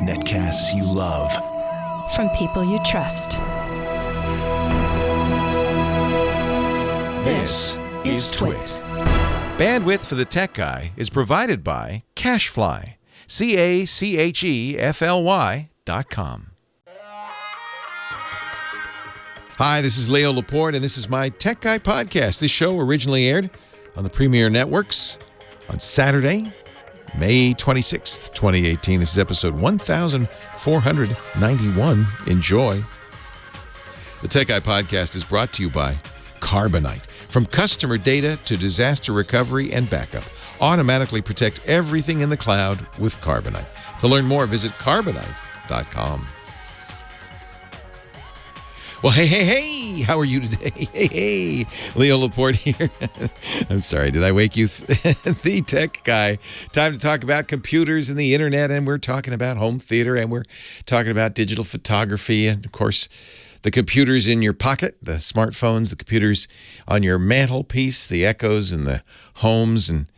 Netcasts you love. From people you trust. This is Twit. Bandwidth for the Tech Guy is provided by CacheFly. CacheFly.com. Hi, this is Leo Laporte, and this is my Tech Guy podcast. This show originally aired on the Premier Networks on Saturday, May 26th, 2018. This is episode 1491. Enjoy. The Tech Guy podcast is brought to you by Carbonite. From customer data to disaster recovery and backup, automatically protect everything in the cloud with Carbonite. To learn more, visit Carbonite.com. Well, hey, how are you today? Hey, Leo Laporte here. I'm sorry, did I wake you? The Tech Guy. Time to talk about computers and the internet, and we're talking about home theater, and we're talking about digital photography, and of course, the computers in your pocket, the smartphones, the computers on your mantelpiece, the Echoes and the homes. And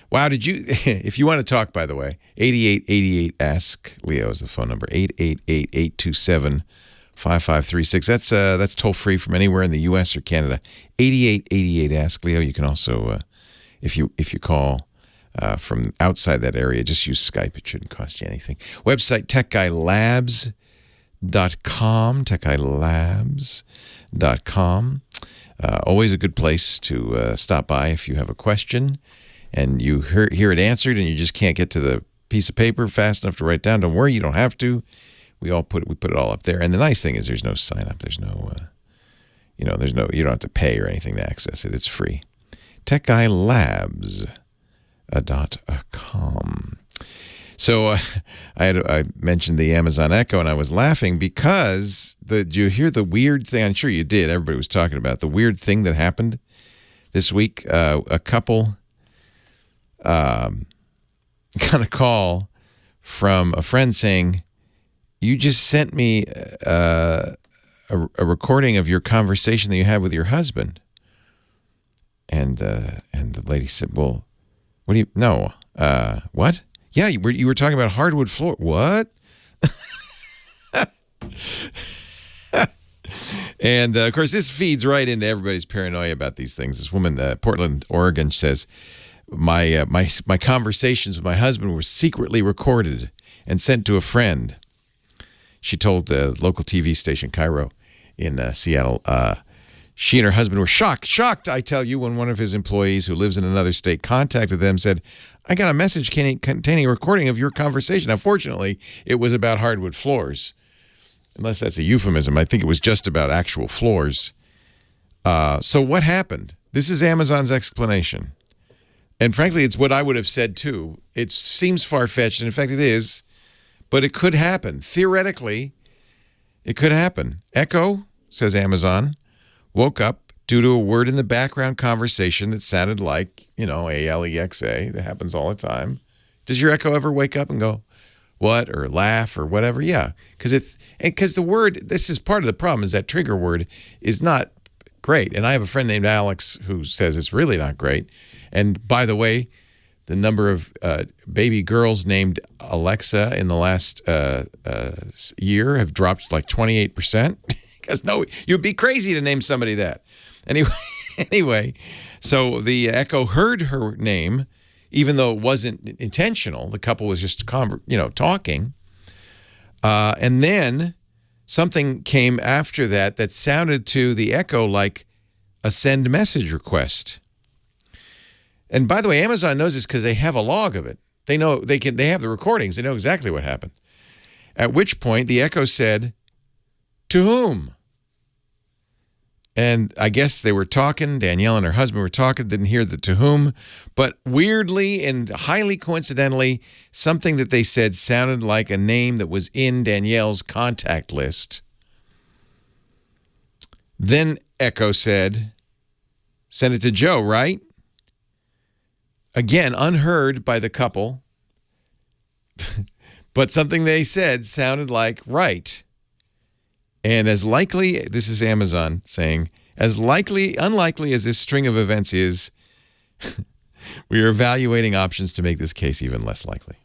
wow, if you want to talk, by the way, 8888 Ask Leo is the phone number, 888-827-5536. That's toll free from anywhere in the U.S. or Canada. 8888 Ask Leo. You can also, if you call from outside that area, just use Skype. It shouldn't cost you anything. Website TechGuyLabs.com, TechGuyLabs.com. Always a good place to stop by if you have a question and you hear it answered and you just can't get to the piece of paper fast enough to write down. Don't worry, you don't have to. We put it all up there. And the nice thing is there's no sign up. There's no, you don't have to pay or anything to access it. It's free. TechGuyLabs.com. So I mentioned the Amazon Echo, and I was laughing because did you hear the weird thing? I'm sure you did. Everybody was talking about the weird thing that happened this week. A couple got a call from a friend saying, "You just sent me a recording of your conversation that you had with your husband." And the lady said, "Well, what do you know? What? Yeah, you were talking about hardwood floor. What?" And, of course, this feeds right into everybody's paranoia about these things. This woman, Portland, Oregon, says, my conversations with my husband were secretly recorded and sent to a friend. She told the local TV station, Cairo, in Seattle, she and her husband were shocked, I tell you, when one of his employees who lives in another state contacted them, said, "I got a message containing a recording of your conversation." Now, fortunately, it was about hardwood floors. Unless that's a euphemism. I think it was just about actual floors. So what happened? This is Amazon's explanation. And frankly, it's what I would have said too. It seems far-fetched, and in fact it is, but it could happen. Theoretically, it could happen. Echo, says Amazon, woke up due to a word in the background conversation that sounded like, Alexa. That happens all the time. Does your Echo ever wake up and go, what, or laugh, or whatever? Yeah, because the word, this is part of the problem, is that trigger word is not great. And I have a friend named Alex who says it's really not great. And by the way, the number of baby girls named Alexa in the last year have dropped like 28%. Because no, you'd be crazy to name somebody that. Anyway, so the Echo heard her name, even though it wasn't intentional. The couple was just talking. And then something came after that sounded to the Echo like a send message request. And by the way, Amazon knows this because they have a log of it. They know they have the recordings. They know exactly what happened. At which point the Echo said, "To whom?" And I guess they were talking. Danielle and her husband were talking, didn't hear the "to whom." But weirdly and highly coincidentally, something that they said sounded like a name that was in Danielle's contact list. Then Echo said, "Send it to Joe, right?" Again, unheard by the couple. But something they said sounded like right. And as likely, this is Amazon saying, as unlikely as this string of events is, we are evaluating options to make this case even less likely.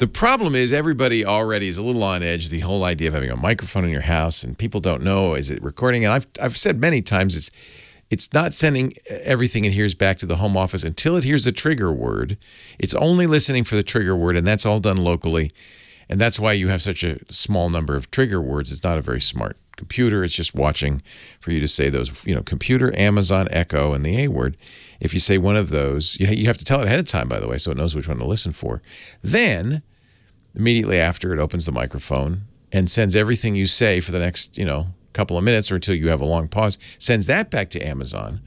The problem is everybody already is a little on edge. The whole idea of having a microphone in your house, and people don't know, is it recording? And I've said many times it's not sending everything it hears back to the home office until it hears the trigger word. It's only listening for the trigger word, and that's all done locally. And that's why you have such a small number of trigger words. It's not a very smart computer. It's just watching for you to say those, computer, Amazon, Echo, and the A word. If you say one of those, you have to tell it ahead of time, by the way, so it knows which one to listen for. Then, immediately after, it opens the microphone and sends everything you say for the next, couple of minutes or until you have a long pause, sends that back to Amazon.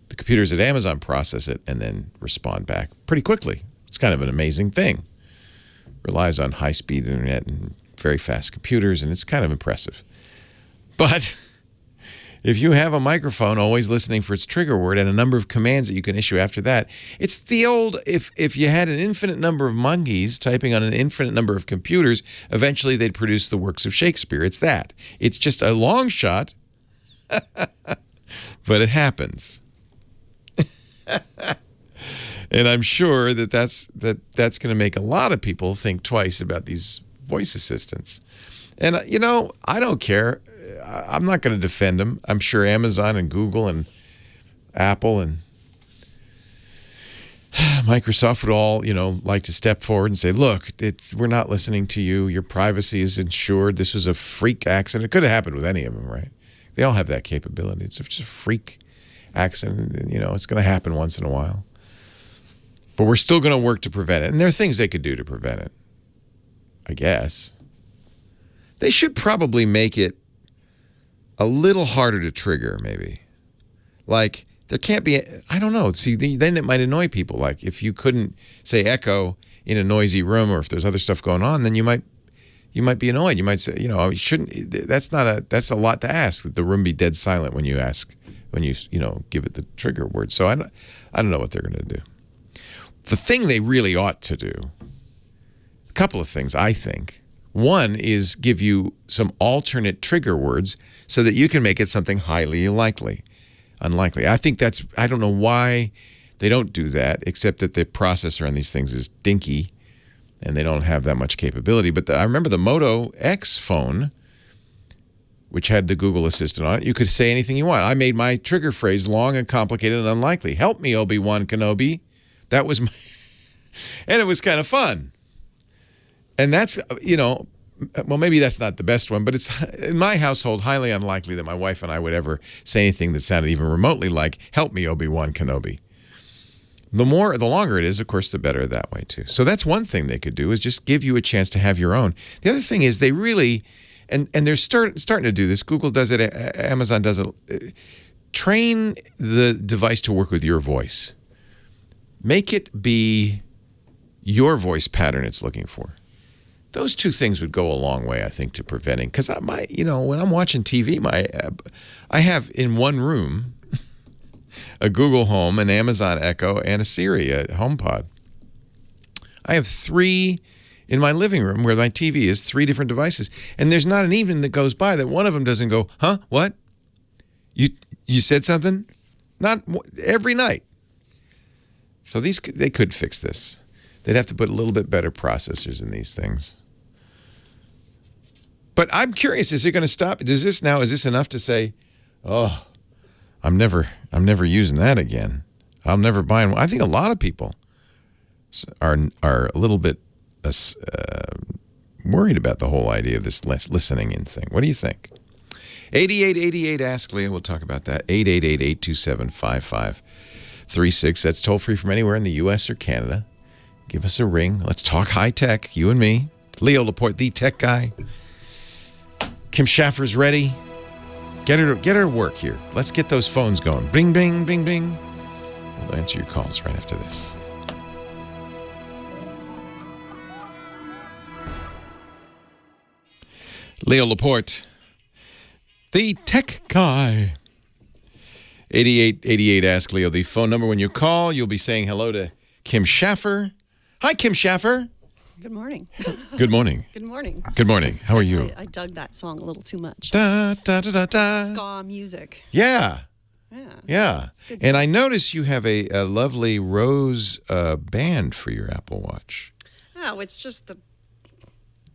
The computers at Amazon process it and then respond back pretty quickly. It's kind of an amazing thing. Relies on high-speed internet and very fast computers, and it's kind of impressive. But if you have a microphone always listening for its trigger word and a number of commands that you can issue after that, it's the old, if you had an infinite number of monkeys typing on an infinite number of computers, eventually they'd produce the works of Shakespeare. It's that. It's just a long shot, but it happens. And I'm sure that's going to make a lot of people think twice about these voice assistants. And, I don't care. I'm not going to defend them. I'm sure Amazon and Google and Apple and Microsoft would all, like to step forward and say, look, we're not listening to you. Your privacy is insured. This was a freak accident. It could have happened with any of them, right? They all have that capability. It's just a freak accident. It's going to happen once in a while. But we're still going to work to prevent it. And there are things they could do to prevent it, I guess. They should probably make it a little harder to trigger, maybe. Like, there can't be, I don't know. See, then it might annoy people. Like, if you couldn't say echo in a noisy room or if there's other stuff going on, then you might be annoyed. You might say, you shouldn't, that's a lot to ask, that the room be dead silent when you give it the trigger word. So I don't know what they're going to do. The thing they really ought to do, a couple of things, I think. One is give you some alternate trigger words so that you can make it something highly unlikely. I think I don't know why they don't do that, except that the processor on these things is dinky and they don't have that much capability. But I remember the Moto X phone, which had the Google Assistant on it. You could say anything you want. I made my trigger phrase long and complicated and unlikely. Help me, Obi-Wan Kenobi. That was my... and it was kind of fun. And that's, well, maybe that's not the best one, but it's, in my household, highly unlikely that my wife and I would ever say anything that sounded even remotely like, help me, Obi-Wan Kenobi. The longer it is, of course, the better that way, too. So that's one thing they could do, is just give you a chance to have your own. The other thing is they really, and they're starting to do this, Google does it, Amazon does it, train the device to work with your voice. Make it be your voice pattern it's looking for. Those two things would go a long way, I think, to preventing. Because when I'm watching TV, I have in one room a Google Home, an Amazon Echo, and a Siri, a HomePod. I have 3 in my living room where my TV is, 3 different devices, and there's not an evening that goes by that one of them doesn't go, huh? What? You said something? Not every night. So they could fix this. They'd have to put a little bit better processors in these things. But I'm curious, is it going to stop? Is this enough to say, oh, I'm never using that again. I'll never buy one. I think a lot of people are a little bit worried about the whole idea of this listening in thing. What do you think? 8888 Ask Leah. We'll talk about that. 888-827-5536. That's toll free from anywhere in the U.S. or Canada. Give us a ring. Let's talk high tech, you and me. Leo Laporte, the tech guy. Kim Schaffer's ready. Get her to work here. Let's get those phones going. Bing, bing, bing, bing. We'll answer your calls right after this. Leo Laporte, the tech guy. 8888 Ask Leo, the phone number. When you call, you'll be saying hello to Kim Schaffer. Hi, Kim Schaffer. Good morning. Good morning. Good morning. Good morning. How are you? I dug that song a little too much. Da, da, da, da, da. Ska music. Yeah. Yeah. And I notice you have a lovely rose band for your Apple Watch. Oh, it's just the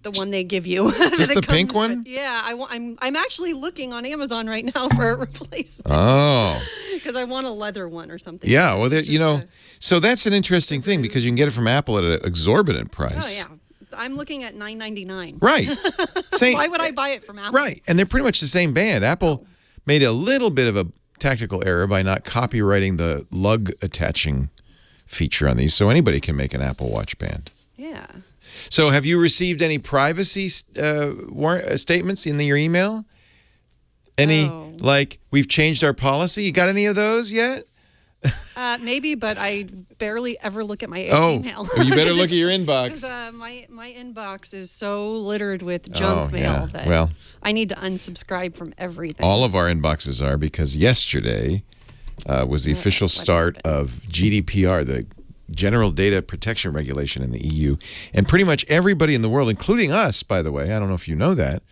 the one they give you. Just the pink one? Yeah, I'm actually looking on Amazon right now for a replacement. Oh. Because I want a leather one or something. Yeah, well, so that's an interesting thing because you can get it from Apple at an exorbitant price. Oh, yeah. I'm looking at $9.99. Right. Why would I buy it from Apple? Right, and they're pretty much the same band. Apple made a little bit of a tactical error by not copyrighting the lug attaching feature on these, so anybody can make an Apple Watch band. Yeah. So have you received any privacy statements in your email? Any, like, we've changed our policy? You got any of those yet? Maybe, but I barely ever look at my email. Oh, you better look at your inbox. My inbox is so littered with junk mail that I need to unsubscribe from everything. All of our inboxes are, because yesterday was the official start of GDPR, the General Data Protection Regulation in the EU. And pretty much everybody in the world, including us, by the way, I don't know if you know that,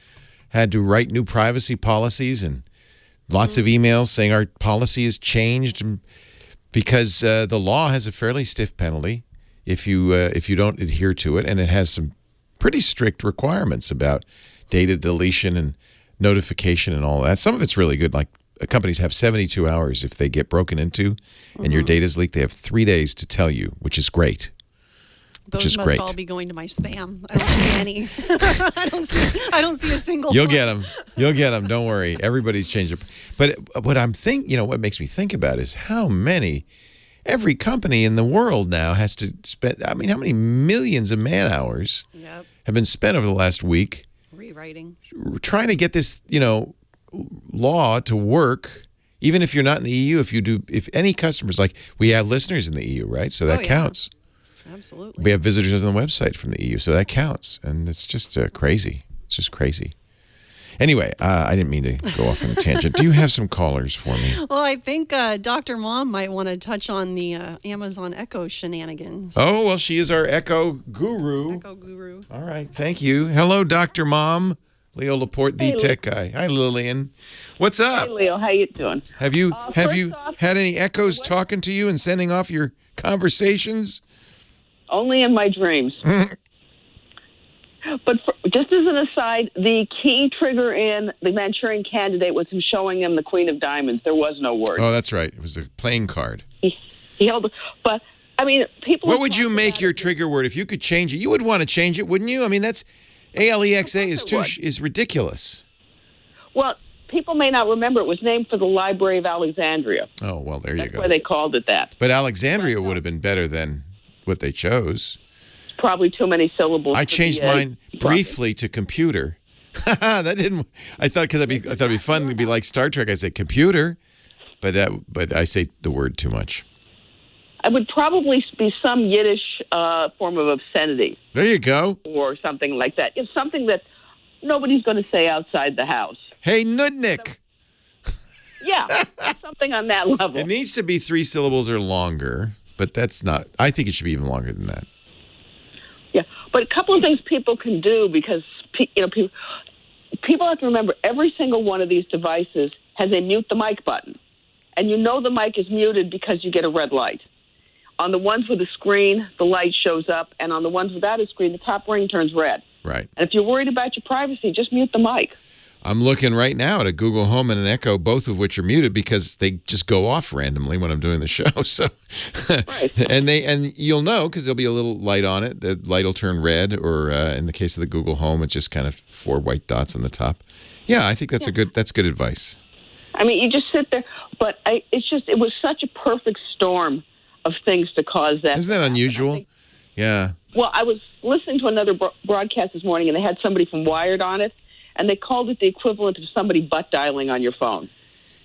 had to write new privacy policies and lots of emails saying our policy has changed because the law has a fairly stiff penalty if you don't adhere to it, and it has some pretty strict requirements about data deletion and notification and all that. Some of it's really good, like companies have 72 hours if they get broken into and your data's leaked. They have 3 days to tell you, which is great. Those must all be going to my spam. I don't see any. I don't see a single. You'll get them. You'll get them. Don't worry. Everybody's changed it. But what I'm what makes me think about is how every company in the world now has to spend. I mean, how many millions of man hours have been spent over the last week rewriting, trying to get this, law to work. Even if you're not in the EU, if any customers, like we have listeners in the EU, right? So that counts. Absolutely. We have visitors on the website from the EU, so that counts. And it's just crazy. It's just crazy. Anyway, I didn't mean to go off on a tangent. Do you have some callers for me? Well, I think Dr. Mom might want to touch on the Amazon Echo shenanigans. Oh, well, she is our Echo guru. Echo guru. All right. Thank you. Hello, Dr. Mom. Leo Laporte, the tech guy. Hi, Lillian. What's up? Hey, Leo. How you doing? Have you had any echoes talking to you and sending off your conversations? Only in my dreams. But just as an aside, the key trigger in the Manchurian Candidate was him showing him the Queen of Diamonds. There was no word. Oh, that's right. It was a playing card. He held it. But, I mean, people... What would you make your trigger word if you could change it? You would want to change it, wouldn't you? I mean, that's... ALEXA is ridiculous. Well, people may not remember it was named for the Library of Alexandria. Oh, well, there you go. That's why they called it that. But Alexandria would have been better than what they chose. It's probably too many syllables. I changed mine briefly to computer. That didn't. I thought it'd be fun to be like Star Trek. I said computer, but I say the word too much. It would probably be some Yiddish form of obscenity. There you go. Or something like that. It's something that nobody's going to say outside the house. Hey, Nudnik. Yeah, something on that level. It needs to be 3 syllables or longer, but that's not. I think it should be even longer than that. Yeah, but a couple of things people can do because people have to remember every single one of these devices has a mute the mic button, and the mic is muted because you get a red light. On the ones with a screen, the light shows up, and on the ones without a screen, the top ring turns red. Right. And if you're worried about your privacy, just mute the mic. I'm looking right now at a Google Home and an Echo, both of which are muted because they just go off randomly when I'm doing the show. So, right. and you'll know because there'll be a little light on it. The light will turn red, or in the case of the Google Home, it's just kind of 4 white dots on the top. Yeah, I think that's good advice. I mean, you just sit there, but it was such a perfect storm of things to cause that. Isn't that unusual? Yeah. Well, I was listening to another broadcast this morning, and they had somebody from Wired on it, and they called it the equivalent of somebody butt dialing on your phone.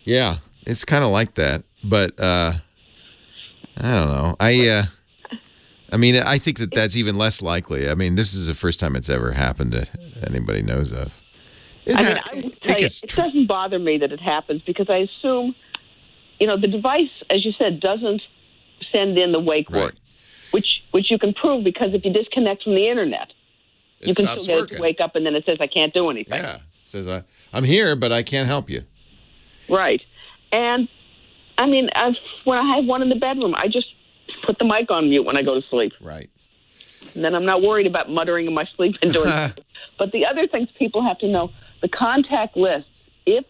Yeah, it's kind of like that, but I don't know. I mean, I think that's even less likely. I mean, this is the first time it's ever happened that anybody knows of. I will tell you, it doesn't bother me that it happens because I assume, the device, as you said, doesn't send in the wake word, which you can prove because if you disconnect from the internet, you can still get it to wake up and then it says, I can't do anything. Yeah, it says, I'm here, but I can't help you. Right. And, I mean, when I have one in the bedroom, I just put the mic on mute when I go to sleep. Right. And then I'm not worried about muttering in my sleep and doing But the other things people have to know, the contact lists, if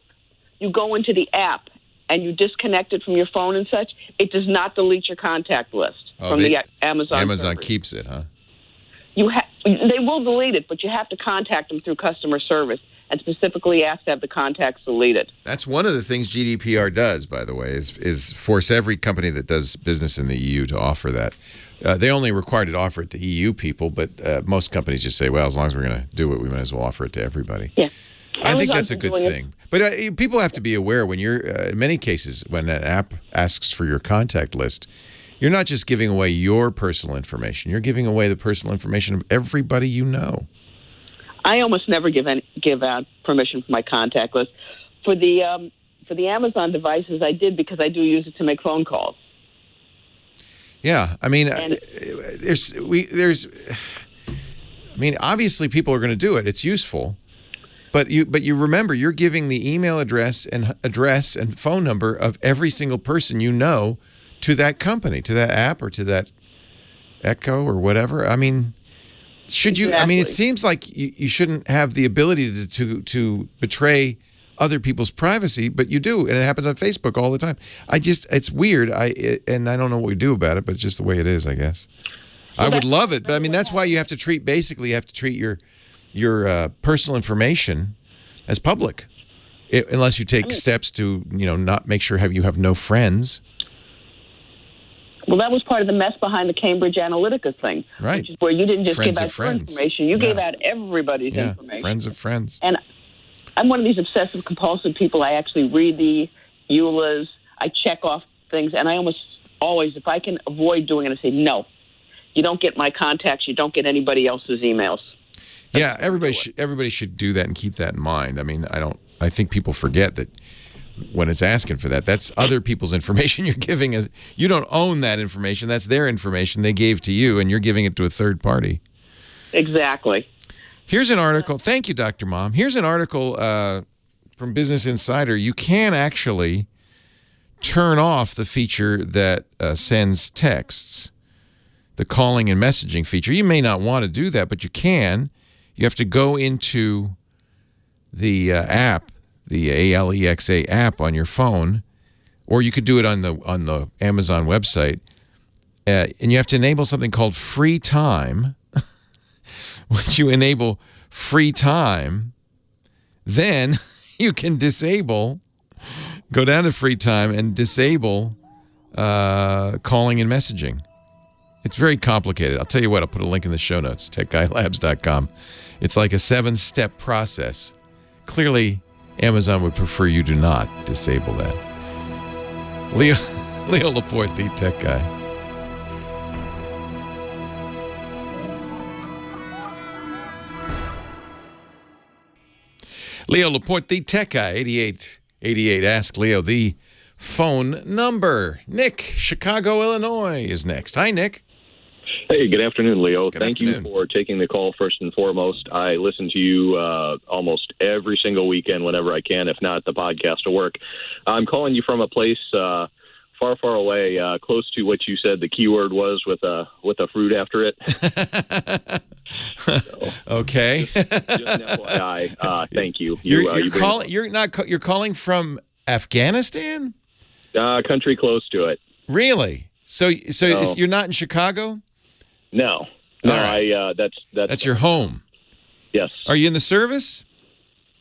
you go into the app and you disconnect it from your phone and such, it does not delete your contact list from the Amazon. Amazon servers. keeps it, huh? They will delete it, but you have to contact them through customer service and specifically ask to have the contacts deleted. That's one of the things GDPR does, by the way, is force every company that does business in the EU to offer that. They only required to offer it to EU people, but most companies just say, well, as long as we're going to do it, we might as well offer it to everybody. Yeah. I think that's a good thing. But people have to be aware when you're, in many cases, when an app asks for your contact list, you're not just giving away your personal information. You're giving away the personal information of everybody you know. I almost never give out permission for my contact list. For the Amazon devices, I did because I do use it to make phone calls. Yeah, I mean, obviously people are going to do it. It's useful. But you remember, you're giving the email address and phone number of every single person you know to that company, to that app, or to that Echo or whatever. I mean, should you? Exactly. I mean, it seems like you shouldn't have the ability to betray other people's privacy, but you do, and it happens on Facebook all the time. It's weird. And I don't know what we do about it, but it's just the way it is, I guess. I would love it, but I mean, that's why you have to treat your personal information as public, unless you take steps to not make sure you have no friends. Well, that was part of the mess behind the Cambridge Analytica thing, right? Which is where you didn't just friends give out your information; you gave out everybody's information. Friends of friends. And I'm one of these obsessive compulsive people. I actually read the EULAs, I check off things, and I almost always, if I can avoid doing it, I say no. You don't get my contacts. You don't get anybody else's emails. Yeah, everybody should do that and keep that in mind. I mean, I think people forget that when it's asking for that, that's other people's information you're giving. You don't own that information. That's their information they gave to you, and you're giving it to a third party. Exactly. Here's an article. Thank you, Dr. Mom. Here's an article from Business Insider. You can actually turn off the feature that sends texts, the calling and messaging feature. You may not want to do that, but you can. You have to go into the app, the Alexa app on your phone, or you could do it on the Amazon website, and you have to enable something called free time. Once you enable free time, then you can go down to free time and disable calling and messaging. It's very complicated. I'll tell you what, I'll put a link in the show notes, techguylabs.com. It's like a 7-step process. Clearly, Amazon would prefer you do not disable that. Leo Laporte, the tech guy. Leo Laporte, the tech guy, 8888. Ask Leo the phone number. Nick, Chicago, Illinois, is next. Hi, Nick. Hey, good afternoon, Leo. Thank you for taking the call first and foremost. I listen to you almost every single weekend whenever I can, if not the podcast to work. I'm calling you from a place far, far away, close to what you said the keyword was with a fruit after it. So, okay. Just an FYI, thank you. You're calling from Afghanistan? Country close to it. Really? So you're not in Chicago? No. Right. That's your home. Yes. Are you in the service?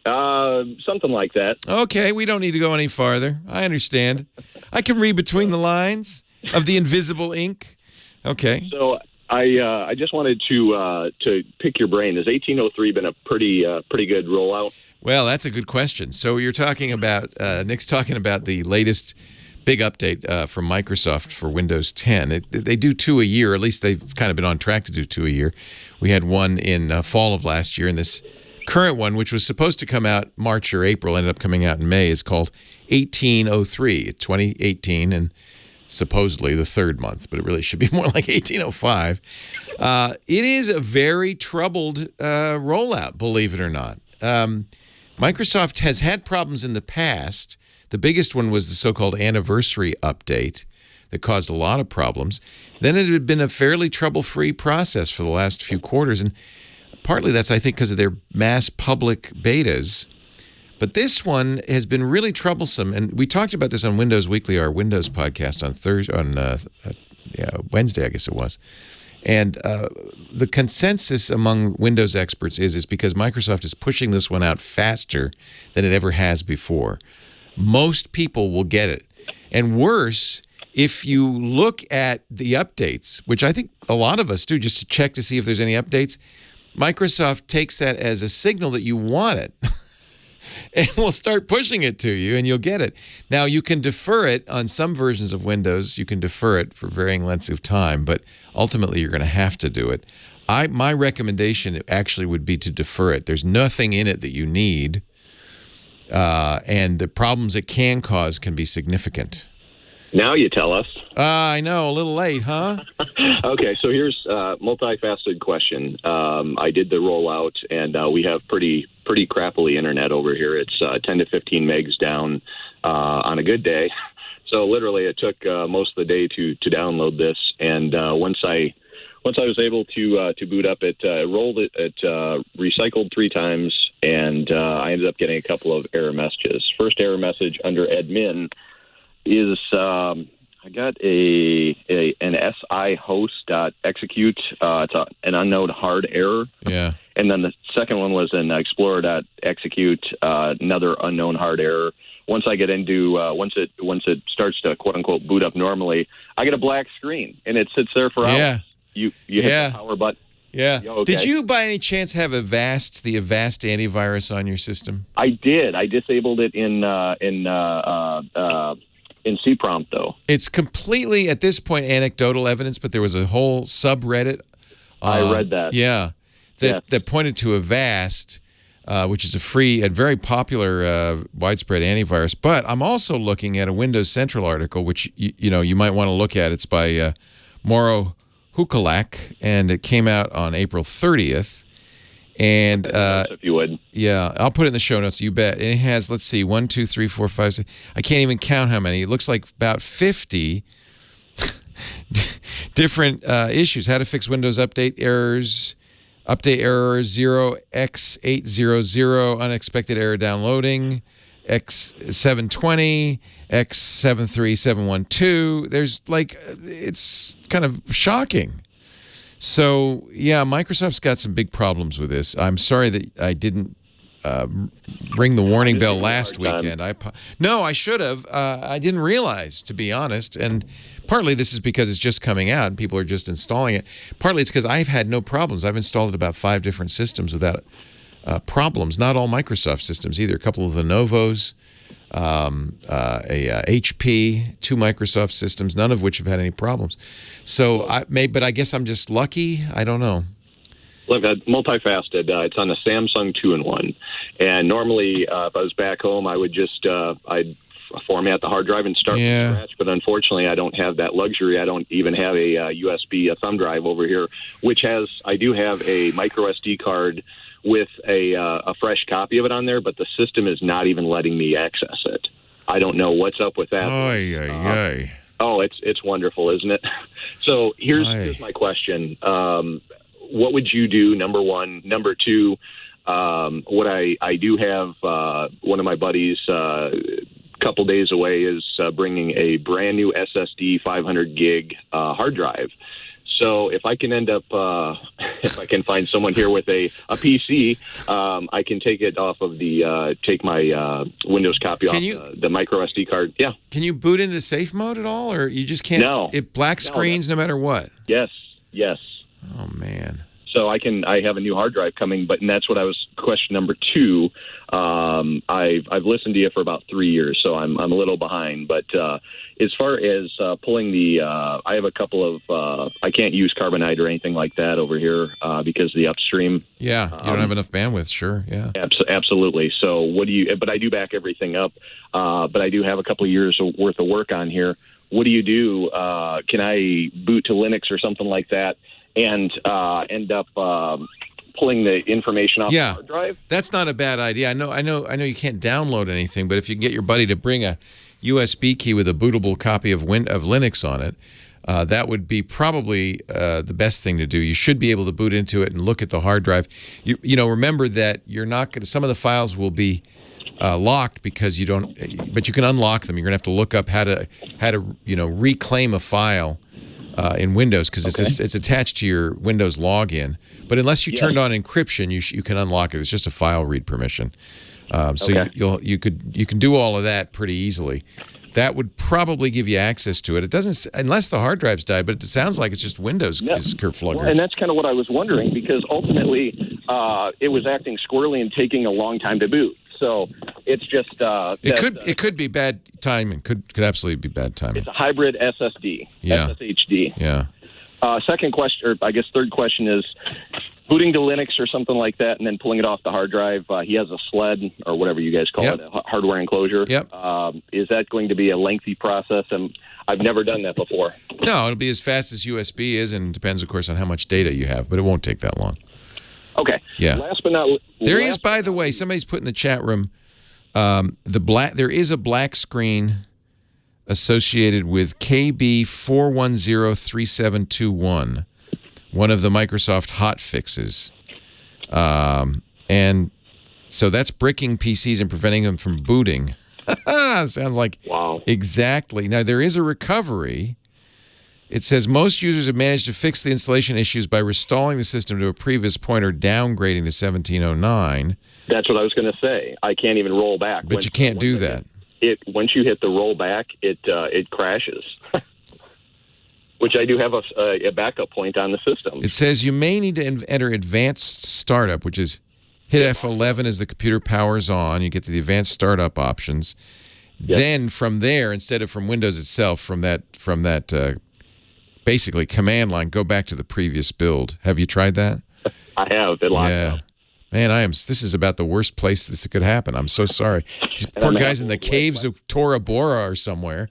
Something like that. Okay, we don't need to go any farther. I understand. I can read between the lines of the invisible ink. Okay. So I just wanted to pick your brain. Has 1803 been a pretty good rollout? Well, that's a good question. So you're talking about Nick's talking about the latest big update from Microsoft for Windows 10. They do 2 a year. At least they've kind of been on track to do 2 a year. We had one in fall of last year, and this current one, which was supposed to come out March or April, ended up coming out in May, is called 1803. It's 2018 and supposedly the third month, but it really should be more like 1805. It is a very troubled rollout, believe it or not. Microsoft has had problems in the past. The biggest one was the so-called anniversary update that caused a lot of problems. Then it had been a fairly trouble-free process for the last few quarters. And Partly that's, I think, because of their mass public betas. But this one has been really troublesome, and we talked about this on Windows Weekly, our Windows podcast on Wednesday, I guess it was. And the consensus among Windows experts is because Microsoft is pushing this one out faster than it ever has before. Most people will get it. And worse, if you look at the updates, which I think a lot of us do just to check to see if there's any updates, Microsoft takes that as a signal that you want it. And we'll start pushing it to you, and you'll get it. Now, you can defer it on some versions of Windows. You can defer it for varying lengths of time, but ultimately you're going to have to do it. My recommendation actually would be to defer it. There's nothing in it that you need, and the problems it can cause can be significant. Now you tell us. I know, a little late, huh? Okay, so here's a multifaceted question. I did the rollout, and we have pretty crappily internet over here. It's 10 to 15 megs down on a good day. So literally, it took most of the day to download this. And once I was able to boot up, it rolled it recycled 3 times, and I ended up getting a couple of error messages. First error message under admin is I got an SI host.execute. It's an unknown hard error. Yeah. And then the second one was an explorer.execute, another unknown hard error. Once I get into once it starts to quote unquote boot up normally, I get a black screen and it sits there for hours. Yeah. You hit the power button. Yeah. Okay. Did you by any chance have the Avast antivirus on your system? I did. I disabled it in cPrompt, though. It's completely, at this point, anecdotal evidence, but there was a whole subreddit. I read that. Yeah, that pointed to Avast, which is a free and very popular widespread antivirus. But I'm also looking at a Windows Central article, which you might want to look at. It's by Mauro Hukalak, and it came out on April 30th. And if you would, yeah, I'll put it in the show notes. You bet. And it has, let's see, 1, 2, 3, 4, 5, 6. I can't even count how many. It looks like about 50 different issues. How to fix Windows update errors. Update error 0x800, unexpected error downloading. X720, X73712. There's it's kind of shocking. So, yeah, Microsoft's got some big problems with this. I'm sorry that I didn't ring the warning bell last weekend. No, I should have. I didn't realize, to be honest. And partly this is because it's just coming out and people are just installing it. Partly it's because I've had no problems. I've installed it about 5 different systems without problems. Not all Microsoft systems either. A couple of Lenovo's, HP, 2 Microsoft systems, none of which have had any problems. So but I guess I'm just lucky. I don't know. Look, multifaceted. It's on a Samsung 2-in-1, and normally if I was back home, I would just I'd format the hard drive and start from scratch. But unfortunately, I don't have that luxury. I don't even have a USB thumb drive over here, which I do have a micro SD card with a fresh copy of it on there, but the system is not even letting me access it. I don't know what's up with that. Oh, it's wonderful, isn't it? So here's my question. What would you do, number one? Number two, what I do have, one of my buddies a couple days away is bringing a brand new SSD 500 gig hard drive. So if I can end up, if I can find someone here with a PC, I can take it off of take my Windows copy off the micro SD card. Yeah. Can you boot into safe mode at all, or you just can't? No. It black screens no matter what? Yes. Oh, man. So I have a new hard drive coming, and that's what I was, question number 2. I've listened to you for about 3 years, so I'm a little behind. But as far as pulling I have a couple of, I can't use Carbonite or anything like that over here because of the upstream. Yeah, you don't have enough bandwidth, sure, yeah. Absolutely. So but I do back everything up, but I do have a couple of years worth of work on here. What do you do? Can I boot to Linux or something like that and end up pulling the information off the hard drive? That's not a bad idea. I know you can't download anything, but if you can get your buddy to bring a USB key with a bootable copy of Linux on it, that would be probably the best thing to do. You should be able to boot into it and look at the hard drive. Remember that you're not going to. Some of the files will be locked because you don't. But you can unlock them. You're going to have to look up how to reclaim a file in Windows because it's attached to your Windows login. But unless you turned on encryption, you can unlock it. It's just a file read permission. You can do all of that pretty easily. That would probably give you access to it. It doesn't, unless the hard drive's died, but it sounds like it's just Windows is fluggered. Well, and that's kind of what I was wondering, because ultimately it was acting squirrely and taking a long time to boot. So it's just it could be bad timing. Could absolutely be bad timing. It's a hybrid SSD, SSHD. Yeah. Second question, or I guess third question, is booting to Linux or something like that, and then pulling it off the hard drive. He has a sled or whatever you guys call it, a hardware enclosure. Yep. Is that going to be a lengthy process? And I've never done that before. No, it'll be as fast as USB is, and depends, of course, on how much data you have, but it won't take that long. Okay. Yeah. Last but not least. There is, by the way, somebody's put in the chat room, there is a black screen associated with KB4103721, one of the Microsoft hot fixes. And so that's bricking PCs and preventing them from booting. Sounds like exactly. Now, there is a recovery. It says most users have managed to fix the installation issues by reinstalling the system to a previous point or downgrading to 1709. That's what I was going to say. I can't even roll back. But you can't do that. Once you hit the roll back, it crashes. Which I do have a backup point on the system. It says you may need to enter advanced startup, which is hit F11 as the computer powers on. You get to the advanced startup options. Yep. Then from there, instead of from Windows itself, from that basically command line, go back to the previous build. Have you tried that? I have. Yeah. Man, this is about the worst place this could happen. I'm so sorry. These poor guys in the caves of Tora Bora or somewhere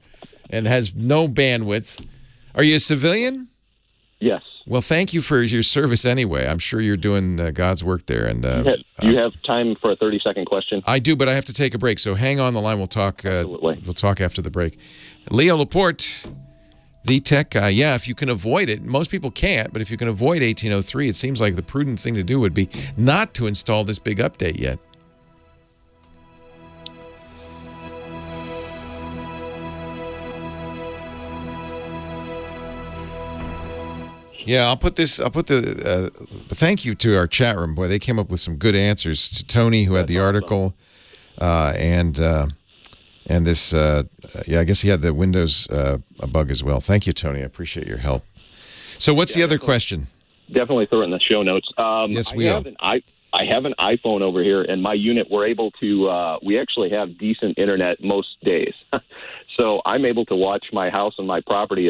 and has no bandwidth. Are you a civilian? Yes. Well, thank you for your service anyway. I'm sure you're doing God's work there. And you have time for a 30-second question? I do, but I have to take a break. So hang on the line. We'll talk. We'll talk after the break. Leo Laporte, the tech guy. Yeah, if you can avoid it. Most people can't, but if you can avoid 1803, it seems like the prudent thing to do would be not to install this big update yet. Yeah, I'll put the thank you to our chat room. Boy, they came up with some good answers. To Tony, who had the article, and this, I guess he had the Windows bug as well. Thank you, Tony. I appreciate your help. So what's the other question? Definitely throw it in the show notes. Yes, we will. I have an iPhone over here, and my unit, we're able to, we actually have decent internet most days. So I'm able to watch my house and my property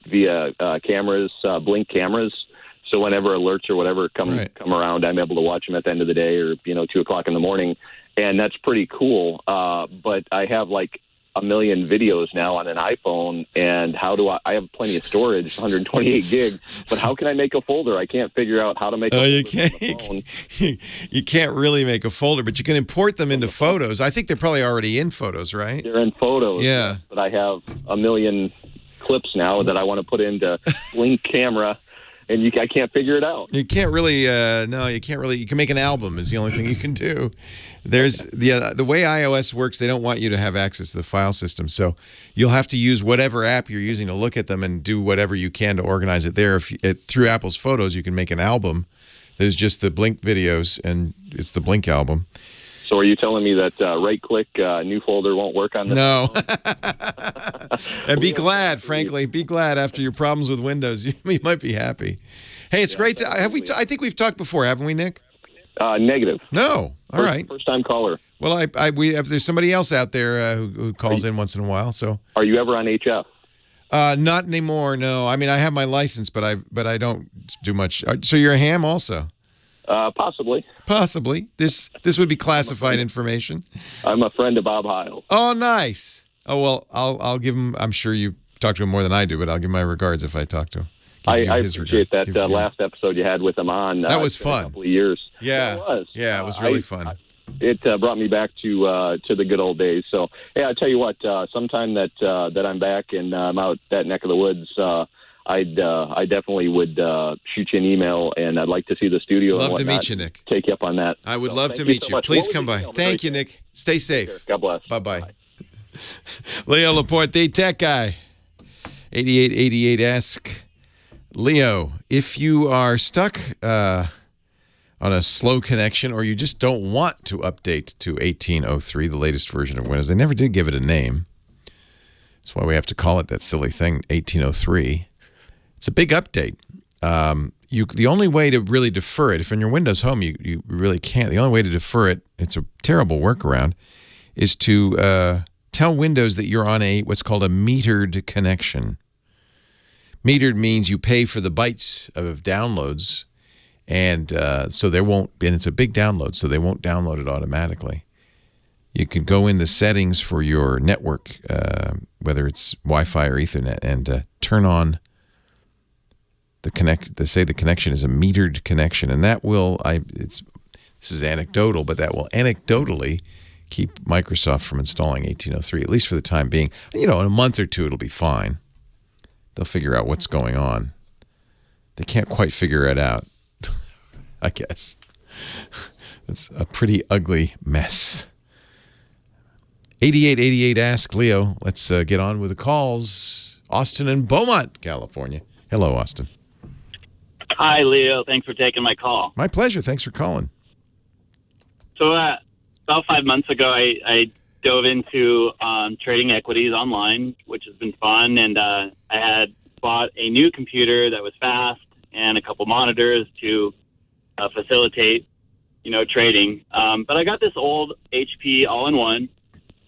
via cameras, Blink cameras. So whenever alerts or whatever come around, I'm able to watch them at the end of the day or, 2 o'clock in the morning. And that's pretty cool. But I have like a million videos now on an iPhone, and I have plenty of storage, 128 gigs, but how can I make a folder? I can't figure out how to make a folder. You can't really make a folder, but you can import them into Photos. I think they're probably already in Photos, right? They're in Photos. Yeah. But I have a million clips now that I want to put into Blink camera, and I can't figure it out. You can't really, you can't really. You can make an album is the only thing you can do. There's the way iOS works, they don't want you to have access to the file system, so you'll have to use whatever app you're using to look at them and do whatever you can to organize it there. Through Apple's Photos, you can make an album that is just the Blink videos, and it's the Blink album. So are you telling me that right-click new folder won't work on this? No. And be glad, frankly. Be glad after your problems with Windows. You might be happy. Hey, it's great to I think we've talked before, haven't we, Nick? Negative. No. All right. First-time caller. Well, there's somebody else out there who calls in once in a while. So. Are you ever on HF? Not anymore. No. I mean, I have my license, but I don't do much. So you're a ham also? Possibly. Possibly. This would be classified information. I'm a friend of Bob Heil. Oh, nice. Oh well, I'll give him. I'm sure you talk to him more than I do, but I'll give my regards if I talk to him. I appreciate that last episode you had with him on. That was fun. A couple of years. Yeah, it was. Yeah, it was really fun. It brought me back to the good old days. So, hey, I tell you what. Sometime that I'm back and I'm out that neck of the woods, I definitely would shoot you an email, and I'd like to see the studio. Love and to meet you, Nick. Take you up on that. I would love to meet so you. much. Please come by. Thank you, Nick. Stay safe. God bless. Bye-bye. Leo Laporte, the tech guy. 8888 ask Leo, if you are stuck on a slow connection or you just don't want to update to 1803, the latest version of Windows. They never did give it a name. That's why we have to call it that silly thing, 1803. It's a big update. The only way to really defer it, if in your Windows home you really can't, the only way to defer it, it's a terrible workaround, is to tell Windows that you're on what's called a metered connection. Metered means you pay for the bytes of downloads, and so there won't, and it's a big download, so they won't download it automatically. You can go in the settings for your network, whether it's Wi-Fi or Ethernet, and turn on say the connection is a metered connection, and that will, this is anecdotal, but that will anecdotally keep Microsoft from installing 1803, at least for the time being. In a month or two, it'll be fine. They'll figure out what's going on. They can't quite figure it out, I guess. It's a pretty ugly mess. 8888 ask Leo. Let's get on with the calls. Austin in Beaumont, California. Hello, Austin. Hi, Leo. Thanks for taking my call. My pleasure. Thanks for calling. So about 5 months ago, I dove into trading equities online, which has been fun. And I had bought a new computer that was fast and a couple monitors to facilitate, trading. But I got this old HP all-in-one,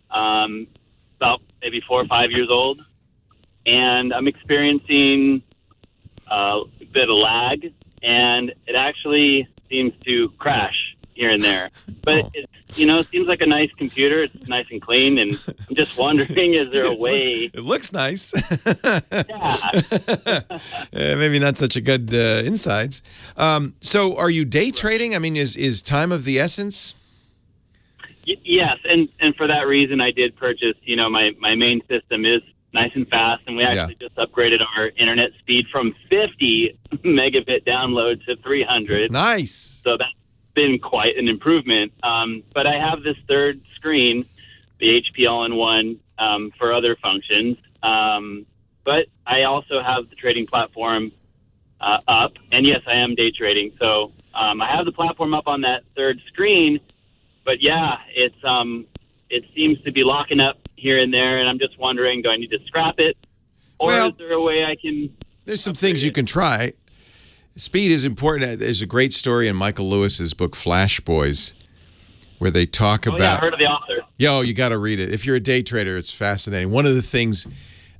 about maybe 4 or 5 years old, and I'm experiencing a bit of lag, and it actually seems to crash here and there. But it seems like a nice computer. It's nice and clean, and I'm just wondering, is there a way? It looks nice. Yeah. Maybe not such a good insides. So are you day trading? I mean, is time of the essence? Yes, and for that reason, I did purchase, my main system is nice and fast, and we actually just upgraded our internet speed from 50 megabit download to 300. Nice. So that's been quite an improvement. But I have this third screen, the HP all-in-one, for other functions. But I also have the trading platform up, and yes, I am day trading. So I have the platform up on that third screen, but yeah, it seems to be locking up here and there, and I'm just wondering, do I need to scrap it, or is there a way I can? There's some things you can try. Speed is important. There's a great story in Michael Lewis's book Flash Boys, where they talk about. Yeah, I heard of the author. You got to read it. If you're a day trader, it's fascinating. One of the things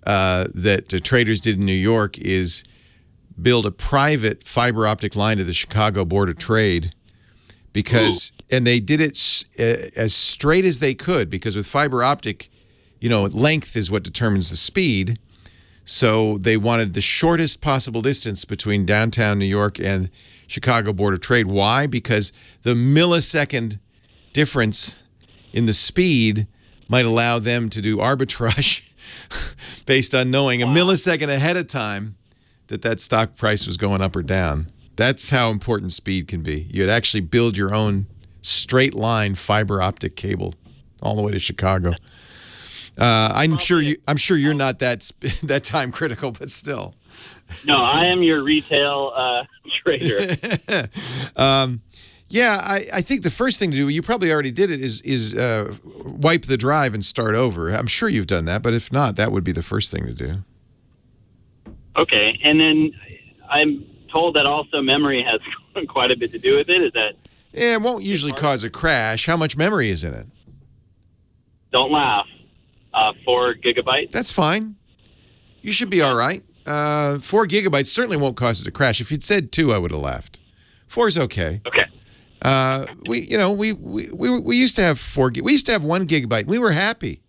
that the traders did in New York is build a private fiber optic line to the Chicago Board of Trade, and they did it as straight as they could, because with fiber optic, length is what determines the speed. So they wanted the shortest possible distance between downtown New York and Chicago Board of Trade. Why? Because the millisecond difference in the speed might allow them to do arbitrage based on knowing a millisecond ahead of time that stock price was going up or down. That's how important speed can be. You'd actually build your own straight line fiber optic cable all the way to Chicago. I'm sure you're not that time critical, but still. No, I am your retail trader. I think the first thing to do, you probably already did it, is wipe the drive and start over. I'm sure you've done that, but if not, that would be the first thing to do. Okay, and then I'm told that also memory has quite a bit to do with it. Is that? Yeah, it won't usually cause a crash. How much memory is in it? Don't laugh. 4 gigabytes. That's fine. You should be all right. 4 gigabytes certainly won't cause it to crash. If you'd said 2, I would have laughed. 4 is okay. Okay. We used to have 4. We used to have 1 gigabyte. We were happy.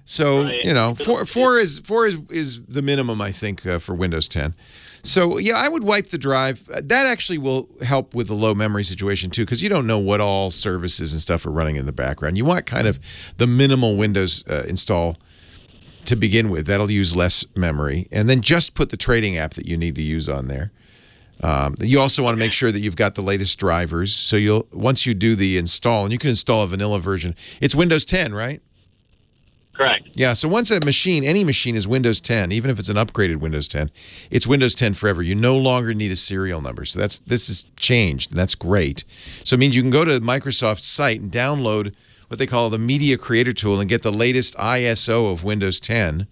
So right. 4 is the minimum, I think, for Windows 10. So yeah, I would wipe the drive. That actually will help with the low memory situation too, because you don't know what all services and stuff are running in the background. You want kind of the minimal Windows install to begin with. That'll use less memory. And then just put the trading app that you need to use on there. You also want to make sure that you've got the latest drivers. So once you do the install, and you can install a vanilla version. It's Windows 10, right? Correct. Yeah, so once any machine is Windows 10, even if it's an upgraded Windows 10, it's Windows 10 forever. You no longer need a serial number. So this has changed, and that's great. So it means you can go to Microsoft's site and download what they call the Media Creator Tool and get the latest ISO of Windows 10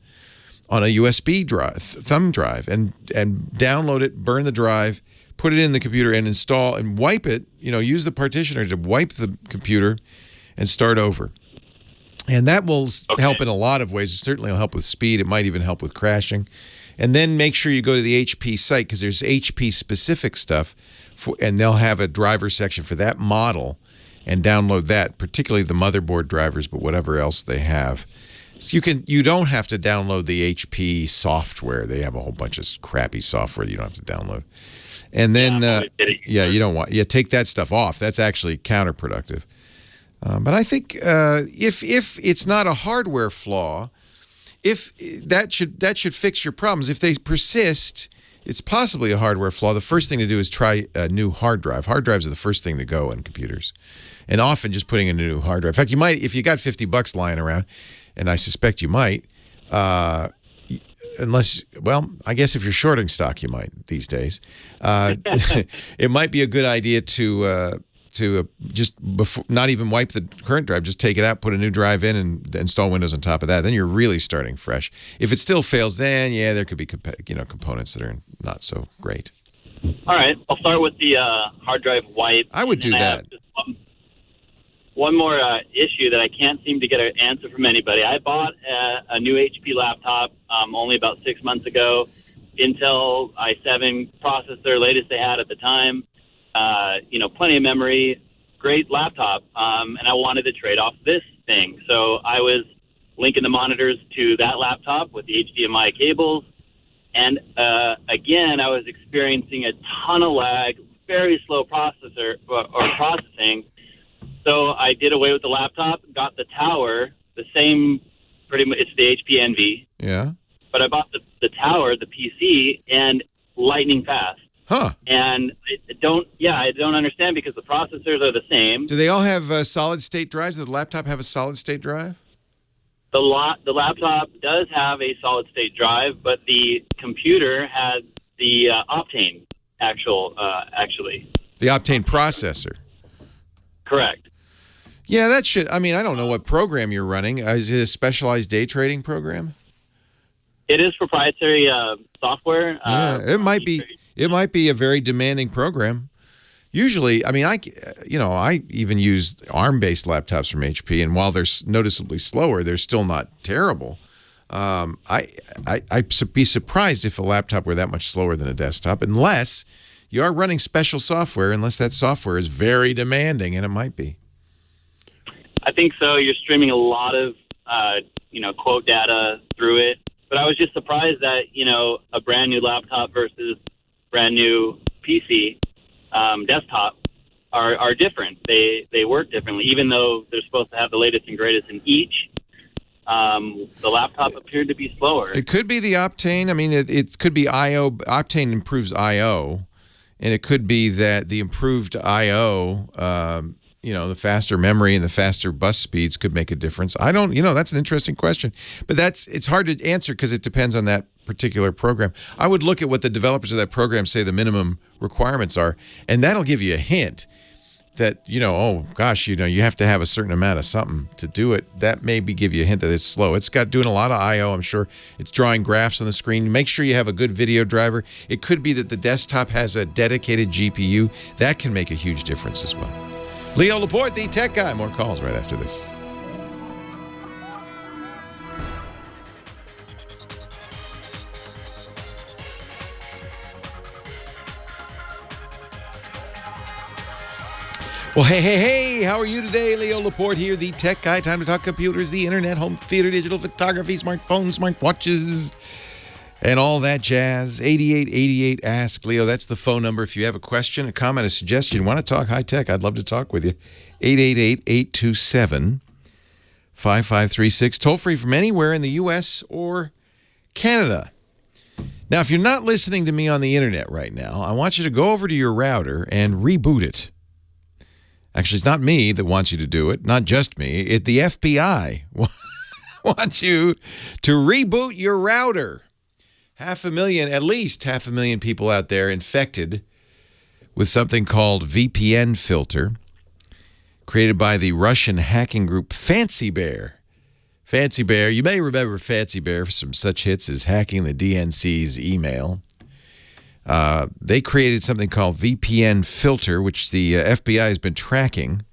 on a USB drive, thumb drive, and download it, burn the drive, put it in the computer, and install and wipe it. Use the partitioner to wipe the computer and start over. And that will help in a lot of ways. It certainly will help with speed. It might even help with crashing. And then make sure you go to the HP site because there's HP-specific stuff, and they'll have a driver section for that model and download that, particularly the motherboard drivers, but whatever else they have. So you don't have to download the HP software. They have a whole bunch of crappy software that you don't have to download. And then, you don't want take that stuff off. That's actually counterproductive. But I think if it's not a hardware flaw, if that should fix your problems. If they persist, it's possibly a hardware flaw. The first thing to do is try a new hard drive. Hard drives are the first thing to go in computers, and often just putting in a new hard drive. In fact, you might, if you got $50 lying around, and I suspect you might, unless, well, I guess if you're shorting stock, you might these days. It might be a good idea to just not even wipe the current drive, just take it out, put a new drive in, and install Windows on top of that. Then you're really starting fresh. If it still fails, then there could be components that are not so great. All right, I'll start with the hard drive wipe. I would do that. One more issue that I can't seem to get an answer from anybody. I bought a new HP laptop only about 6 months ago. Intel i7 processor, latest they had at the time. Plenty of memory, great laptop, and I wanted to trade off this thing. So I was linking the monitors to that laptop with the HDMI cables, and again, I was experiencing a ton of lag, very slow processor or processing. So I did away with the laptop, got the tower, the same, pretty much, it's the HP Envy. Yeah. But I bought the tower, the PC, and lightning fast. Huh. And I don't understand because the processors are the same. Do they all have solid-state drives? Does the laptop have a solid-state drive? The laptop does have a solid-state drive, but the computer has the Optane actually. The Optane processor. Correct. Yeah, that should. I mean, I don't know what program you're running. Is it a specialized day trading program? It is proprietary software. Yeah, it might be. It might be a very demanding program. Usually, I mean, I even use ARM-based laptops from HP, and while they're noticeably slower, they're still not terrible. I'd be surprised if a laptop were that much slower than a desktop, unless you are running special software, unless that software is very demanding, and it might be. I think so. You're streaming a lot of, quote data through it. But I was just surprised that, a brand new laptop versus brand new PC desktop are different. They work differently, even though they're supposed to have the latest and greatest in each. The laptop appeared to be slower. It could be the Optane. I mean, it could be I/O. Optane improves I/O, and it could be that the improved I/O, the faster memory and the faster bus speeds could make a difference. I don't, that's an interesting question, but it's hard to answer because it depends on that particular program. I would look at what the developers of that program say the minimum requirements are, and that'll give you a hint that, you have to have a certain amount of something to do it. That maybe give you a hint that it's slow. It's got doing a lot of I/O, I'm sure. It's drawing graphs on the screen. Make sure you have a good video driver. It could be that the desktop has a dedicated GPU. That can make a huge difference as well. Leo Laporte, the tech guy. More calls right after this. Well, hey, how are you today? Leo Laporte here, the tech guy. Time to talk computers, the internet, home theater, digital photography, smartphones, smartwatches, and all that jazz. 8888 Ask Leo. That's the phone number. If you have a question, a comment, a suggestion, want to talk high tech, I'd love to talk with you. 888-827-5400. 5536, toll free from anywhere in the U.S. or Canada. Now, if you're not listening to me on the internet right now, I want you to go over to your router and reboot it. Actually, it's not me that wants you to do it, not just me. The FBI wants you to reboot your router. At least 500,000 people out there infected with something called VPN filter, created by the Russian hacking group Fancy Bear. Fancy Bear, you may remember Fancy Bear from such hits as hacking the DNC's email. They created something called VPN filter, which the FBI has been tracking.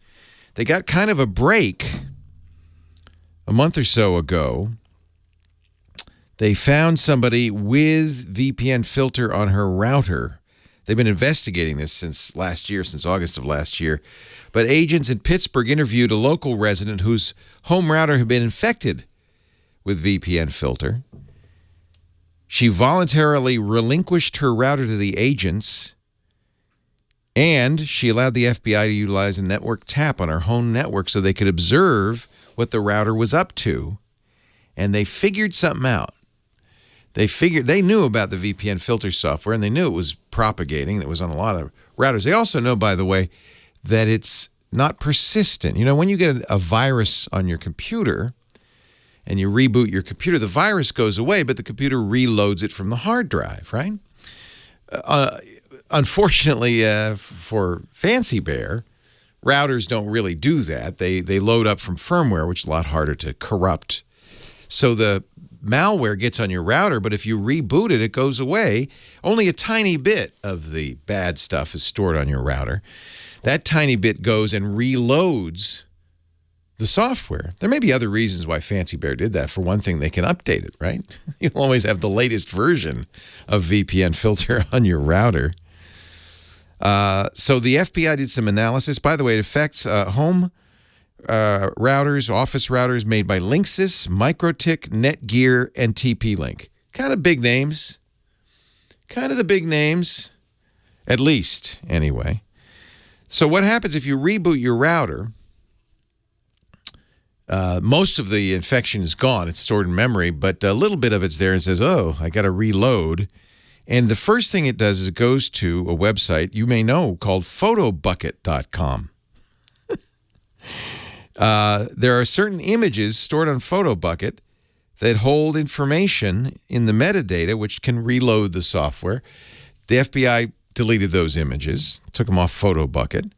They got kind of a break a month or so ago. They found somebody with VPN filter on her router. They've been investigating this since August of last year. But agents in Pittsburgh interviewed a local resident whose home router had been infected with VPN filter. She voluntarily relinquished her router to the agents, and she allowed the FBI to utilize a network tap on her home network so they could observe what the router was up to. And they figured something out. They knew about the VPN filter software, and they knew it was propagating. It was on a lot of routers. They also know, by the way, that it's not persistent. You know, when you get a virus on your computer and you reboot your computer, the virus goes away, but the computer reloads it from the hard drive, right? Unfortunately, for Fancy Bear, routers don't really do that. They load up from firmware, which is a lot harder to corrupt. So the malware gets on your router, but if you reboot it, it goes away. Only a tiny bit of the bad stuff is stored on your router. That tiny bit goes and reloads the software. There may be other reasons why Fancy Bear did that. For one thing, they can update it, right? You'll always have the latest version of VPN filter on your router. So the FBI did some analysis. By the way, it affects home routers, office routers made by Linksys, MikroTik, Netgear, and TP-Link. Kind of big names. Kind of the big names, at least, anyway. So what happens if you reboot your router? Most of the infection is gone. It's stored in memory, but a little bit of it's there and says, oh, I got to reload. And the first thing it does is it goes to a website you may know called photobucket.com. There are certain images stored on PhotoBucket that hold information in the metadata which can reload the software. The FBI deleted those images, took them off PhotoBucket.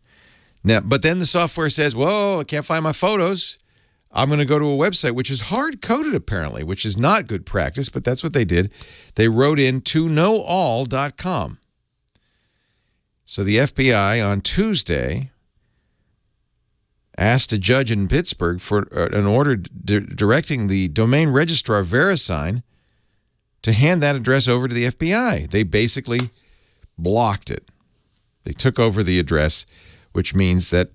Now, but then the software says, whoa, I can't find my photos. I'm going to go to a website, which is hard-coded apparently, which is not good practice, but that's what they did. They wrote in to knowall.com. So the FBI on Tuesday asked a judge in Pittsburgh for an order directing the domain registrar VeriSign to hand that address over to the FBI. They basically blocked it. They took over the address, which means that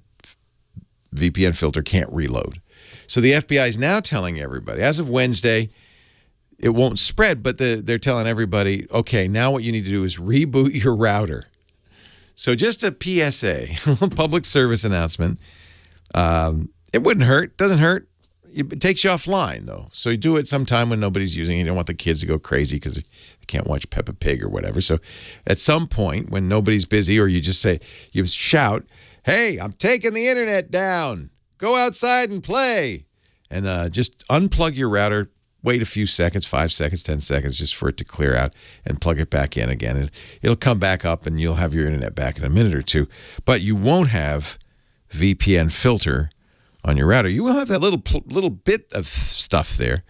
VPN filter can't reload. So the FBI is now telling everybody, as of Wednesday, it won't spread, but they're telling everybody, okay, now what you need to do is reboot your router. So just a PSA, public service announcement. It wouldn't hurt. Doesn't hurt. It takes you offline, though. So you do it sometime when nobody's using it. You don't want the kids to go crazy because they can't watch Peppa Pig or whatever. So at some point when nobody's busy, or you just say, you shout, hey, I'm taking the internet down. Go outside and play. And just unplug your router. Wait a few seconds, 5 seconds, 10 seconds, just for it to clear out and plug it back in again. And it'll come back up and you'll have your internet back in a minute or two. But you won't have VPN filter on your router. You will have that little bit of stuff there.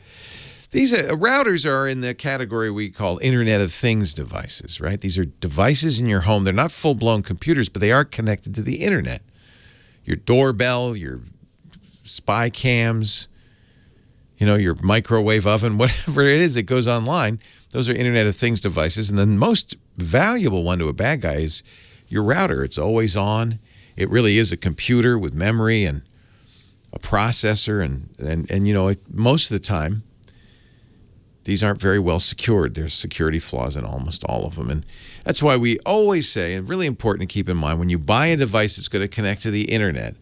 These routers are in the category we call Internet of Things devices, right? These are devices in your home. They're not full-blown computers, but they are connected to the internet. Your doorbell, your spy cams, your microwave oven, whatever it is that goes online, those are Internet of Things devices. And the most valuable one to a bad guy is your router. It's always on. It really is a computer with memory and a processor. And most of the time, these aren't very well secured. There's security flaws in almost all of them. And that's why we always say, and really important to keep in mind, when you buy a device that's going to connect to the internet,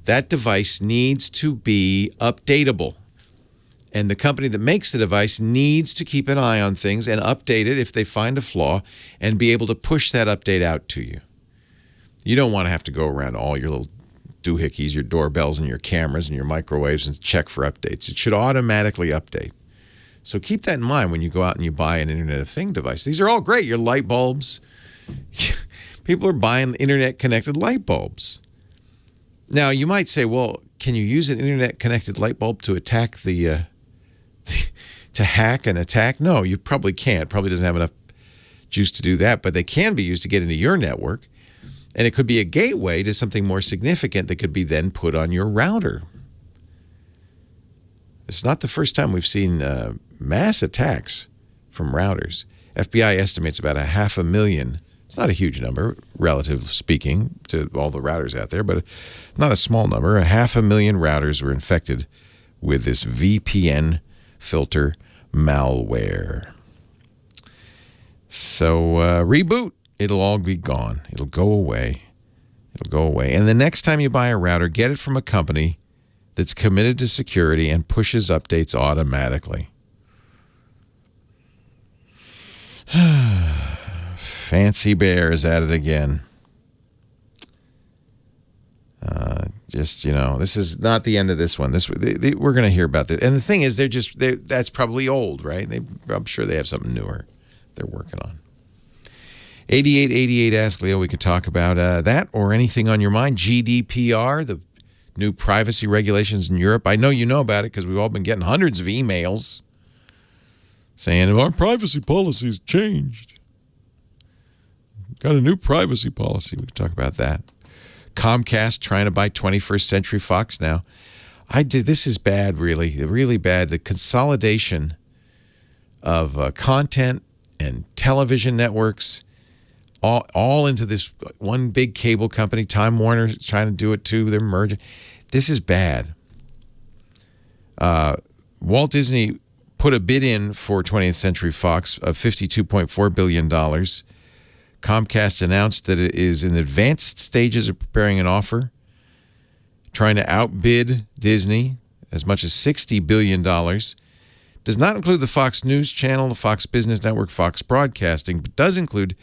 that device needs to be updatable. And the company that makes the device needs to keep an eye on things and update it if they find a flaw and be able to push that update out to you. You don't want to have to go around all your little doohickeys, your doorbells and your cameras and your microwaves and check for updates. It should automatically update. So keep that in mind when you go out and you buy an Internet of Things device. These are all great. Your light bulbs. People are buying internet-connected light bulbs. Now, you might say, well, can you use an internet-connected light bulb to attack to hack and attack? No, you probably can't. Probably doesn't have enough juice to do that, but they can be used to get into your network. And it could be a gateway to something more significant that could be then put on your router. It's not the first time we've seen mass attacks from routers. FBI estimates about 500,000. It's not a huge number, relative speaking, to all the routers out there, but not a small number. 500,000 routers were infected with this VPN filter malware. So reboot. It'll all be gone. It'll go away. It'll go away. And the next time you buy a router, get it from a company that's committed to security and pushes updates automatically. Fancy Bear is at it again. This is not the end of this one. We're going to hear about this. And the thing is, that's probably old, right? I'm sure they have something newer they're working on. 8888 Ask Leo. We can talk about that or anything on your mind. GDPR, the new privacy regulations in Europe. I know you know about it because we've all been getting hundreds of emails saying our privacy policy's changed. Got a new privacy policy. We can talk about that. Comcast trying to buy 21st Century Fox now. This is bad, really bad. The consolidation of content and television networks all into this one big cable company. Time Warner trying to do it too. They're merging. This is bad. Walt Disney put a bid in for 20th Century Fox of $52.4 billion. Comcast announced that it is in advanced stages of preparing an offer, trying to outbid Disney as much as $60 billion. Does not include the Fox News Channel, the Fox Business Network, Fox Broadcasting, but does include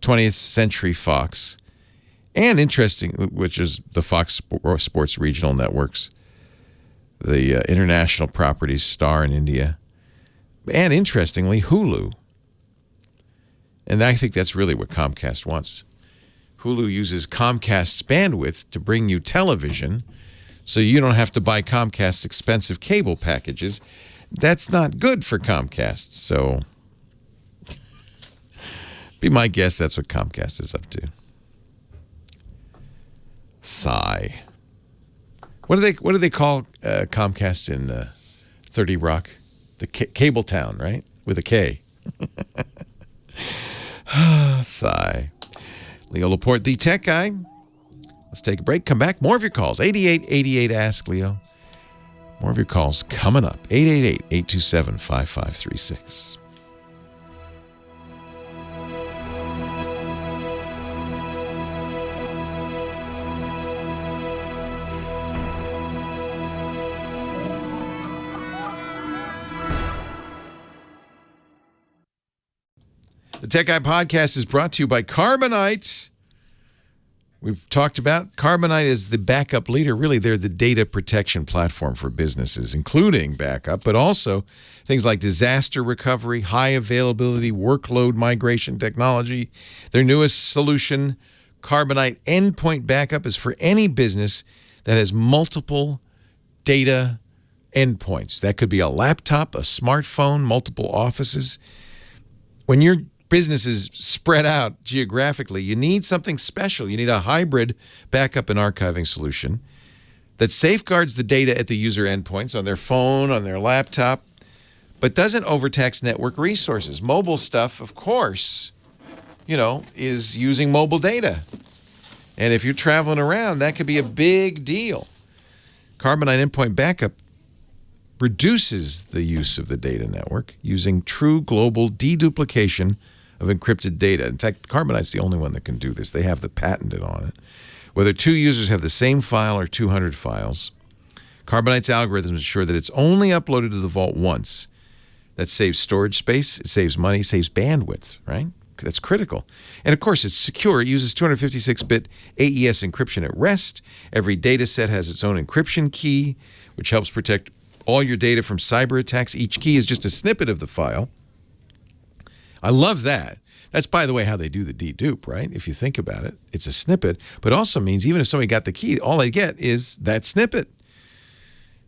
20th Century Fox, and interesting, which is the Fox Sports Regional Networks, the international properties Star in India, and interestingly, Hulu. And I think that's really what Comcast wants. Hulu uses Comcast's bandwidth to bring you television, so you don't have to buy Comcast's expensive cable packages. That's not good for Comcast, so be my guess that's what Comcast is up to. Sigh. What do they call Comcast in 30 Rock? The Cable Town, right? With a K. Sigh. Leo Laporte, the tech guy. Let's take a break. Come back. More of your calls. 8888 Ask Leo. More of your calls coming up. 888-827-5536. The Tech Guy Podcast is brought to you by Carbonite. We've talked about Carbonite as the backup leader. Really, they're the data protection platform for businesses, including backup, but also things like disaster recovery, high availability, workload migration technology. Their newest solution, Carbonite Endpoint Backup, is for any business that has multiple data endpoints. That could be a laptop, a smartphone, multiple offices. When your business is spread out geographically, you need something special. You need a hybrid backup and archiving solution that safeguards the data at the user endpoints on their phone, on their laptop, but doesn't overtax network resources. Mobile stuff, of course, is using mobile data. And if you're traveling around, that could be a big deal. Carbonite Endpoint Backup reduces the use of the data network using true global deduplication of encrypted data. In fact, Carbonite's the only one that can do this. They have the patented on it. Whether two users have the same file or 200 files, Carbonite's algorithms ensure that it's only uploaded to the vault once. That saves storage space, it saves money, it saves bandwidth, right? That's critical. And of course, it's secure. It uses 256-bit AES encryption at rest. Every data set has its own encryption key, which helps protect all your data from cyber attacks. Each key is just a snippet of the file. I love that. That's, by the way, how they do the dedupe, right? If you think about it, it's a snippet, but also means even if somebody got the key, all they get is that snippet.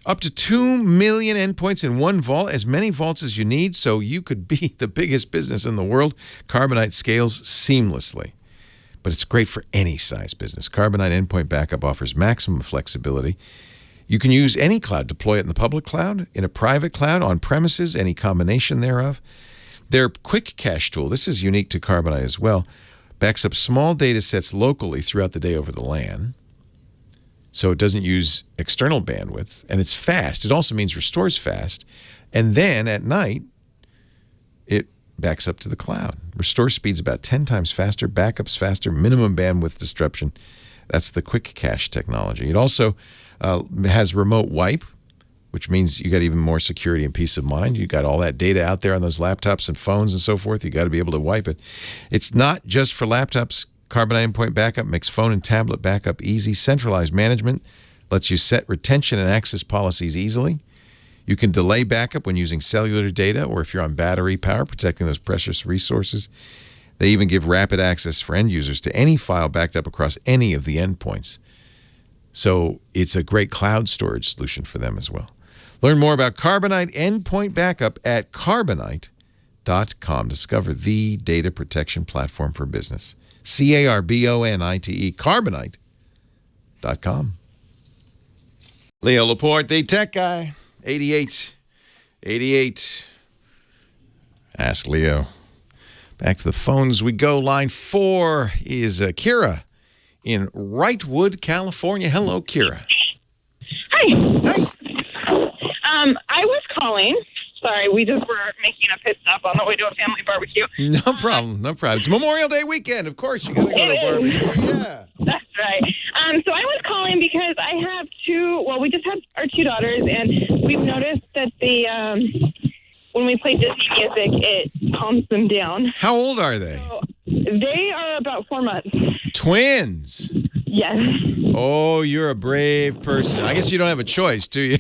Up to 2 million endpoints in one vault, as many vaults as you need, so you could be the biggest business in the world. Carbonite scales seamlessly, but it's great for any size business. Carbonite Endpoint Backup offers maximum flexibility. You can use any cloud, deploy it in the public cloud, in a private cloud, on premises, any combination thereof. Their quick cache tool, this is unique to Carbonite as well, backs up small data sets locally throughout the day over the LAN. So it doesn't use external bandwidth, and it's fast. It also means restores fast. And then at night, it backs up to the cloud. Restore speed's about 10 times faster, backups faster, minimum bandwidth disruption. That's the quick cache technology. It also has remote wipe, which means you got even more security and peace of mind. You got all that data out there on those laptops and phones and so forth. You got to be able to wipe it. It's not just for laptops. Carbonite Endpoint Backup makes phone and tablet backup easy. Centralized management lets you set retention and access policies easily. You can delay backup when using cellular data or if you're on battery power, protecting those precious resources. They even give rapid access for end users to any file backed up across any of the endpoints. So it's a great cloud storage solution for them as well. Learn more about Carbonite Endpoint Backup at carbonite.com. Discover the data protection platform for business. Carbonite, carbonite.com. Leo Laporte, the tech guy, 88. Ask Leo. Back to the phones we go. Line 4 is Kira in Wrightwood, California. Hello, Kira. Hi. Hi. I was calling. Sorry, we just were making a pit stop on the way to a family barbecue. No problem. It's Memorial Day weekend. Of course, you got to go to a barbecue. Yeah. That's right. So I was calling because I have we just had our 2 daughters, and we've noticed that when we play Disney music, it calms them down. How old are they? So they are about 4 months. Twins. Yes. Oh, you're a brave person. I guess you don't have a choice, do you?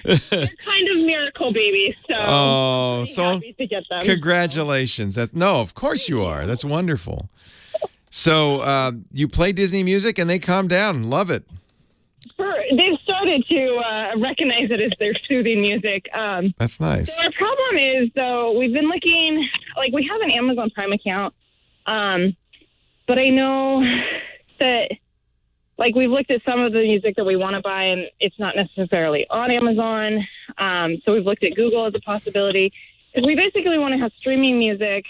They're kind of miracle babies, so I'm happy to get them. Congratulations. Of course you are. That's wonderful. So you play Disney music and they calm down. Love it. They've started to recognize it as their soothing music. That's nice. So our problem is, though, we've been looking, we have an Amazon Prime account, but I know that, we've looked at some of the music that we want to buy, and it's not necessarily on Amazon. So we've looked at Google as a possibility. Because we basically want to have streaming music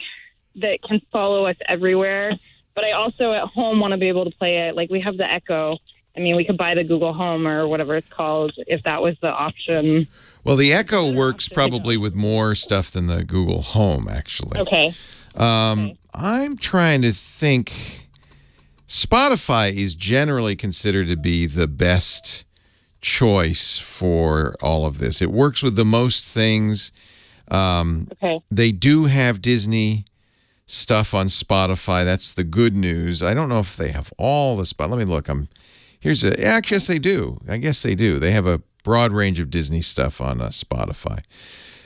that can follow us everywhere. But I also, at home, want to be able to play it. We have the Echo. I mean, we could buy the Google Home or whatever it's called if that was the option. Well, the Echo works probably with more stuff than the Google Home, actually. Okay. I'm trying to think. Spotify is generally considered to be the best choice for all of this. It works with the most things. They do have Disney stuff on Spotify. That's the good news. I don't know if they have all the Let me look. I guess they do. They have a broad range of Disney stuff on Spotify.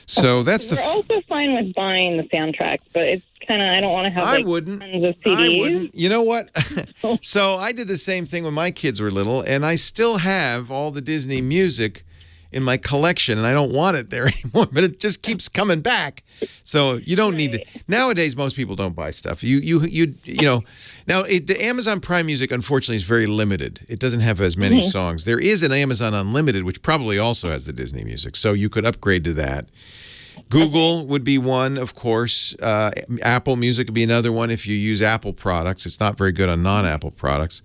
So that's We're also fine with buying the soundtracks, but it's kind of, I don't want to have tons of CDs. I wouldn't. You know what? So I did the same thing when my kids were little, and I still have all the Disney music in my collection, and I don't want it there anymore, but it just keeps coming back. So you don't need to. Nowadays, most people don't buy stuff. Now, the Amazon Prime Music, unfortunately, is very limited. It doesn't have as many songs. There is an Amazon Unlimited, which probably also has the Disney music, so you could upgrade to that. Google would be one, of course. Apple Music would be another one if you use Apple products. It's not very good on non-Apple products.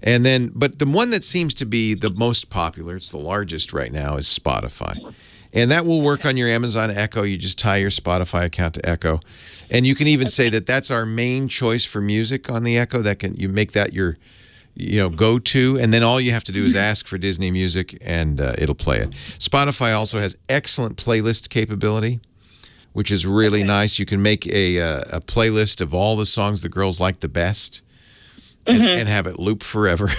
And then, but the one that seems to be the most popular, it's the largest right now, is Spotify. And that will work on your Amazon Echo. You just tie your Spotify account to Echo. And you can even say that that's our main choice for music on the Echo. You make that your go-to, and then all you have to do is ask for Disney music, and it'll play it. Spotify also has excellent playlist capability, which is really nice. You can make a playlist of all the songs the girls like the best and have it loop forever.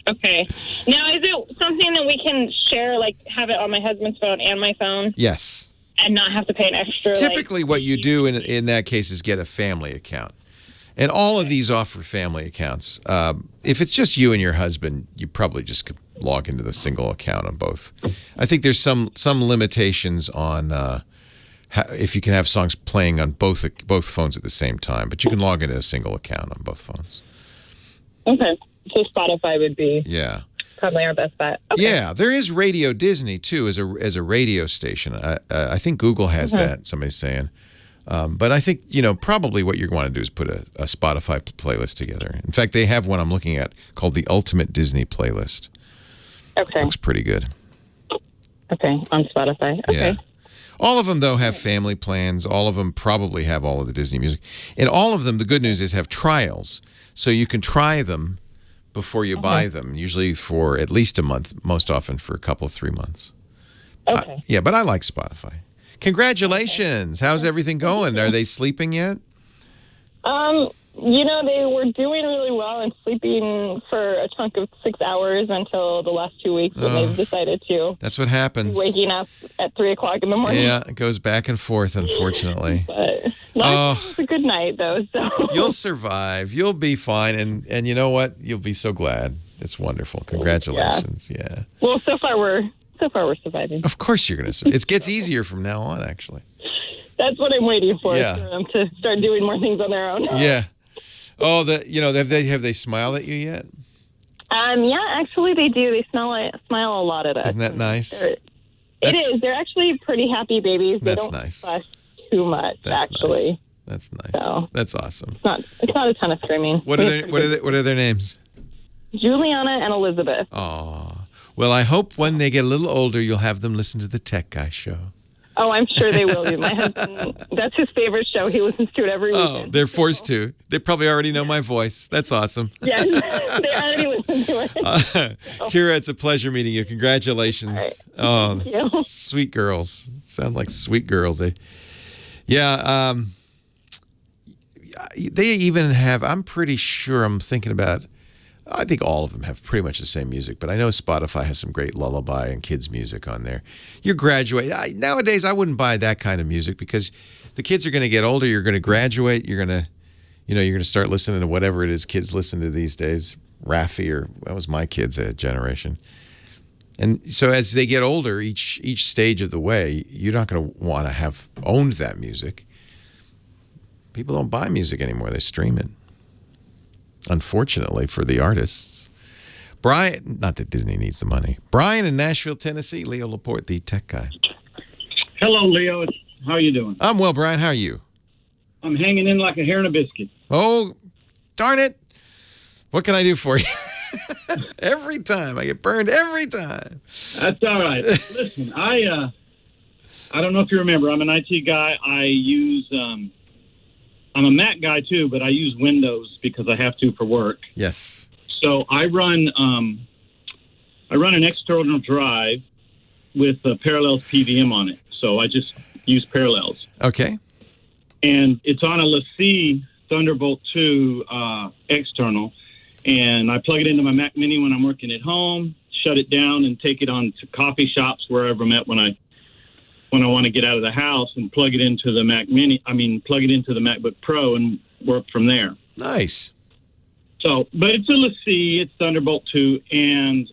Okay. Now, is it something that we can share, like have it on my husband's phone and my phone? Yes. And not have to pay an extra? Typically, what you do in that case is get a family account. And all of these offer family accounts. If it's just you and your husband, you probably just could log into the single account on both. I think there's some limitations on if you can have songs playing on both phones at the same time, but you can log into a single account on both phones. Okay. So Spotify would be probably our best bet. Okay. Yeah, there is Radio Disney, too, as a radio station. I think Google has that, somebody's saying. But I think, probably what you're going to do is put a Spotify playlist together. In fact, they have one I'm looking at called the Ultimate Disney Playlist. Okay. Looks pretty good. Okay, on Spotify. Okay. Yeah. All of them, though, have family plans. All of them probably have all of the Disney music. And all of them, the good news is, have trials. So you can try them before you buy them, usually for at least a month, most often for a couple, 3 months. Okay. But I like Spotify. Congratulations. How's everything going? Are they sleeping yet? They were doing really well and sleeping for a chunk of 6 hours until the last 2 weeks when they've decided to. That's what happens. Waking up at 3 o'clock in the morning. Yeah, it goes back and forth, unfortunately. But last was a good night, though. So you'll survive. You'll be fine. And you know what? You'll be so glad. It's wonderful. Congratulations. Yeah. Well, so far we're surviving. Of course you're going to. It gets easier from now on, actually. That's what I'm waiting for. Yeah. For them to start doing more things on their own. Yeah. Oh, have they smiled at you yet? Yeah, actually they do. They smile a lot at us. Isn't that nice? It is. They're actually pretty happy babies. They That's don't nice. fuss too much, actually. Nice. That's nice. So, that's awesome. It's not a ton of screaming. What are their names? Juliana and Elizabeth. Oh. Well, I hope when they get a little older, you'll have them listen to the Tech Guy show. Oh, I'm sure they will do. My husband, that's his favorite show. He listens to it every weekend. Oh, they're forced to. They probably already know my voice. That's awesome. Yes, they already listen to it. Kira, it's a pleasure meeting you. Congratulations. Right. Oh, sweet girls. Sound like sweet girls. They even have, I'm pretty sure, I'm thinking about, I think all of them have pretty much the same music, but I know Spotify has some great lullaby and kids music on there. You graduate. Nowadays, I wouldn't buy that kind of music because the kids are going to get older. You're going to graduate. You're going to start listening to whatever it is kids listen to these days. Raffi, or that was my kids' generation. And so as they get older, each stage of the way, you're not going to want to have owned that music. People don't buy music anymore. They stream it. Unfortunately for the artists. Brian, not that Disney needs the money. Brian in Nashville, Tennessee. Leo Laporte, the Tech Guy. Hello, Leo. How are you doing? I'm well, Brian. How are you? I'm hanging in like a hare in a biscuit. Oh, darn it. What can I do for you? Every time. I get burned every time. That's all right. Listen, I don't know if you remember. I'm an IT guy. I use... I'm a Mac guy too, but I use Windows because I have to for work. Yes. So I run an external drive with Parallels PVM on it. So I just use Parallels. Okay. And it's on a LaCie Thunderbolt 2 external, and I plug it into my Mac Mini when I'm working at home, shut it down, and take it on to coffee shops wherever I'm at when I want to get out of the house, and plug it into the plug it into the MacBook Pro and work from there. Nice. So, but it's a LaCie, it's Thunderbolt 2, and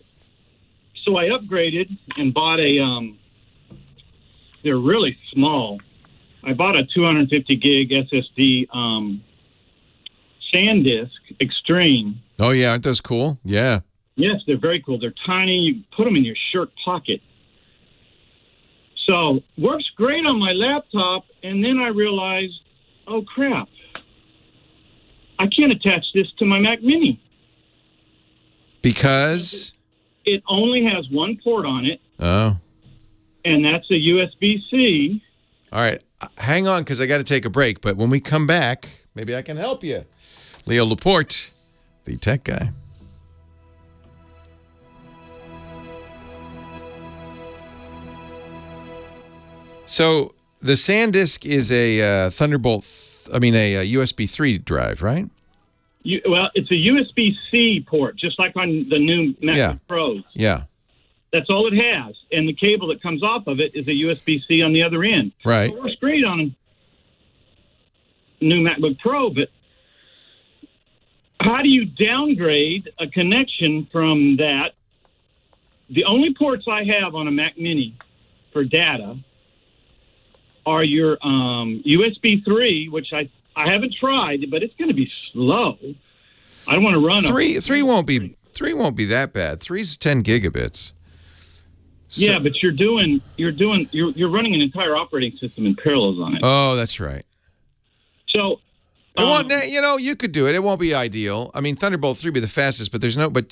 so I upgraded and bought they're really small. I bought a 250 gig SSD SanDisk Extreme. Oh, yeah, aren't those cool? Yeah. Yes, they're very cool. They're tiny. You put them in your shirt pocket. So, works great on my laptop, and then I realized, oh, crap. I can't attach this to my Mac Mini. Because? It only has one port on it. Oh. and that's a USB-C. All right. Hang on, because I got to take a break. But when we come back, maybe I can help you. Leo Laporte, the tech guy. So the SanDisk is a Thunderbolt, a USB 3 drive, right? Well, it's a USB-C port, just like on the new MacBook Pros. Yeah. That's all it has. And the cable that comes off of it is a USB-C on the other end. Right. So it works great on a new MacBook Pro, but how do you downgrade a connection from that? The only ports I have on a Mac Mini for data are your USB 3, which I haven't tried, but it's going to be slow. I don't want to run three won't be that bad. 3's 10 gigabits. So, yeah, but you're running an entire operating system in parallels on it. Oh, that's right. So, you could do it. It won't be ideal. I mean, Thunderbolt 3 would be the fastest, but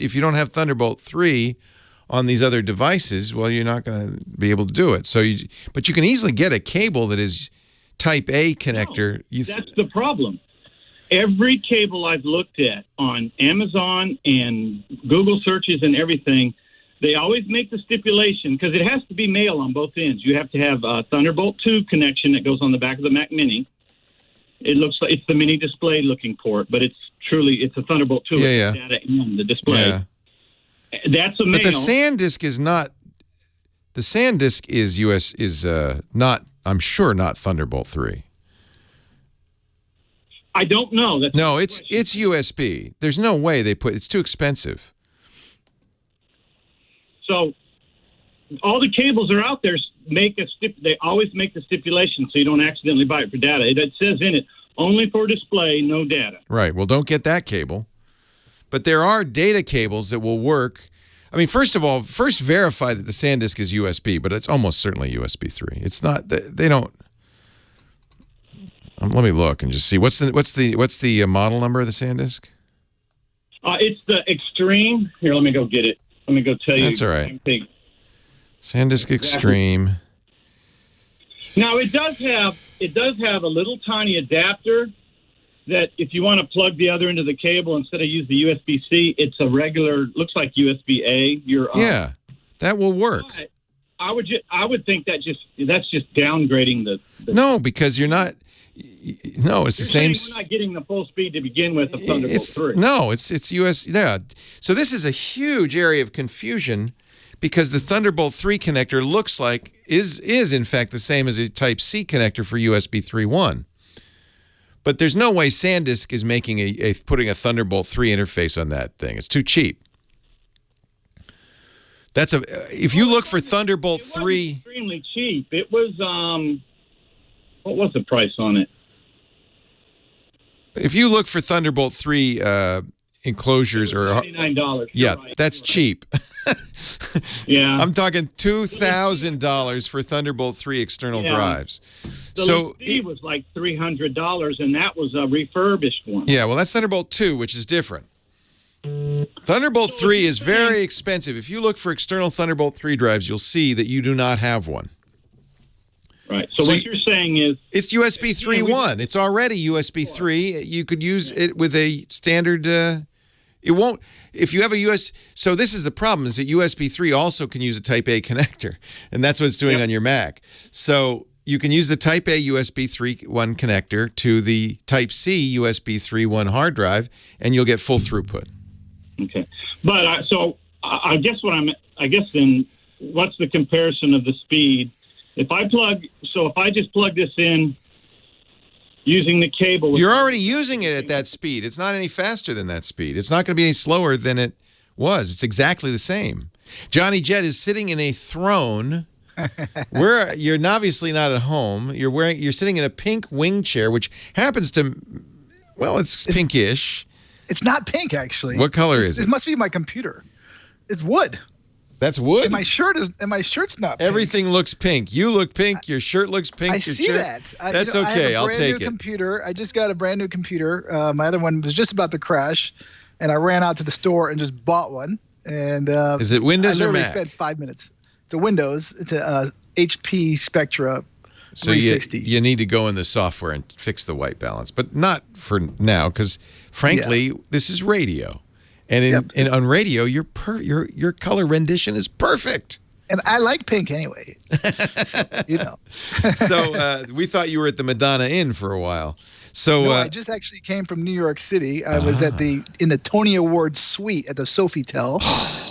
if you don't have Thunderbolt 3 on these other devices, well, you're not going to be able to do it. But you can easily get a cable that is Type A connector. No, that's the problem. Every cable I've looked at on Amazon and Google searches and everything, they always make the stipulation, because it has to be male on both ends. You have to have a Thunderbolt 2 connection that goes on the back of the Mac Mini. It looks like it's the mini display looking port, but it's a Thunderbolt 2 with data in the display. Yeah. That's a male. But the SanDisk is not. The SanDisk is not. I'm sure not Thunderbolt 3. I don't know. It's USB. There's no way it's too expensive. So all the cables are out there they always make the stipulation so you don't accidentally buy it for data. It says in it, only for display, no data. Right. Well, don't get that cable. But there are data cables that will work. I mean, first of all, verify that the SanDisk is USB, but it's almost certainly USB 3. It's not. They don't. Let me look and just see what's the model number of the SanDisk. It's the Extreme. Here, let me go get it. Let me go tell you. That's all right. SanDisk Extreme. Now it does have a little tiny adapter that if you want to plug the other end of the cable instead of use the USB-C, it's a regular, looks like USB-A. Yeah, that will work. I would think that's just downgrading the No, because you're not. No, it's the same. We're not getting the full speed to begin with of Thunderbolt 3. No, it's US. Yeah. So this is a huge area of confusion because the Thunderbolt 3 connector looks like is in fact the same as a Type C connector for USB 3.1. But there's no way SanDisk is making putting a Thunderbolt 3 interface on that thing. It's too cheap. If you look for Thunderbolt 3, extremely cheap. It was what was the price on it? If you look for Thunderbolt 3 enclosures or $99. Yeah, right. that's cheap. Yeah. I'm talking $2,000 for Thunderbolt 3 external drives. The LC was like $300, and that was a refurbished one. Yeah, well, that's Thunderbolt 2, which is different. Thunderbolt 3 is very expensive. If you look for external Thunderbolt 3 drives, you'll see that you do not have one. Right. So what you're saying is it's USB 3.1. It's already USB 3. You could use it with a standard. It won't. If you have a US. So this is the problem: is that USB 3 also can use a Type A connector, and that's what it's doing on your Mac. So you can use the Type A USB 3.1 connector to the Type C USB 3.1 hard drive, and you'll get full throughput. Okay, but I guess then what's the comparison of the speed? If I just plug this in using the cable. You're already using it at that speed. It's not any faster than that speed. It's not going to be any slower than it was. It's exactly the same. Johnny Jet is sitting in a throne. You're obviously not at home. You're sitting in a pink wing chair, which happens to, well, it's pinkish. It's not pink, actually. What color is it? It must be my computer. It's wood. That's wood? And my shirt's not pink. Everything looks pink. You look pink. Your shirt looks pink. I see that. That's okay. I'll take it. I have a brand new computer. I just got a brand new computer. My other one was just about to crash, and I ran out to the store and just bought one. And is it Windows or Mac? I literally spent 5 minutes. It's a Windows. It's a HP Spectra So 360. you need to go in the software and fix the white balance, but not for now because, frankly, this is radio, and on radio, your color rendition is perfect. And I like pink anyway. So, So we thought you were at the Madonna Inn for a while. So no, I just actually came from New York City. I was in the Tony Awards suite at the Sofitel,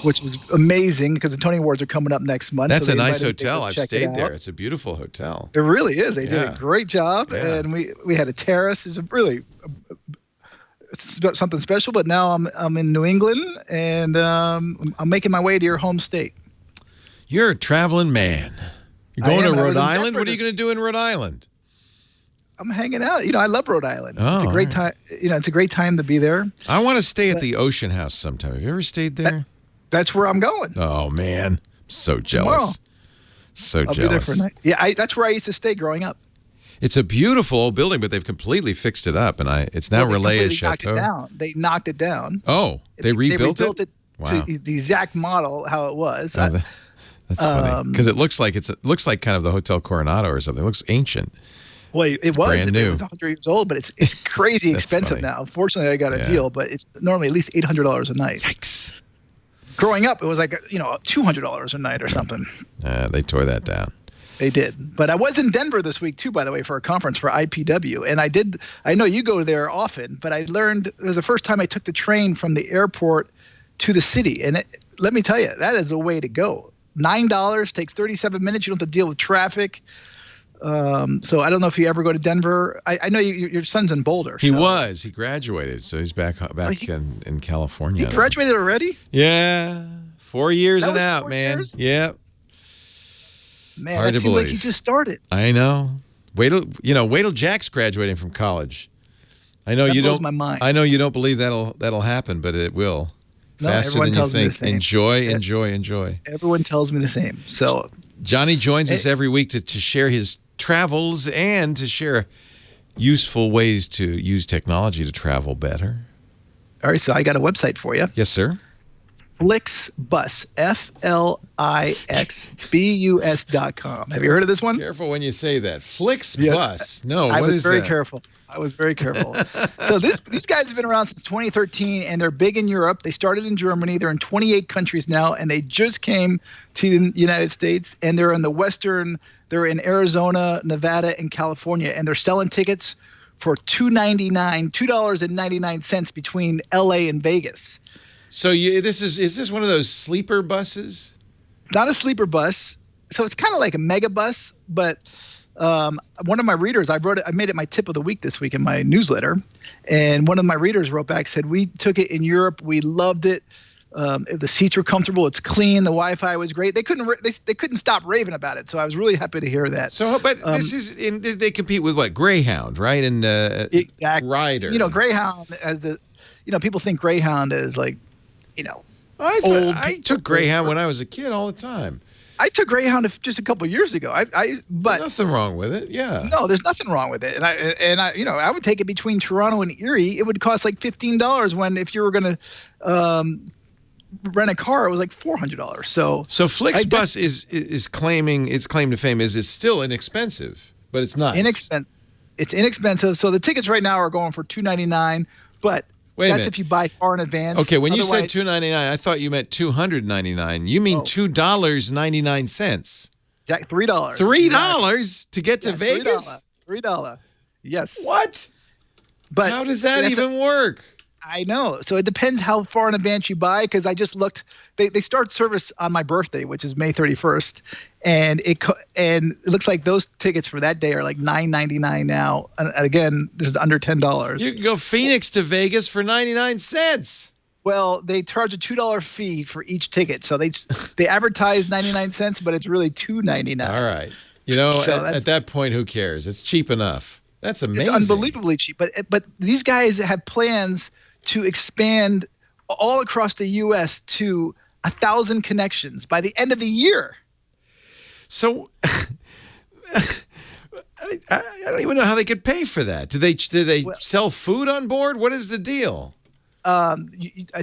which was amazing because the Tony Awards are coming up next month. That's so a nice hotel. I've stayed there. Out. It's a beautiful hotel. It really is. They did a great job, and we had a terrace. It's really something special. But now I'm in New England, and I'm making my way to your home state. You're a traveling man. You're going to Rhode Island? What are you going to do in Rhode Island? I'm hanging out. I love Rhode Island. Oh, it's a great time. It's a great time to be there. I want to stay at the Ocean House sometime. Have you ever stayed there? That's where I'm going. Oh, man. I'm so jealous. Tomorrow. So I'll jealous. be there for a night. Yeah, that's where I used to stay growing up. It's a beautiful old building, but they've completely fixed it up, and it's now Relais Chateau. They knocked it down. Oh, they rebuilt it? Wow. To the exact model how it was. That's funny because it looks like kind of the Hotel Coronado or something. It looks ancient. Well, it was brand new. It was 100 years old, but it's crazy expensive now. Fortunately, I got a deal, but it's normally at least $800 a night. Yikes! Growing up, it was like $200 a night or something. They tore that down. They did. But I was in Denver this week too, by the way, for a conference for IPW, and I know you go there often, but I learned it was the first time I took the train from the airport to the city, and let me tell you, that is the way to go. $9 takes 37 minutes. You don't have to deal with traffic. So I don't know if you ever go to Denver. I know your son's in Boulder. He was. He graduated, so he's back in California. He graduated already? Yeah, 4 years and out, man. Yep. Man, hard that to seems believe. like he just started. I know. Wait till Jack's graduating from college. I know you don't. My mind. I know you don't believe that'll happen, but it will. No, faster than you think. Enjoy. Everyone tells me the same. So Johnny joins us every week to share his travels and to share useful ways to use technology to travel better. All right, so I got a website for you. Yes, sir. Flixbus, FLIXBUS.com. Have you heard of this one? Careful when you say that. Flixbus. No, what is that? I was very careful. So these guys have been around since 2013, and they're big in Europe. They started in Germany. They're in 28 countries now, and they just came to the United States, and they're in they're in Arizona, Nevada, and California, and they're selling tickets for $2.99 between LA and Vegas. So is this one of those sleeper buses? Not a sleeper bus. So it's kind of like a mega bus, but one of my readers, I made it my tip of the week this week in my newsletter, and one of my readers wrote back, said, we took it in Europe, we loved it. The seats were comfortable, it's clean, the Wi-Fi was great. They couldn't stop raving about it, so I was really happy to hear that. So, but they compete with what? Greyhound, right? And exactly. Ryder. Greyhound people think Greyhound is like, I took Greyhound when I was a kid all the time. I took Greyhound just a couple of years ago. But nothing wrong with it. Yeah. No, there's nothing wrong with it. And I would take it between Toronto and Erie. It would cost like $15 when if you were going to rent a car, it was like $400. So Flixbus is claiming its claim to fame is it's still inexpensive, but it's not. It's inexpensive. So the tickets right now are going for $299, but that's if you buy far in advance. Okay, when you said $299, I thought you meant $299. You mean $2.99. Exactly, $3. $3 to get to Vegas? $3. Yes. What? But how does that even work? I know. So it depends how far in advance you buy, because I just looked. They start service on my birthday, which is May 31st, and it looks like those tickets for that day are like $9.99 now. And again, this is under $10. You can go Phoenix to Vegas for 99 cents. Well, they charge a $2 fee for each ticket, so they advertise 99 cents, but it's really $2.99. All right. At that point, who cares? It's cheap enough. That's amazing. It's unbelievably cheap. But these guys have plans to expand all across the U.S. to 1,000 connections by the end of the year. So I don't even know how they could pay for that. Do they sell food on board? What is the deal? I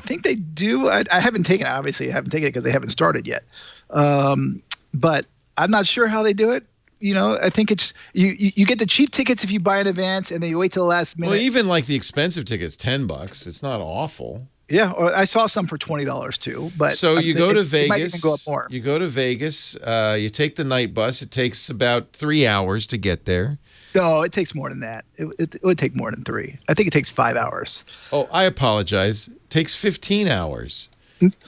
think they do. I haven't taken it. Obviously, I haven't taken it because they haven't started yet. But I'm not sure how they do it. I think it's you get the cheap tickets if you buy in advance, and then you wait till the last minute. Well, even like the expensive tickets, $10. It's not awful. Yeah, or I saw some for $20 too. But so you go to Vegas. It might even go up more. You go to Vegas. You take the night bus. It takes about 3 hours to get there. No, it takes more than that. It would take more than 3. I think it takes 5 hours. Oh, I apologize. It takes 15 hours.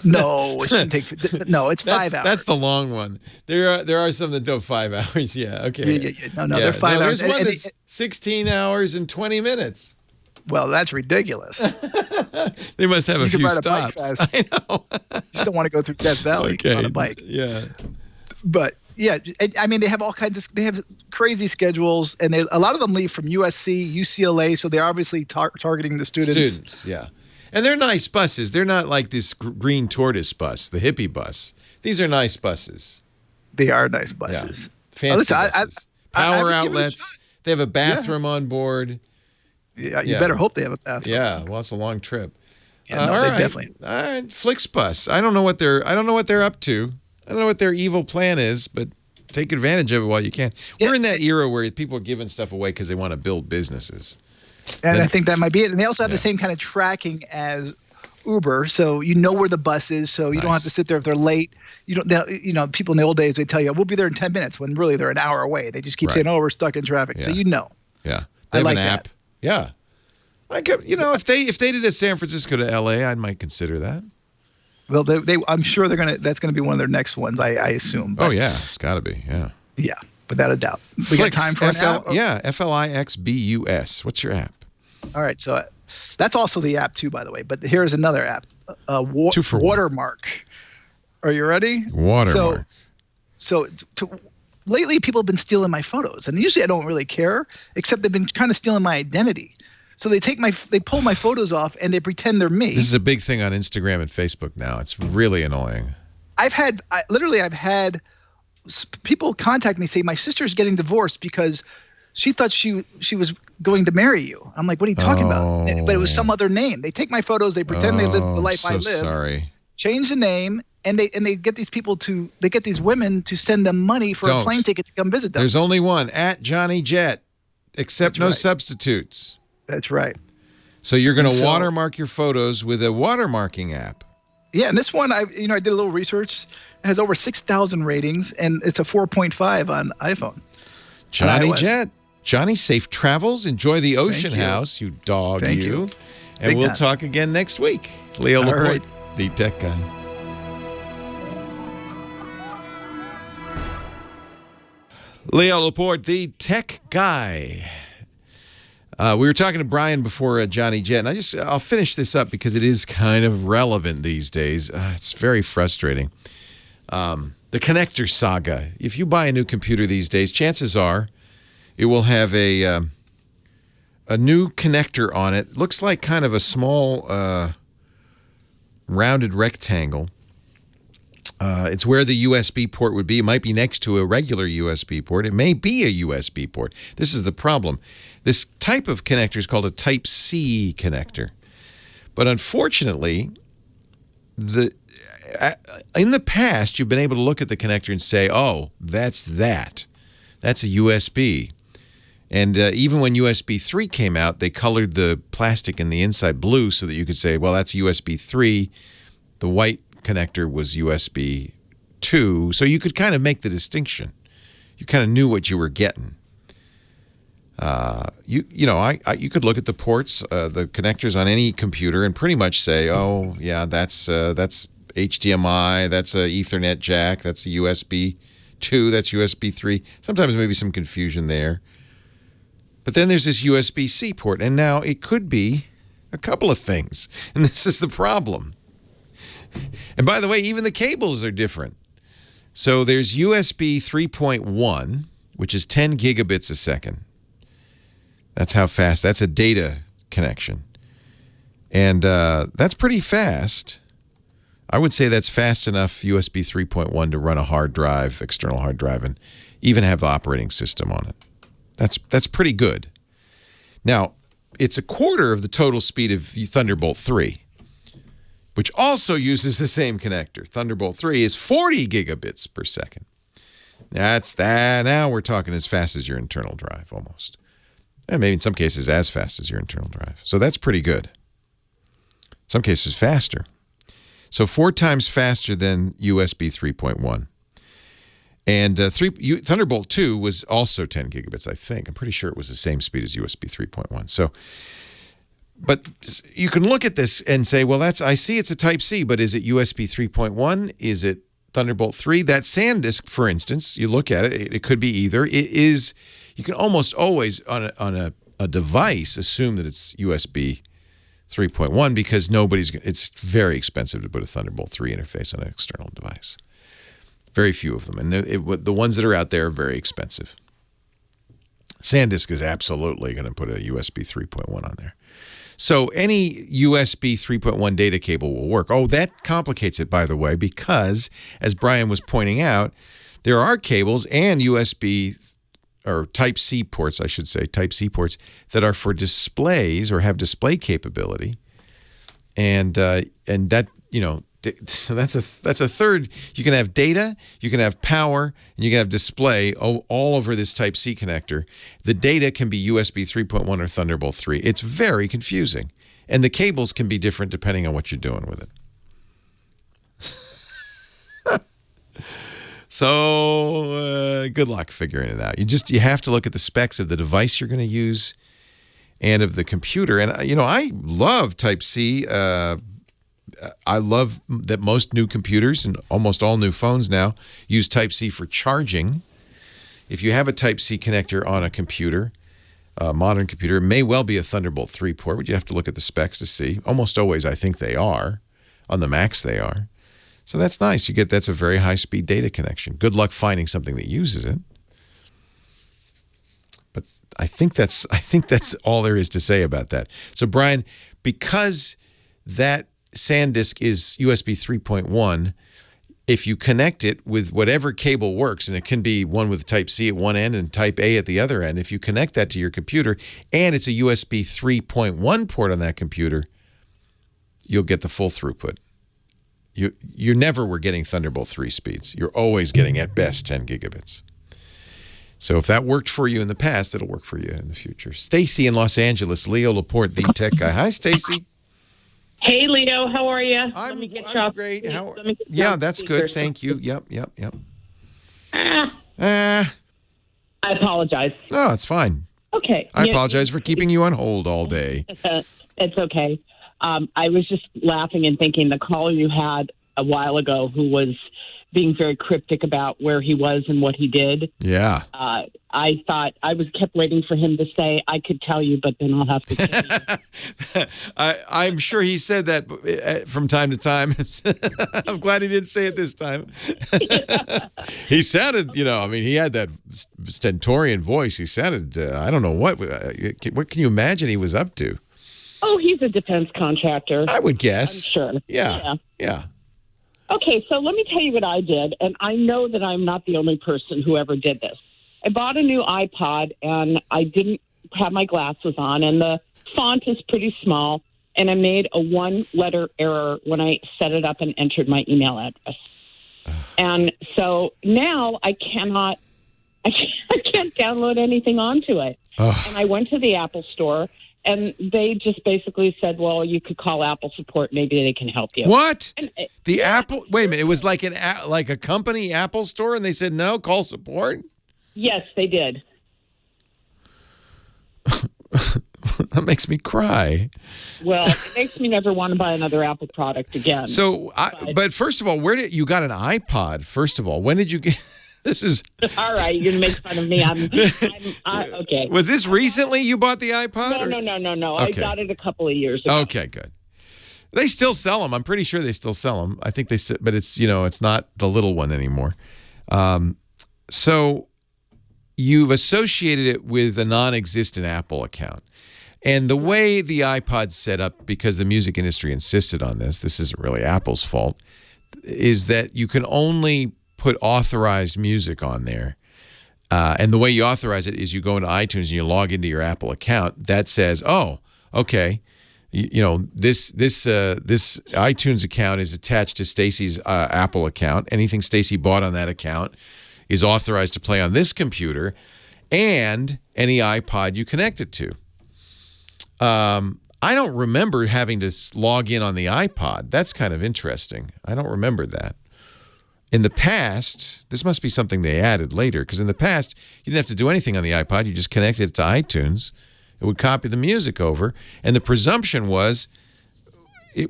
No, it shouldn't take. No, it's 5 hours. That's the long one. There are some that do 5 hours. Yeah. Okay. Yeah. No, they're 5 hours. There's one that's 16 hours and 20 minutes. Well, that's ridiculous. They must have a few stops. I know. You just don't want to go through Death Valley on a bike. Yeah. But yeah, I mean, they have all kinds of. They have crazy schedules, and a lot of them leave from USC, UCLA, so they're obviously targeting the students. Yeah. And they're nice buses. They're not like this green tortoise bus, the hippie bus. These are nice buses. They are nice buses. Yeah. Fancy buses. Power outlets. They have a bathroom on board. Yeah, you better hope they have a bathroom. Yeah, well, it's a long trip. Yeah, they definitely. All right, Flixbus. I don't know what they're up to. I don't know what their evil plan is, but take advantage of it while you can. We're in that era where people are giving stuff away because they want to build businesses. And I think that might be it. And they also have the same kind of tracking as Uber, so you know where the bus is, so you don't have to sit there if they're late. People in the old days, they tell you, we'll be there in 10 minutes, when really they're an hour away. They just keep saying, we're stuck in traffic. Yeah. So you know. Yeah. They have an app. That. Yeah. If they did a San Francisco to LA, I might consider that. Well, I'm sure that's gonna be one of their next ones, I assume. But, it's got to be. Yeah. Yeah, without a doubt. We got time for an app? Yeah, Flixbus. What's your app? All right, so that's also the app too, by the way. But here's another app, Watermark. Are you ready? Watermark. Lately, people have been stealing my photos, and usually I don't really care, except they've been kind of stealing my identity. So they pull my photos off, and they pretend they're me. This is a big thing on Instagram and Facebook now. It's really annoying. I've had people contact me, say my sister's getting divorced because she thought she was going to marry you. I'm like, what are you talking about? But it was some other name. They take my photos, they pretend they live the life I live. Sorry. Change the name, and they get these women to send them money for a plane ticket to come visit them. There's only one, @JohnnyJet. Accept no substitutes. That's right. So you're going to watermark your photos with a watermarking app. Yeah, and this one, I did a little research. It has over 6,000 ratings, and it's a 4.5 on iPhone. Johnny Jet. Johnny, safe travels. Enjoy the ocean house, you dog. Thank you. And we'll talk again next week. Leo Laporte, the tech guy. Leo Laporte, the tech guy. We were talking to Brian before Johnny Jet, and I'll finish this up because it is kind of relevant these days. It's very frustrating. The connector saga. If you buy a new computer these days, chances are it will have a new connector on it. Looks like kind of a small rounded rectangle. It's where the USB port would be. It might be next to a regular USB port. It may be a USB port. This is the problem. This type of connector is called a Type-C connector. But unfortunately, in the past, you've been able to look at the connector and say, oh, that's that. That's a USB. And even when USB 3 came out, they colored the plastic in the inside blue so that you could say, well, that's USB 3. The white connector was USB 2. So you could kind of make the distinction. You kind of knew what you were getting. You could look at the ports, the connectors on any computer, and pretty much say, oh, yeah, that's HDMI, that's a Ethernet jack, that's a USB 2, that's USB 3. Sometimes maybe some confusion there. But then there's this USB-C port, and now it could be a couple of things, and this is the problem. And by the way, even the cables are different. So there's USB 3.1, which is 10 gigabits a second. That's how fast. That's a data connection. And that's pretty fast. I would say that's fast enough, USB 3.1, to run a hard drive, external hard drive, and even have the operating system on it. That's pretty good. Now, it's a quarter of the total speed of Thunderbolt 3, which also uses the same connector. Thunderbolt 3 is 40 gigabits per second. That's that. Now we're talking as fast as your internal drive, almost. And maybe in some cases as fast as your internal drive. So that's pretty good. Some cases faster. So 4 times faster than USB 3.1. And Thunderbolt 2 was also 10 gigabits, I think. I'm pretty sure it was the same speed as USB 3.1. So, but you can look at this and say, well, I see it's a Type-C, but is it USB 3.1? Is it Thunderbolt 3? That SanDisk, for instance, you look at it, it could be either. It is, you can almost always on a device assume that it's USB 3.1 because it's very expensive to put a Thunderbolt 3 interface on an external device. Very few of them. And the ones that are out there are very expensive. SanDisk is absolutely going to put a USB 3.1 on there. So any USB 3.1 data cable will work. Oh, that complicates it, by the way, because, as Brian was pointing out, there are cables and USB or Type-C ports, I should say, Type-C ports that are for displays or have display capability. And that, so that's a third. You can have data, you can have power, and you can have display all over this Type-C connector. The data can be USB 3.1 or Thunderbolt 3. It's very confusing. And the cables can be different depending on what you're doing with it. So good luck figuring it out. You have to look at the specs of the device you're going to use and of the computer. And, I love Type-C. I love that most new computers and almost all new phones now use Type-C for charging. If you have a Type-C connector on a computer, a modern computer, it may well be a Thunderbolt 3 port, but you have to look at the specs to see. Almost always, I think they are. On the Macs, they are. So that's nice. That's a very high-speed data connection. Good luck finding something that uses it. But I think that's all there is to say about that. So Brian, because that SanDisk is USB 3.1, if you connect it with whatever cable works, and it can be one with Type-C at one end and Type-A at the other end, if you connect that to your computer and it's a USB 3.1 port on that computer, you'll get the full throughput. You never were getting Thunderbolt 3 speeds. You're always getting, at best, 10 gigabits. So if that worked for you in the past, it'll work for you in the future. Stacy in Los Angeles, Leo Laporte, the tech guy. Hi, Stacy. Hey, Leo. How are you? I'm great. Yeah, that's good. Thank you. Yep. I apologize. No, it's fine. Okay. I apologize for keeping you on hold all day. It's okay. I was just laughing and thinking the caller you had a while ago who was being very cryptic about where he was and what he did. Yeah. I thought I kept waiting for him to say, I could tell you, but then I'll have to tell you. I'm sure he said that from time to time. I'm glad he didn't say it this time. He sounded, he had that stentorian voice. He sounded, I don't know what can you imagine he was up to? Oh, he's a defense contractor. I would guess. I'm sure. Yeah. Okay, so let me tell you what I did, and I know that I'm not the only person who ever did this. I bought a new iPod, and I didn't have my glasses on, and the font is pretty small, and I made a one-letter error when I set it up and entered my email address. And so now I can't download anything onto it. And I went to the Apple store, and they just basically said, well, you could call Apple support. Maybe they can help you. What? Apple? Wait a minute. It was like a company Apple store, and they said, no, call support? Yes, they did. That makes me cry. Well, it makes me never want to buy another Apple product again. So, but first of all, you got an iPod? First of all, when did you get... This is all right. You're gonna make fun of me. I'm okay. Was this recently you bought the iPod? No. Okay. I got it a couple of years ago. Okay, good. They still sell them. I'm pretty sure they still sell them. I think but it's it's not the little one anymore. So you've associated it with a non-existent Apple account, and the way the iPod's set up, because the music industry insisted on this isn't really Apple's fault, is that you can only put authorized music on there. And the way you authorize it is you go into iTunes and you log into your Apple account. That says, oh, okay, this iTunes account is attached to Stacy's Apple account. Anything Stacy bought on that account is authorized to play on this computer and any iPod you connect it to. I don't remember having to log in on the iPod. That's kind of interesting. I don't remember that. In the past, this must be something they added later, because in the past, you didn't have to do anything on the iPod. You just connected it to iTunes. It would copy the music over. And the presumption was,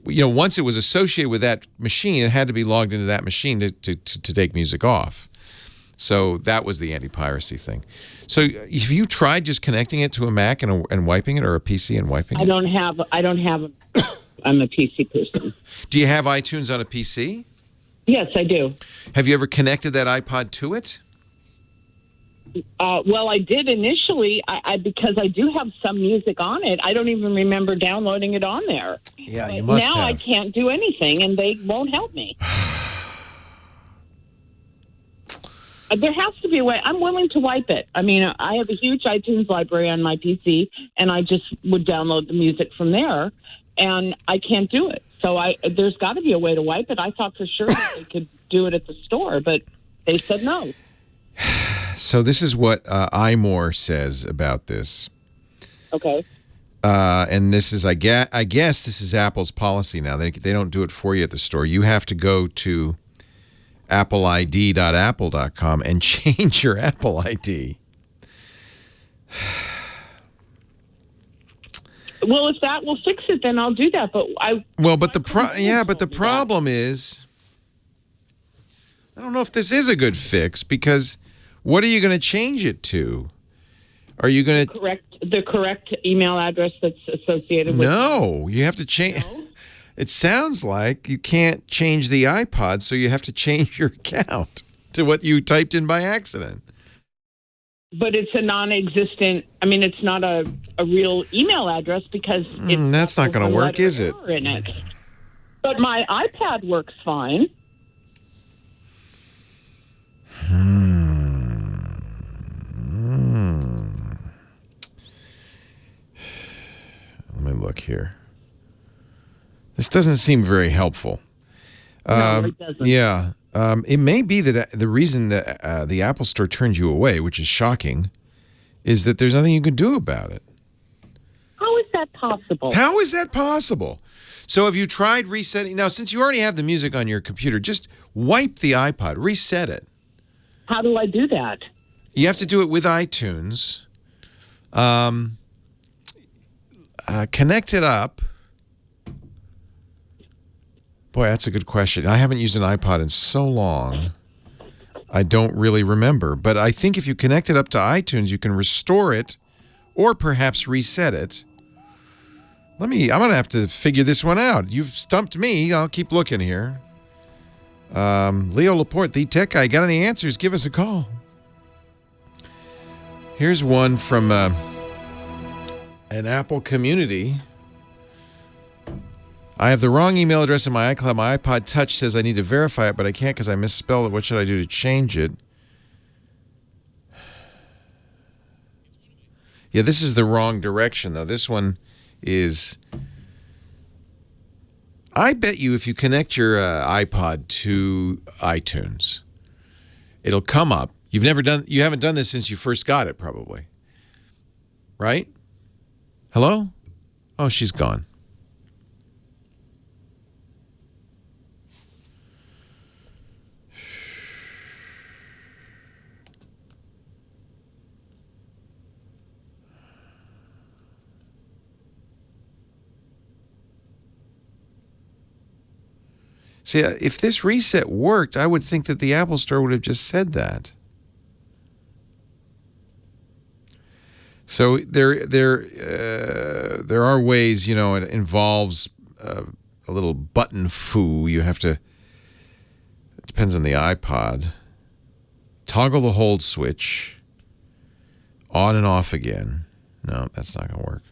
once it was associated with that machine, it had to be logged into that machine to take music off. So that was the anti-piracy thing. So have you tried just connecting it to a Mac and wiping it, or a PC and wiping it? I don't have. I'm a PC person. Do you have iTunes on a PC? Yes, I do. Have you ever connected that iPod to it? Well, I did initially, because I do have some music on it. I don't even remember downloading it on there. Yeah, you must now have. I can't do anything, and they won't help me. There has to be a way. I'm willing to wipe it. I mean, I have a huge iTunes library on my PC, and I just would download the music from there, and I can't do it. So there's got to be a way to wipe it. I thought for sure that they could do it at the store, but they said no. So this is what iMore says about this. Okay. And this is, I guess this is Apple's policy now. They don't do it for you at the store. You have to go to appleid.apple.com and change your Apple ID. Well, if that will fix it, then I'll do that. But the problem is, I don't know if this is a good fix, because what are you going to change it to? Are you going to the correct email address that's associated with? No, you have to change. No? It sounds like you can't change the iPod, so you have to change your account to what you typed in by accident. But it's a non-existent. I mean, it's not a real email address, because that's not going to work, is it? In it. But my iPad works fine. Let me look here. This doesn't seem very helpful. No, it doesn't. Yeah. It may be that the reason that the Apple Store turned you away, which is shocking, is that there's nothing you can do about it. How is that possible? How is that possible? So have you tried resetting? Now, since you already have the music on your computer, just wipe the iPod, reset it. How do I do that? You have to do it with iTunes. Connect it up. Boy, that's a good question. I haven't used an iPod in so long. I don't really remember. But I think if you connect it up to iTunes, you can restore it or perhaps reset it. I'm going to have to figure this one out. You've stumped me. I'll keep looking here. Leo Laporte, the tech guy. Got any answers? Give us a call. Here's one from an Apple community. I have the wrong email address in my iCloud. My iPod Touch says I need to verify it, but I can't because I misspelled it. What should I do to change it? Yeah, this is the wrong direction, though. This one is... I bet you if you connect your iPod to iTunes, it'll come up. You haven't done this since you first got it, probably. Right? Hello? Oh, she's gone. See, if this reset worked, I would think that the Apple Store would have just said that. So there are ways, it involves a little button foo. You have to, it depends on the iPod. Toggle the hold switch on and off again. No, that's not going to work.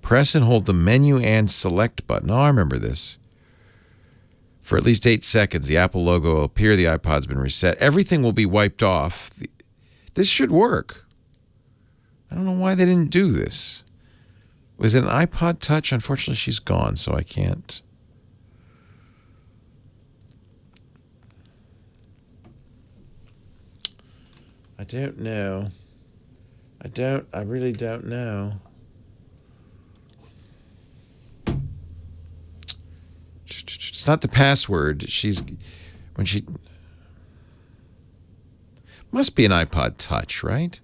Press and hold the menu and select button. Oh, I remember this. For at least 8 seconds, the Apple logo will appear. The iPod's been reset. Everything will be wiped off. This should work. I don't know why they didn't do this. Was it an iPod Touch? Unfortunately, she's gone, so I can't. I don't know. I really don't know. It's not the password. Must be an iPod Touch, right?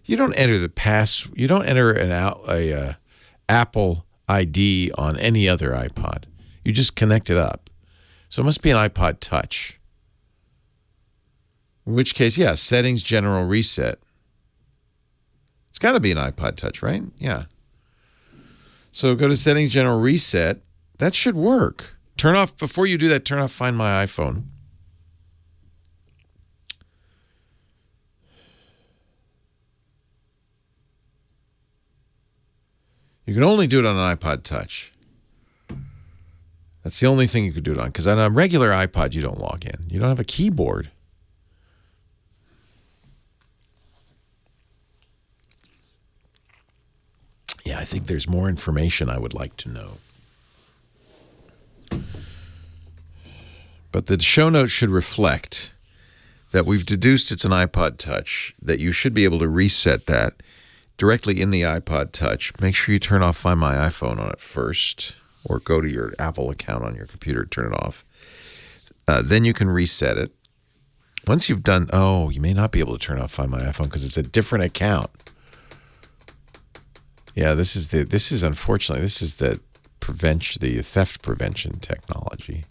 You don't enter an Apple ID on any other iPod. You just connect it up. So it must be an iPod Touch. In which case, yeah, settings, general reset. It's got to be an iPod Touch, right? Yeah. So go to settings, general reset. That should work. Before you do that, turn off Find My iPhone. You can only do it on an iPod Touch. That's the only thing you could do it on. Because on a regular iPod, you don't log in. You don't have a keyboard. Yeah, I think there's more information I would like to know. But the show notes should reflect that we've deduced it's an iPod Touch, that you should be able to reset that directly in the iPod Touch. Make sure you turn off Find My iPhone on it first, or go to your Apple account on your computer, turn it off. Then you can reset it. Once you've done, you may not be able to turn off Find My iPhone because it's a different account. Yeah, this is the theft prevention technology.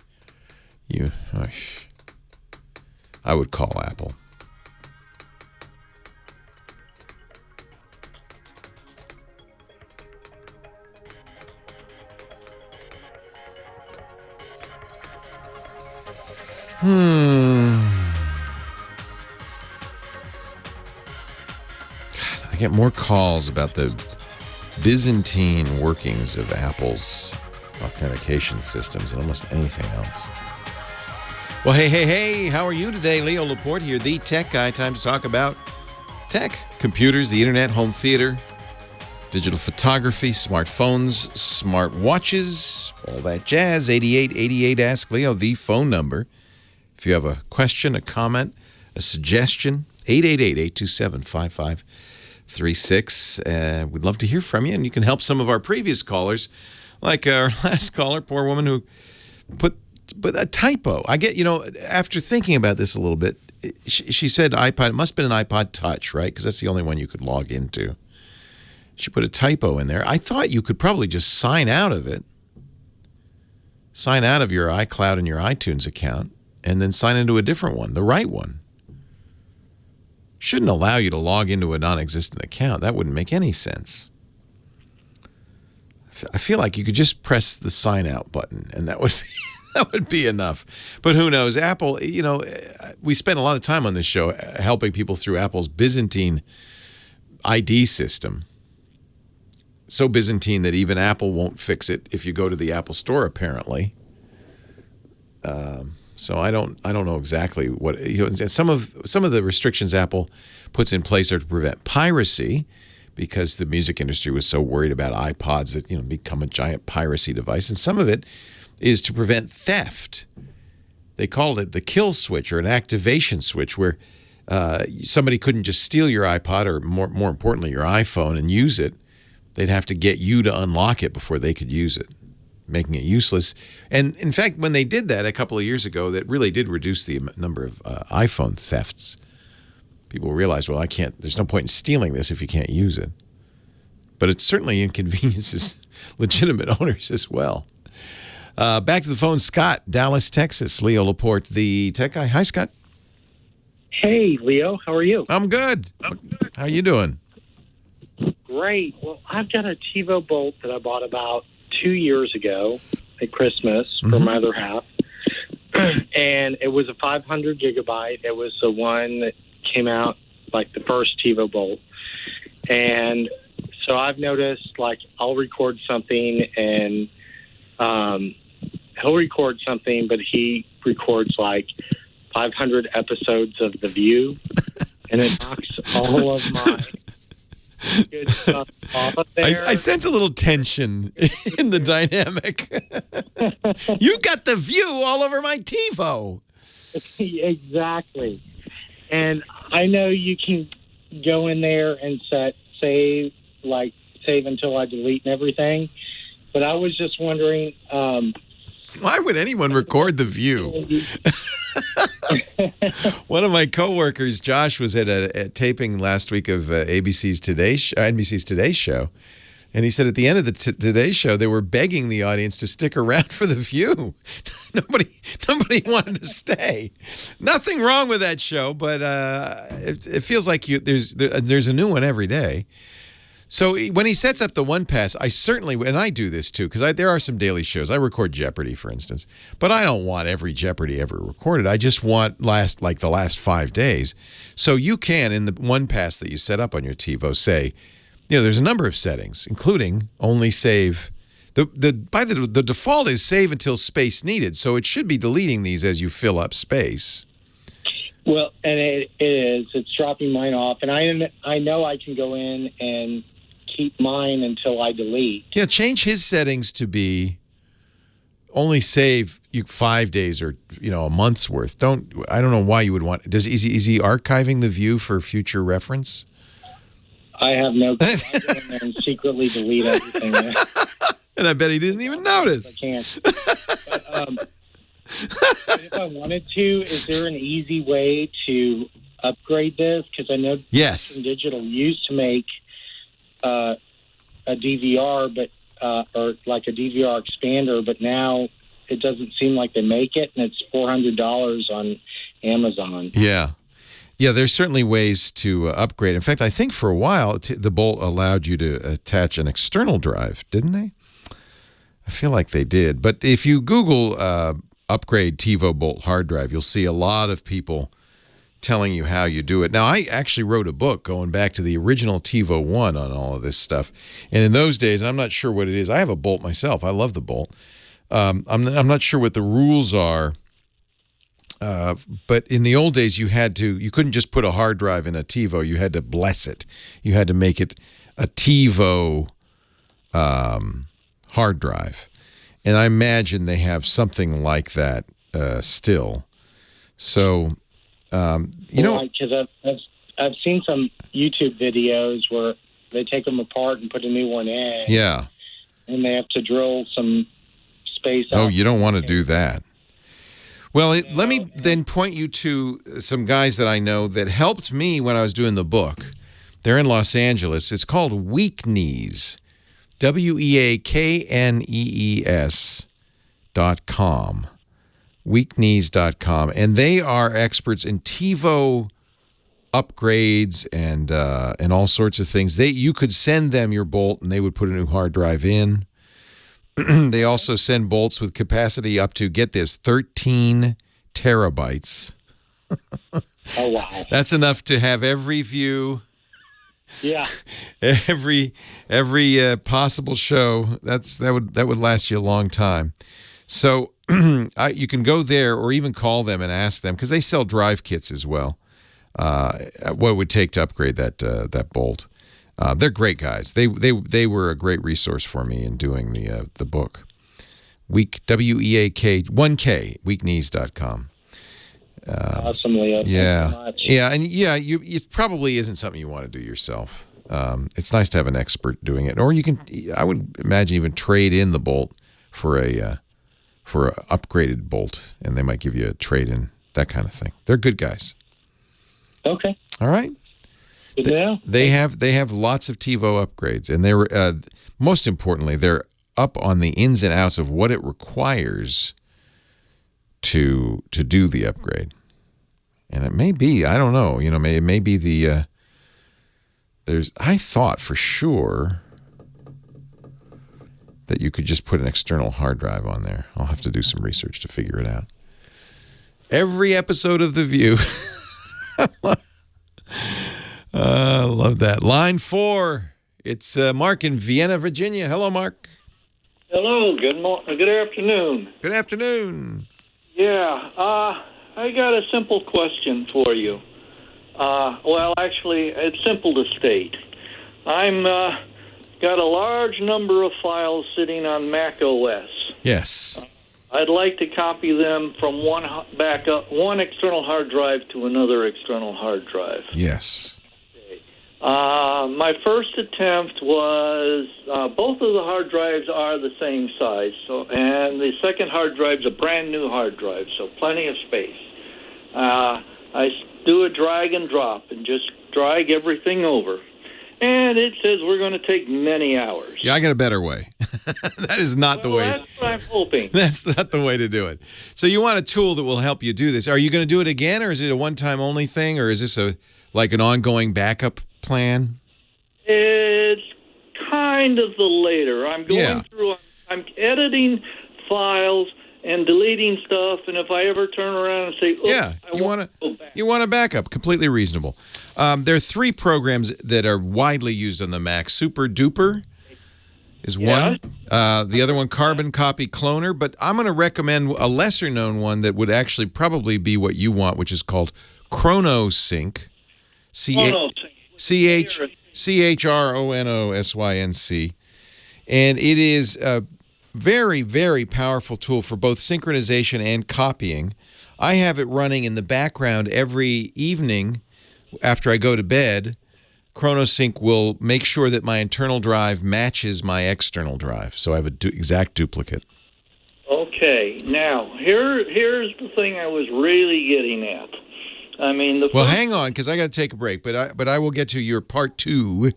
I would call Apple. God, I get more calls about the Byzantine workings of Apple's authentication systems than almost anything else. Well, hey, how are you today? Leo Laporte here, the tech guy. Time to talk about tech, computers, the internet, home theater, digital photography, smartphones, smart watches, all that jazz. 8888 Ask Leo, the phone number. If you have a question, a comment, a suggestion, 888-827-5536. We'd love to hear from you, and you can help some of our previous callers, like our last caller, poor woman who put a typo. I get, after thinking about this a little bit, she said iPod. It must have been an iPod Touch, right? Because that's the only one you could log into. She put a typo in there. I thought you could probably just sign out of it. Sign out of your iCloud and your iTunes account, and then sign into a different one, the right one. Shouldn't allow you to log into a non-existent account. That wouldn't make any sense. I feel like you could just press the sign out button, and that would be enough. But who knows? Apple, we spend a lot of time on this show helping people through Apple's Byzantine ID system. So Byzantine that even Apple won't fix it if you go to the Apple Store, apparently. So I don't know exactly what some of the restrictions Apple puts in place are to prevent piracy, because the music industry was so worried about iPods that become a giant piracy device, and some of it is to prevent theft. They called it the kill switch, or an activation switch, where somebody couldn't just steal your iPod, or more importantly your iPhone, and use it. They'd have to get you to unlock it before they could use it, making it useless. And in fact, when they did that a couple of years ago, that really did reduce the number of iPhone thefts. People realized, well, there's no point in stealing this if you can't use it. But it certainly inconveniences legitimate owners as well. Back to the phone, Scott, Dallas, Texas. Leo Laporte, the tech guy. Hi, Scott. Hey, Leo. How are you? I'm good. How are you doing? Great. Well, I've got a TiVo Bolt that I bought about 2 years ago at Christmas for my other half. And it was a 500 gigabyte. It was the one that came out like the first TiVo Bolt. And so I've noticed, like, I'll record something and he'll record something, but he records like 500 episodes of The View, and it knocks all of my good stuff off of there. I sense a little tension in the dynamic. You got The View all over my TiVo. Exactly. And I know you can go in there and save until I delete and everything. But I was just wondering, why would anyone record the view? One of my coworkers, Josh, was at a taping last week of NBC's Today Show, and he said at the end of the Today Show they were begging the audience to stick around for the view. Nobody wanted to stay. Nothing wrong with that show, but it feels like there's a new one every day. So when he sets up the one pass, I certainly, and I do this too, because there are some daily shows. I record Jeopardy, for instance, but I don't want every Jeopardy ever recorded. I just want the last 5 days. So you can, in the one pass that you set up on your TiVo, say, there's a number of settings, including only save. The default is save until space needed, so it should be deleting these as you fill up space. Well, and it is. It's dropping mine off, and I know I can go in and keep mine until I delete. Yeah, change his settings to be only save you 5 days or a month's worth. I don't know why you would want. Is he archiving the view for future reference? I have no clue. I go in there and secretly delete everything. And I bet he didn't even notice. I can't. But if I wanted to, is there an easy way to upgrade this? Because I know Yes. Digital used to make a DVR, but or like a DVR expander, but now it doesn't seem like they make it, and it's $400 on Amazon. Yeah. Yeah, there's certainly ways to upgrade. In fact, I think for a while, the Bolt allowed you to attach an external drive, didn't they? I feel like they did. But if you Google upgrade TiVo Bolt hard drive, you'll see a lot of people telling you how you do it. Now, I actually wrote a book going back to the original TiVo 1 on all of this stuff. And in those days, I'm not sure what it is. I have a Bolt myself. I love the Bolt. I'm not sure what the rules are. But in the old days, you couldn't just put a hard drive in a TiVo. You had to bless it. You had to make it a TiVo hard drive. And I imagine they have something like that still. So, because I've seen some YouTube videos where they take them apart and put a new one in. Yeah. And they have to drill some space out. Oh, you don't want to do that. Well, let me then point you to some guys that I know that helped me when I was doing the book. They're in Los Angeles. It's called Weaknees, WeakNees.com. Weaknees.com. And they are experts in TiVo upgrades and all sorts of things. You could send them your Bolt and they would put a new hard drive in. They also send Bolts with capacity up to, get this, 13 terabytes. Oh, wow. That's enough to have every view. Yeah. Every possible show. That would last you a long time. So you can go there or even call them and ask them, because they sell drive kits as well. What it would take to upgrade that Bolt. They're great guys. They were a great resource for me in doing the book. WEAK1K Weaknees.com. Awesome, Leo. Yeah, Thanks so much. yeah, and it probably isn't something you want to do yourself. It's nice to have an expert doing it, or I would imagine even trade in the Bolt for a upgraded Bolt, and they might give you a trade in, that kind of thing. They're good guys. Okay. All right. They have lots of TiVo upgrades, and they're most importantly, they're up on the ins and outs of what it requires to do the upgrade. And it may be, I don't know, it may be the I thought for sure that you could just put an external hard drive on there. I'll have to do some research to figure it out. Every episode of The View. Love that. Line 4. It's Mark in Vienna, Virginia. Hello, Mark. Hello. Good afternoon. Good afternoon. Yeah. I got a simple question for you. Well, actually, it's simple to state. I'm got a large number of files sitting on Mac OS. Yes. I I'd like to copy them from one external hard drive to another external hard drive. Yes. My first attempt was both of the hard drives are the same size, and the second hard drive's a brand new hard drive, so plenty of space. I do a drag and drop and just drag everything over. And it says we're going to take many hours. Yeah, I got a better way. That is not the way. That's what I'm hoping. That's not the way to do it. So you want a tool that will help you do this. Are you going to do it again, or is it a one-time only thing, or is this like an ongoing backup plan? It's kind of the later. I'm going through, I'm editing files and deleting stuff, and if I ever turn around and say, you want a backup, completely reasonable. There are 3 programs that are widely used on the Mac. Super Duper is one. The other one, Carbon Copy Cloner. But I'm going to recommend a lesser-known one that would actually probably be what you want, which is called ChronoSync. ChronoSync. And it is a very, very powerful tool for both synchronization and copying. I have it running in the background every evening after I go to bed. ChronoSync will make sure that my internal drive matches my external drive, so I have an exact duplicate. Okay, now here's the thing I was really getting at. I mean, hang on, because I got to take a break, but I will get to your part 2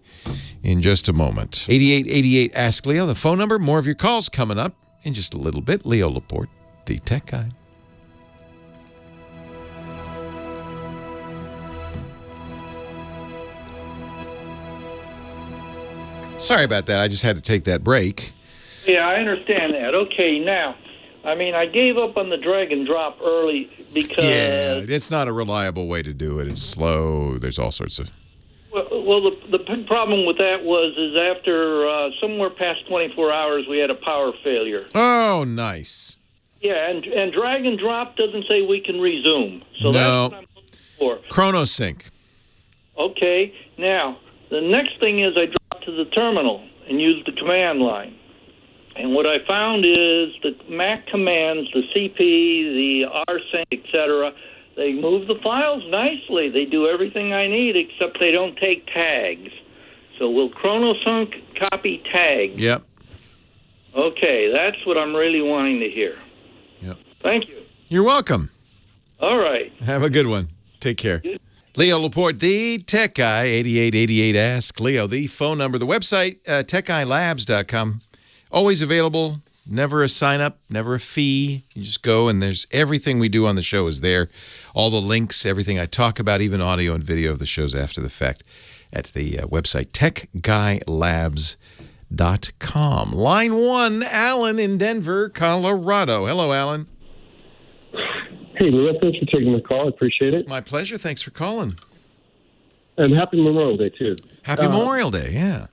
in just a moment. 8888 Ask Leo, the phone number. More of your calls coming up in just a little bit. Leo Laporte, the tech guy. Sorry about that. I just had to take that break. Yeah, I understand that. Okay, now, I mean, I gave up on the drag and drop early because... Yeah, it's not a reliable way to do it. It's slow. There's all sorts of... Well, the problem with that is after somewhere past 24 hours, we had a power failure. Oh, nice. Yeah, and drag and drop doesn't say we can resume. So that's what I'm looking for. ChronoSync. Okay, now, the next thing is I drop to the terminal and use the command line. And what I found is the Mac commands, the CP, the rsync, etc., they move the files nicely. They do everything I need, except they don't take tags. So will ChronoSync copy tags? Yep. Okay, that's what I'm really wanting to hear. Yep. Thank you. You're welcome. All right. Have a good one. Take care. Leo Laporte, the tech guy, 8888 Ask Leo. The phone number, the website, techguylabs.com. Always available, never a sign-up, never a fee. You just go, and there's everything we do on the show is there. All the links, everything I talk about, even audio and video of the shows after the fact at the website, techguylabs.com. Line 1, Alan in Denver, Colorado. Hello, Alan. Hey, Leo, thanks for taking the call. I appreciate it. My pleasure. Thanks for calling. And happy Memorial Day, too. Happy Memorial Day, yeah.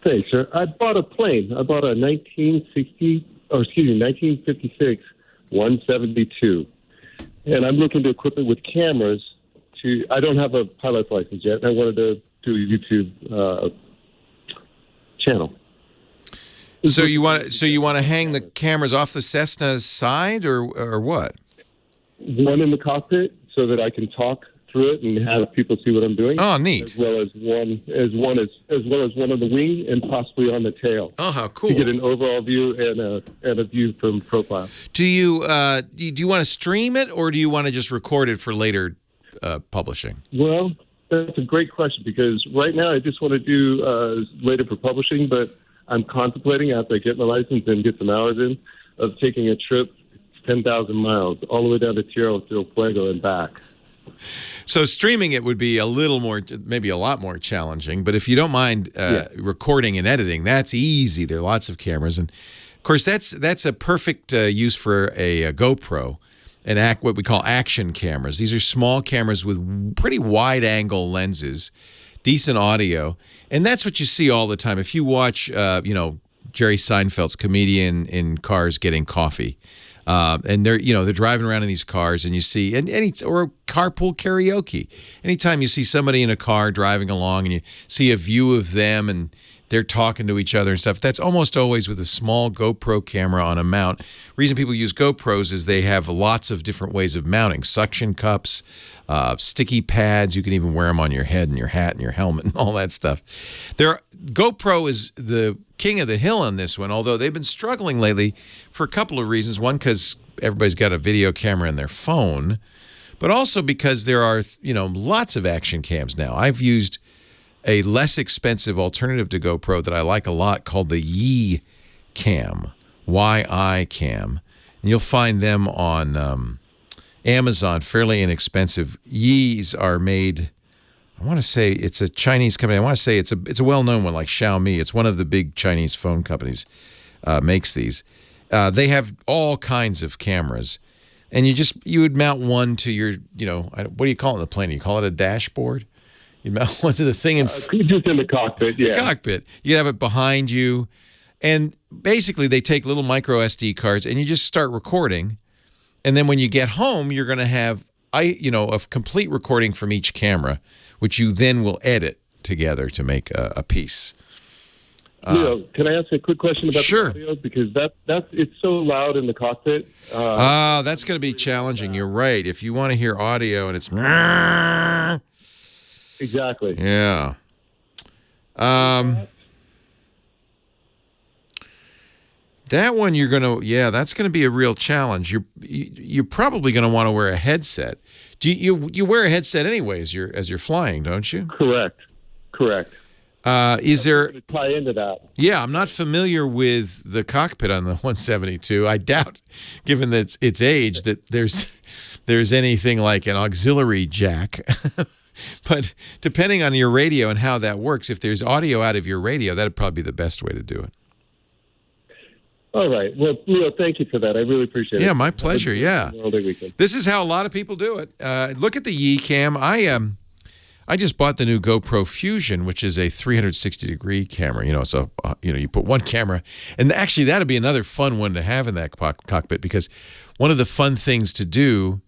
Thanks, sir. I bought a plane. I bought a 1956 172. And I'm looking to equip it with cameras. I don't have a pilot's license yet. I wanted to do a YouTube channel. So you want to hang the cameras off the Cessna's side, or what? One in the cockpit so that I can talk through it and have people see what I'm doing. Oh, neat. As well as one on the wing and possibly on the tail. Oh, how cool! To get an overall view and a view from profile. Do you want to stream it, or do you want to just record it for later publishing? Well, that's a great question, because right now I just want to do later for publishing, but I'm contemplating after I get my license and get some hours in of taking a trip 10,000 miles all the way down to Tierra del Fuego and back. So streaming it would be a little more, maybe a lot more challenging. But if you don't mind recording and editing, that's easy. There are lots of cameras, and of course that's a perfect use for a GoPro, and what we call action cameras. These are small cameras with pretty wide-angle lenses, decent audio, and that's what you see all the time. If you watch, Jerry Seinfeld's Comedian in Cars Getting Coffee. And they're driving around in these cars, and you see, or carpool karaoke. Anytime you see somebody in a car driving along, and you see a view of them, and they're talking to each other and stuff. That's almost always with a small GoPro camera on a mount. Reason people use GoPros is they have lots of different ways of mounting. Suction cups, sticky pads. You can even wear them on your head and your hat and your helmet and all that stuff. GoPro is the king of the hill on this one, although they've been struggling lately for a couple of reasons. One, because everybody's got a video camera in their phone, but also because there are, lots of action cams now. I've used a less expensive alternative to GoPro that I like a lot called the Yi Cam, Y-I Cam. And you'll find them on Amazon, fairly inexpensive. Yis are made, I want to say it's a Chinese company. I want to say it's a well-known one like Xiaomi. It's one of the big Chinese phone companies makes these. They have all kinds of cameras. And you would mount one to your, what do you call it in the plane? You call it a dashboard? You mount one to the thing just in the cockpit, yeah. The cockpit. You have it behind you. And basically they take little micro SD cards and you just start recording. And then when you get home, you're going to have a complete recording from each camera, which you then will edit together to make a piece. Leo, can I ask a quick question about Sure. the audio? Because it's so loud in the cockpit. That's going to be challenging. You're right. If you want to hear audio and it's... Exactly. Yeah. That one that's going to be a real challenge. You're probably going to want to wear a headset. Do you wear a headset anyway as you're flying, don't you? Correct. Is there to tie into that? Yeah, I'm not familiar with the cockpit on the 172. I doubt, given that its age, that there's anything like an auxiliary jack. But depending on your radio and how that works, if there's audio out of your radio, that'd probably be the best way to do it. All right. Well, Leo, thank you for that. I really appreciate it. Yeah, my pleasure. Yeah. This is how a lot of people do it. Look at the Yi Cam. I just bought the new GoPro Fusion, which is a 360-degree camera. So you put one camera, and actually that'd be another fun one to have in that cockpit, because one of the fun things to do,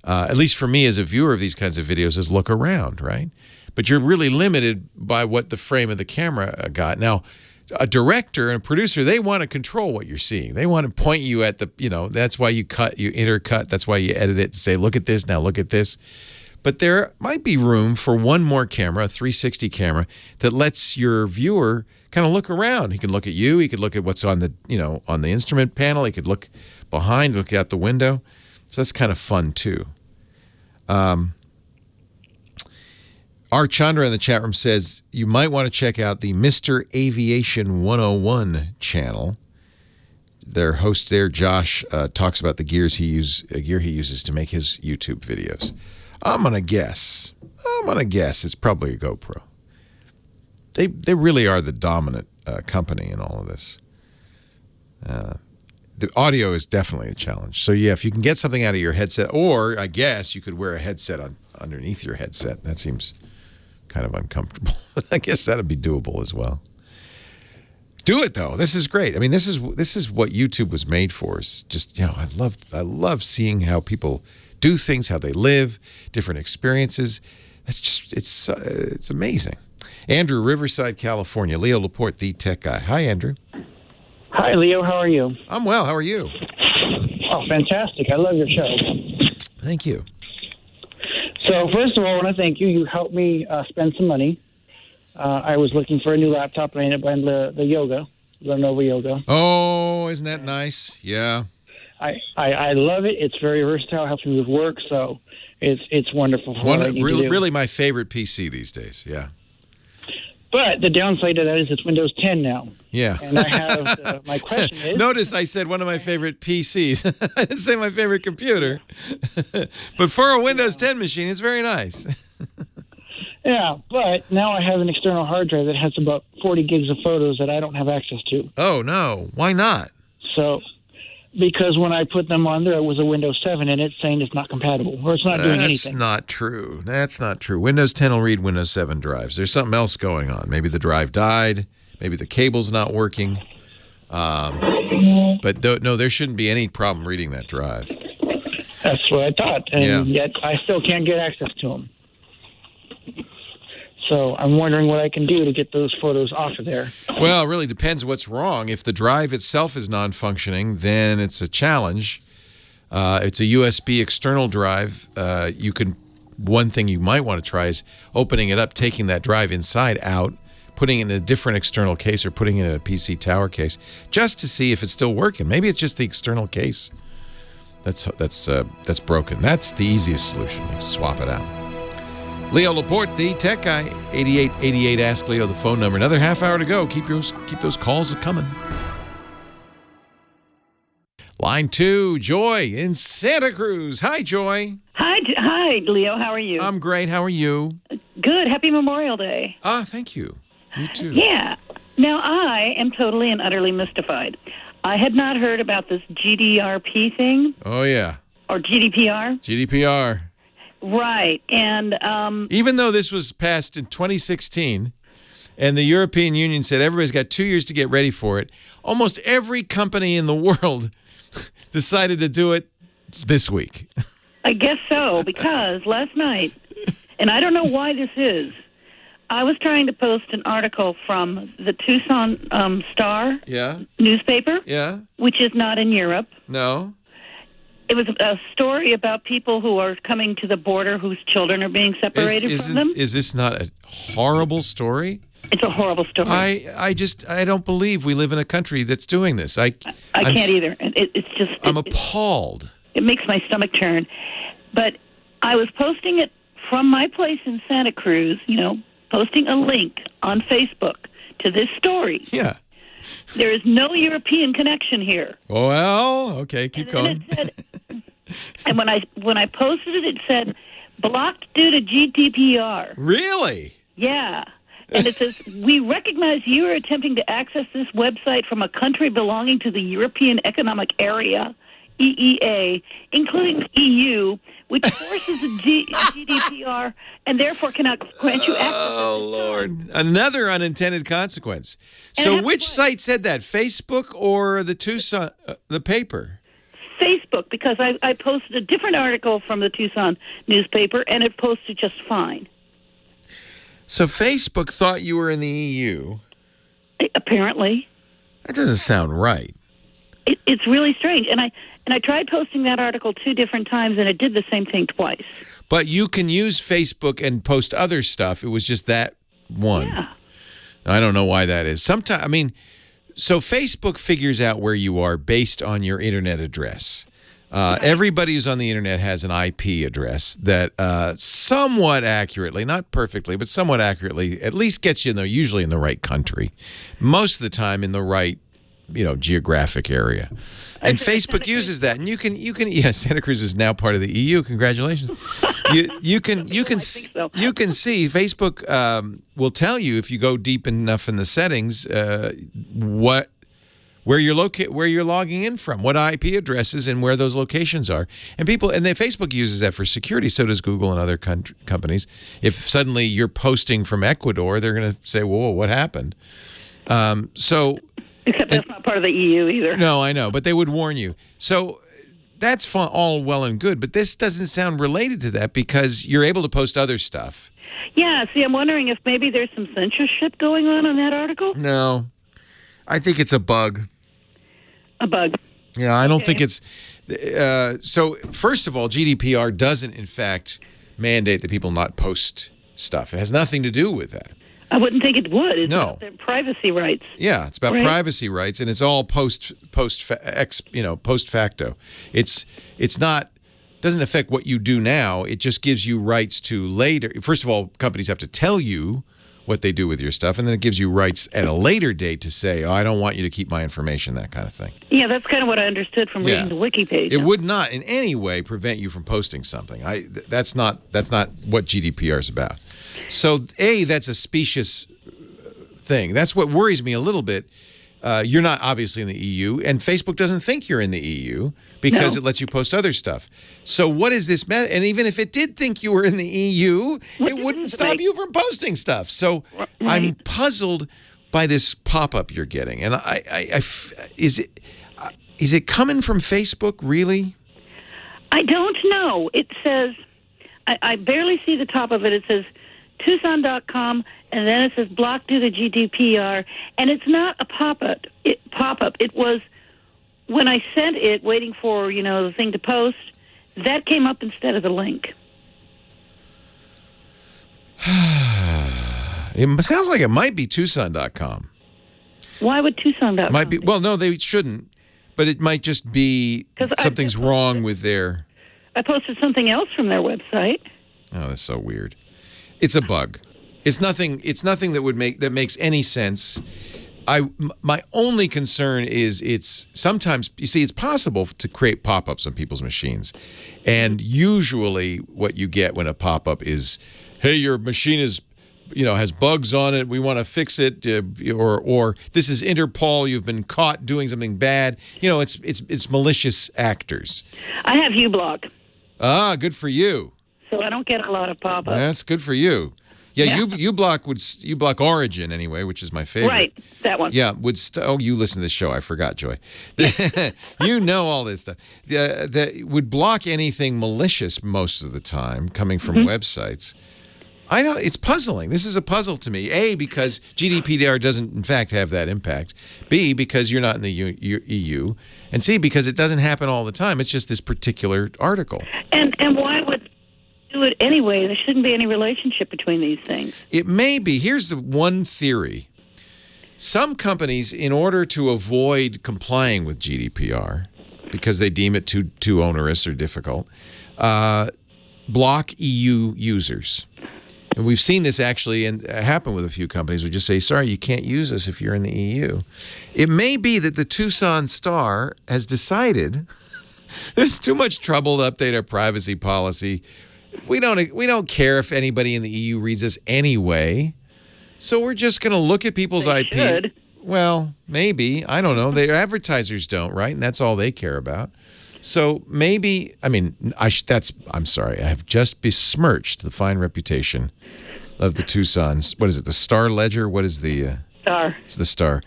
at least for me as a viewer of these kinds of videos, is look around, right? But you're really limited by what the frame of the camera got. Now, a director and a producer, they want to control what you're seeing. They want to point you at that's why you intercut. That's why you edit it and say, look at this, now look at this. But there might be room for one more camera, a 360 camera, that lets your viewer kind of look around. He can look at you. He could look at what's on the, on the instrument panel. He could look behind, look out the window. So that's kind of fun too. R. Chandra in the chat room says you might want to check out the Mr. Aviation 101 channel. Their host there, Josh, talks about the gear he uses to make his YouTube videos. I'm gonna guess it's probably a GoPro. They really are the dominant company in all of this. The audio is definitely a challenge. So yeah, if you can get something out of your headset, or I guess you could wear a headset underneath your headset. That seems kind of uncomfortable. I guess that'd be doable as well. Do it though. This is great. I mean, this is what YouTube was made for. It's just, I love seeing how people do things, how they live, different experiences. That's just it's amazing. Andrew, Riverside, California. Leo Laporte, the tech guy. Hi, Andrew. Hi, Leo. How are you? I'm well. How are you? Oh, fantastic. I love your show. Thank you. So, first of all, I want to thank you. You helped me spend some money. I was looking for a new laptop, and I ended up buying the Lenovo Yoga. Oh, isn't that nice? Yeah. I love it. It's very versatile. Helps me with work, so it's wonderful. Really my favorite PC these days. Yeah. But the downside to that is it's Windows 10 now. Yeah. And I have my question is. Notice I said one of my favorite PCs. I didn't say my favorite computer. But for a Windows 10 machine, it's very nice. Yeah, but now I have an external hard drive that has about 40 gigs of photos that I don't have access to. Oh, no. Why not? So, because when I put them on there, it was a Windows 7, and it's saying it's not compatible, or it's not doing anything. That's not true. That's not true. Windows 10 will read Windows 7 drives. There's something else going on. Maybe the drive died. Maybe the cable's not working. But no, there shouldn't be any problem reading that drive. That's what I thought, and yet I still can't get access to them. So I'm wondering what I can do to get those photos off of there. Well, it really depends what's wrong. If the drive itself is non-functioning, then it's a challenge. It's a USB external drive. One thing you might want to try is opening it up, taking that drive inside out, putting it in a different external case or putting it in a PC tower case just to see if it's still working. Maybe it's just the external case that's broken. That's the easiest solution. You swap it out. Leo Laporte, the tech guy, 8888 Ask Leo, the phone number. Another half hour to go. Keep those calls coming. Line 2, Joy in Santa Cruz. Hi, Joy. Hi, Leo. How are you? I'm great. How are you? Good. Happy Memorial Day. Thank you. You too. Yeah. Now, I am totally and utterly mystified. I had not heard about this GDRP thing. Oh, yeah. Or GDPR. GDPR. Right. And even though this was passed in 2016 and the European Union said everybody's got 2 years to get ready for it, almost every company in the world decided to do it this week. I guess so, because last night, and I don't know why this is, I was trying to post an article from the Tucson Star newspaper, which is not in Europe. No. It was a story about people who are coming to the border whose children are being separated from them. Is this not a horrible story? It's a horrible story. I don't believe we live in a country that's doing this. I can't either. I'm appalled. It makes my stomach turn. But I was posting it from my place in Santa Cruz, posting a link on Facebook to this story. Yeah. There is no European connection here. Well, okay, keep going. And when I posted it, it said, blocked due to GDPR. Really? Yeah. And it says, we recognize you are attempting to access this website from a country belonging to the European Economic Area, EEA, including the EU, which forces the GDPR and therefore cannot grant you access. Oh, Lord. Another unintended consequence. So which site said that, Facebook or the Tucson, the paper? Facebook, because I posted a different article from the Tucson newspaper, and it posted just fine. So Facebook thought you were in the EU? Apparently. That doesn't sound right. It's really strange. And I tried posting that article 2 different times, and it did the same thing twice. But you can use Facebook and post other stuff. It was just that one. Yeah. I don't know why that is. So Facebook figures out where you are based on your internet address. Everybody who's on the internet has an IP address that somewhat accurately, not perfectly, but somewhat accurately, at least gets you usually in the right country. Most of the time in the right, geographic area. And Facebook uses that, and you can. Yeah, Santa Cruz is now part of the EU. Congratulations. You can see Facebook will tell you if you go deep enough in the settings where you're logging in from, what IP addresses and where those locations are. And Facebook uses that for security. So does Google and other companies. If suddenly you're posting from Ecuador, they're going to say, "Whoa, what happened?" Except that's not part of the EU either. No, I know, but they would warn you. So that's fun, all well and good, but this doesn't sound related to that because you're able to post other stuff. Yeah, see, I'm wondering if maybe there's some censorship going on that article. No, I think it's a bug. A bug. Yeah, I don't think it's... so, first of all, GDPR doesn't, in fact, mandate that people not post stuff. It has nothing to do with that. I wouldn't think it would. It's no. about their privacy rights. Yeah, it's about privacy rights, and it's all post facto. It's not doesn't affect what you do now. It just gives you rights to later. First of all, companies have to tell you what they do with your stuff, and then it gives you rights at a later date to say, "Oh, I don't want you to keep my information," that kind of thing. Yeah, that's kind of what I understood from reading the wiki page. It would not in any way prevent you from posting something. That's not what GDPR is about. So, that's a specious thing. That's what worries me a little bit. You're not obviously in the EU, and Facebook doesn't think you're in the EU because it lets you post other stuff. So what is this? And even if it did think you were in the EU, it wouldn't stop you from posting stuff. So I'm puzzled by this pop-up you're getting. And is it coming from Facebook, really? I don't know. It says, I barely see the top of it. It says, Tucson.com, and then it says blocked due to GDPR, and it's not a pop-up. It was when I sent it, waiting for, the thing to post, that came up instead of the link. It sounds like it might be Tucson.com. Why would Tucson.com? Might be. Well, no, they shouldn't. But it might just be something's wrong with their... I posted something else from their website. Oh, that's so weird. It's a bug. It's nothing that makes any sense. My only concern is it's sometimes, you see, it's possible to create pop-ups on people's machines. And usually what you get when a pop-up is, hey, your machine is, has bugs on it, we want to fix it, or this is Interpol, you've been caught doing something bad. It's malicious actors. I have uBlock. Ah, good for you. So I don't get a lot of pop-ups. That's good for you. Yeah, uBlock Origin anyway, which is my favorite. Right, that one. Yeah, you listen to this show. I forgot, Joy. You know all this stuff. That would block anything malicious most of the time coming from websites. I know it's puzzling. This is a puzzle to me. A, because GDPR doesn't in fact have that impact. B, because you're not in the EU. And C, because it doesn't happen all the time. It's just this particular article. And why would do it anyway? There shouldn't be any relationship between these things. It may be. Here's the one theory. Some companies, in order to avoid complying with GDPR, because they deem it too onerous or difficult, block EU users. And we've seen this actually happen with a few companies. We just say, sorry, you can't use us if you're in the EU. It may be that the Tucson Star has decided there's too much trouble to update our privacy policy. We don't care if anybody in the EU reads us anyway. So we're just going to look at people's IP. Should. Well, maybe. I don't know. Their advertisers don't, right? And that's all they care about. So maybe, I'm sorry, I have just besmirched the fine reputation of the Tucson's. What is it, the Star Ledger? What is the... Star. It's the Star.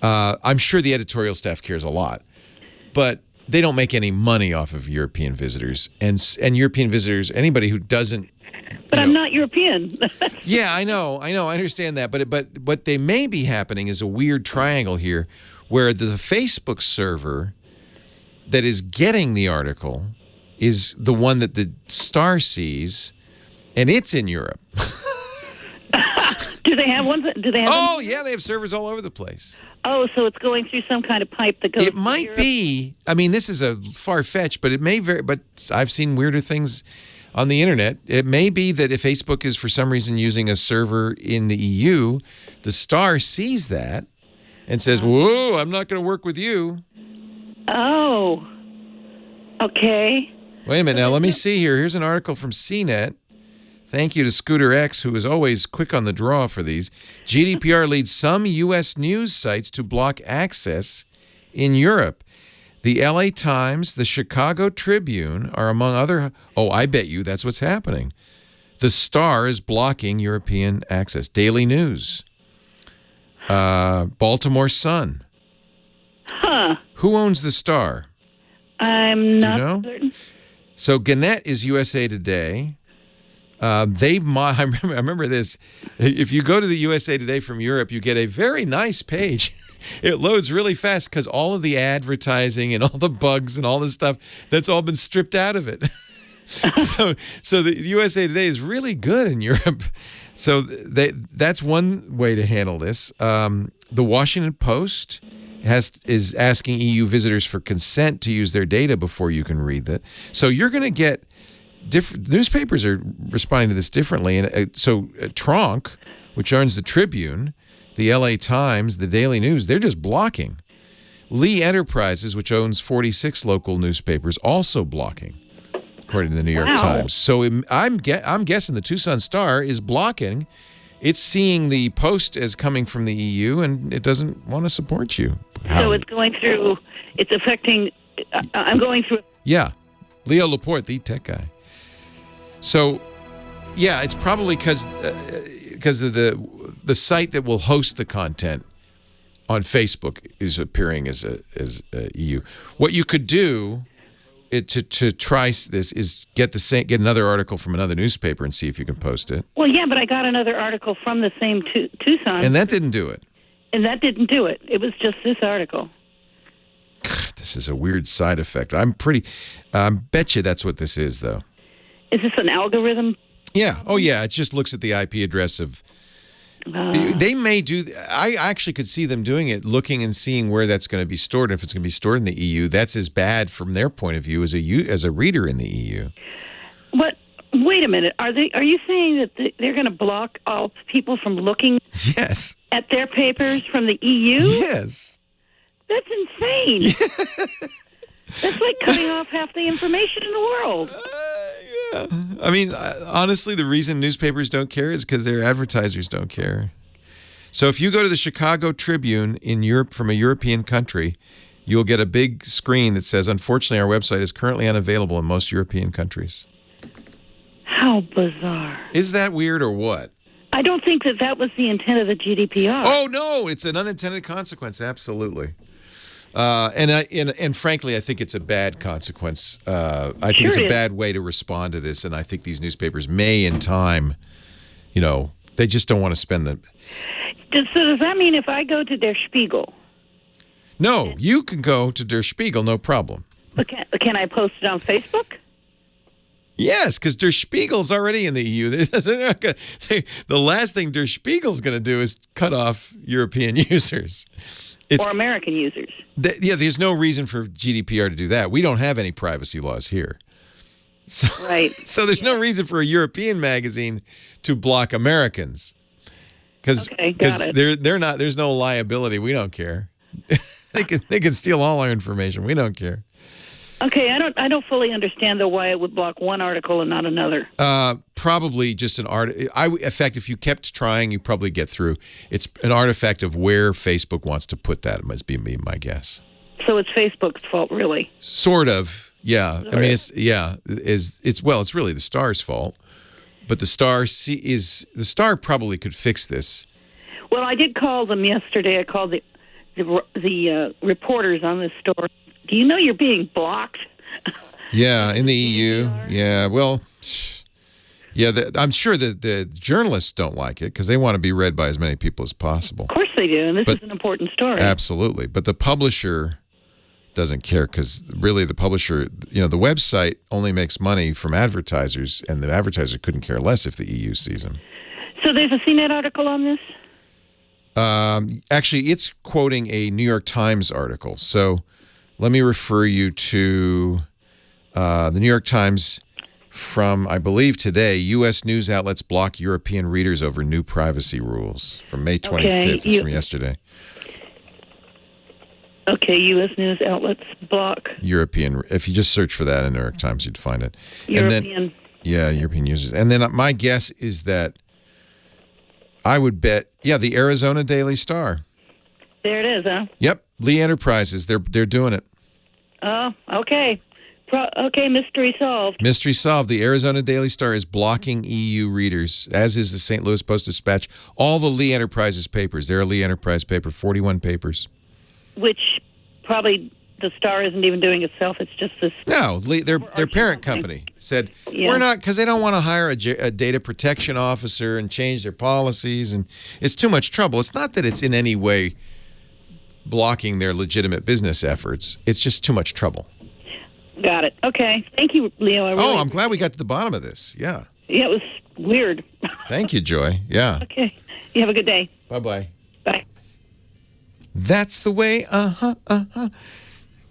I'm sure the editorial staff cares a lot, but they don't make any money off of European visitors. And European visitors, anybody who doesn't... But I'm not European. Yeah, I know, I understand that. But what they may be happening is a weird triangle here where the Facebook server that is getting the article is the one that the Star sees, and it's in Europe. Do they have one? Do they have? Oh, yeah, they have servers all over the place. Oh, so it's going through some kind of pipe that goes. It might be. I mean, this is a far-fetched, but it may vary. But I've seen weirder things on the internet. It may be that if Facebook is for some reason using a server in the EU, the Star sees that and says, "Whoa, I'm not going to work with you." Oh, okay. Wait a minute. Now, let me see here. Here's an article from CNET. Thank you to Scooter X, who is always quick on the draw for these. GDPR leads some U.S. news sites to block access in Europe. The LA Times, the Chicago Tribune are among other... Oh, I bet you that's what's happening. The Star is blocking European access. Daily News. Baltimore Sun. Huh. Who owns the Star? I'm not certain. So Gannett is USA Today. I remember this. If you go to the USA Today from Europe, you get a very nice page. It loads really fast because all of the advertising and all the bugs and all this stuff, that's all been stripped out of it. So the USA Today is really good in Europe. So that's one way to handle this. The Washington Post is asking EU visitors for consent to use their data before you can read that. So you're going to get different newspapers are responding to this differently. And so Tronc, which owns the Tribune, the LA Times, the Daily News, they're just blocking. Lee Enterprises, which owns 46 local newspapers, also blocking, according to the New York Times. So I'm guessing the Tucson Star is blocking. It's seeing the Post as coming from the EU, and it doesn't want to support you. So it's going through, it's affecting, I'm going through. Yeah. Leo Laporte, the tech guy. So, yeah, it's probably because of the site that will host the content on Facebook is appearing as EU. What you could do to try this is get another article from another newspaper and see if you can post it. Well, yeah, but I got another article from the same Tucson. And that didn't do it. And that didn't do it. It was just this article. This is a weird side effect. Bet you that's what this is, though. Is this an algorithm? Yeah. Oh, yeah. It just looks at the IP address of. They may do. I actually could see them doing it, looking and seeing where that's going to be stored. If it's going to be stored in the EU, that's as bad from their point of view as a reader in the EU. But wait a minute. Are you saying that they're going to block all people from looking? Yes. At their papers from the EU? Yes. That's insane. That's like cutting off half the information in the world. Yeah. I mean, honestly, the reason newspapers don't care is because their advertisers don't care. So if you go to the Chicago Tribune in Europe from a European country, you'll get a big screen that says, unfortunately, our website is currently unavailable in most European countries. How bizarre. Is that weird or what? I don't think that was the intent of the GDPR. Oh, no, it's an unintended consequence. Absolutely. And frankly, I think it's a bad consequence. I think it's a bad way to respond to this, and I think these newspapers may, in time, they just don't want to spend the. So does that mean if I go to Der Spiegel? No, you can go to Der Spiegel, no problem. But can I post it on Facebook? Yes, because Der Spiegel's already in the EU. The last thing Der Spiegel's going to do is cut off European users. Or American users. There's no reason for GDPR to do that. We don't have any privacy laws here. So, right. So there's no reason for a European magazine to block Americans. Because they're not. There's no liability. We don't care. They can steal all our information. We don't care. Okay, I don't fully understand though why it would block one article and not another. Probably just an in fact, if you kept trying, you probably get through. It's an artifact of where Facebook wants to put that. Must be my guess. So it's Facebook's fault, really? Sort of, yeah. I mean, it's really the Star's fault, but the Star probably could fix this. Well, I did call them yesterday. I called the reporters on this story. Do you know you're being blocked? Yeah, in the EU. Yeah, well, yeah. I'm sure that the journalists don't like it because they want to be read by as many people as possible. Of course they do, and this is an important story. Absolutely. But the publisher doesn't care because really the publisher, the website only makes money from advertisers, and the advertiser couldn't care less if the EU sees them. So there's a CNET article on this? Actually, it's quoting a New York Times article. So let me refer you to the New York Times from, I believe, today. U.S. news outlets block European readers over new privacy rules from May 25th. It's from yesterday. Okay, U.S. news outlets block. European. If you just search for that in New York Times, you'd find it. European. European users. And then my guess is that I would bet, the Arizona Daily Star. There it is, huh? Yep, Lee Enterprises. They're doing it. Oh, okay. Okay, mystery solved. Mystery solved. The Arizona Daily Star is blocking EU readers, as is the St. Louis Post-Dispatch. All the Lee Enterprises papers. They're a Lee Enterprise paper, 41 papers. Which probably the Star isn't even doing itself. It's just this. No, their parent company said, we're not, because they don't want to hire a data protection officer and change their policies, and it's too much trouble. It's not that it's in any way blocking their legitimate business efforts. It's just too much trouble. Got it. Okay. Thank you, Leo. I'm glad we got to the bottom of this. Yeah. Yeah, it was weird. Thank you, Joy. Yeah. Okay. You have a good day. Bye-bye. Bye. That's the way.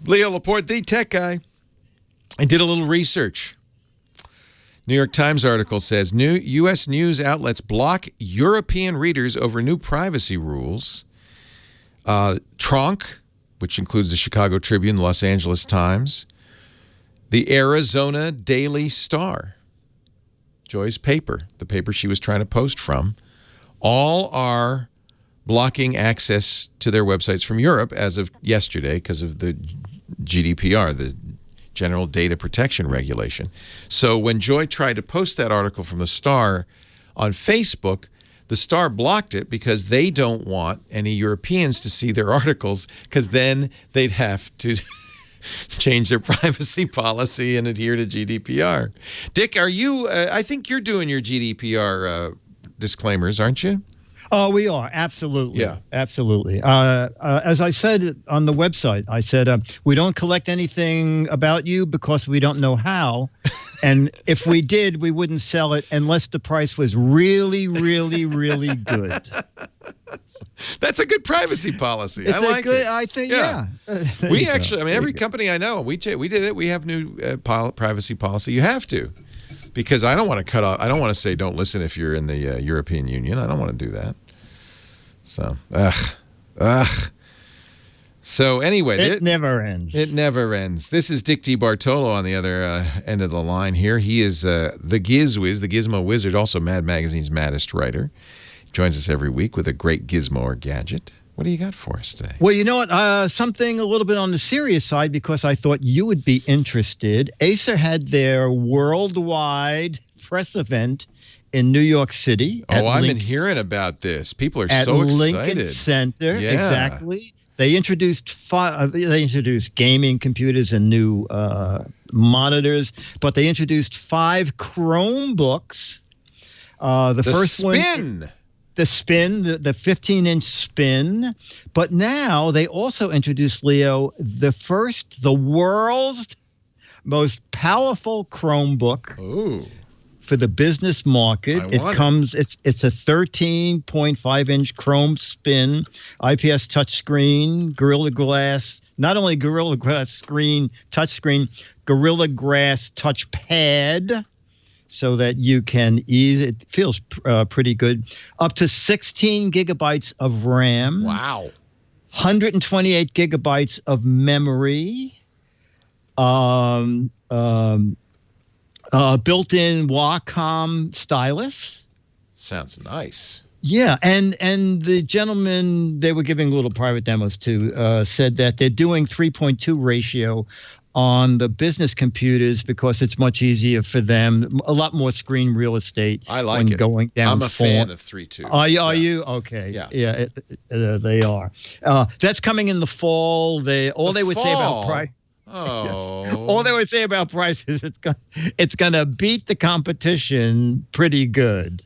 Leo Laporte, the tech guy. I did a little research. New York Times article says new U.S. news outlets block European readers over new privacy rules. Tronc, which includes the Chicago Tribune, the Los Angeles Times, the Arizona Daily Star, Joy's paper, the paper she was trying to post from, all are blocking access to their websites from Europe as of yesterday because of the GDPR, the General Data Protection Regulation. So when Joy tried to post that article from the Star on Facebook, the Star blocked it because they don't want any Europeans to see their articles because then they'd have to change their privacy policy and adhere to GDPR. Dick, are you? I think you're doing your GDPR disclaimers, aren't you? Oh, we are. Absolutely. Yeah. Absolutely. As I said on the website, I said, we don't collect anything about you because we don't know how. And if we did, we wouldn't sell it unless the price was really, really, really good. That's a good privacy policy. I like it. I think, yeah. We actually, I mean, every company I know, we did it. We have new privacy policy. You have to. Because I don't want to cut off. I don't want to say don't listen if you're in the European Union. I don't want to do that. So, So anyway, it never ends. It never ends. This is Dick DeBartolo on the other end of the line here. He is the GizWiz, the Gizmo Wizard, also Mad Magazine's maddest writer. He joins us every week with a great gizmo or gadget. What do you got for us today? Well, you know what? Something a little bit on the serious side because I thought you would be interested. Acer had their worldwide press event in New York City. Oh, I've been hearing about this. People are so excited. At Lincoln Center, yeah. Exactly. They introduced gaming computers and new monitors, but they introduced 5 Chromebooks. The first Spin. one. The Spin, the 15-inch Spin. But now they also introduced, Leo, the world's most powerful Chromebook. Ooh. For the business market. It's a 13.5-inch Chrome Spin, IPS touchscreen, Gorilla Glass, not only Gorilla Glass touchscreen, Gorilla Glass touchpad, so that you can it feels pretty good. Up to 16 gigabytes of RAM. Wow. 128 gigabytes of memory. Built-in Wacom stylus. Sounds nice. Yeah, and the gentleman they were giving little private demos to said that they're doing 3.2 ratio on the business computers because it's much easier for them. A lot more screen real estate. I like it. Going down. I'm a fan of 3.2. Are you? Okay. Yeah. Yeah, they are. That's coming in the fall. They would say about price. Oh. Yes. All they would say about price is it's gonna beat the competition pretty good.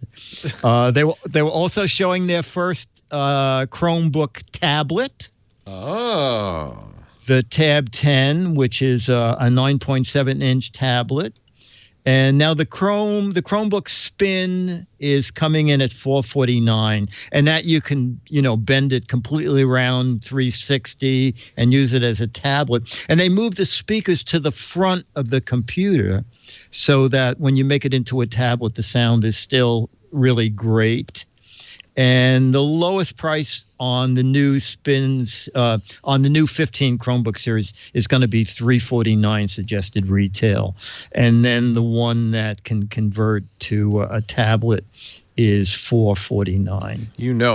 They were also showing their first Chromebook tablet. Oh. The Tab 10, which is a 9.7-inch tablet. And now the Chromebook Spin is coming in at $449, and that you can, bend it completely around 360 and use it as a tablet. And they moved the speakers to the front of the computer so that when you make it into a tablet, the sound is still really great. And the lowest price on the new Spins, on the new 15 Chromebook series is going to be $349 suggested retail. And then the one that can convert to a tablet is $449.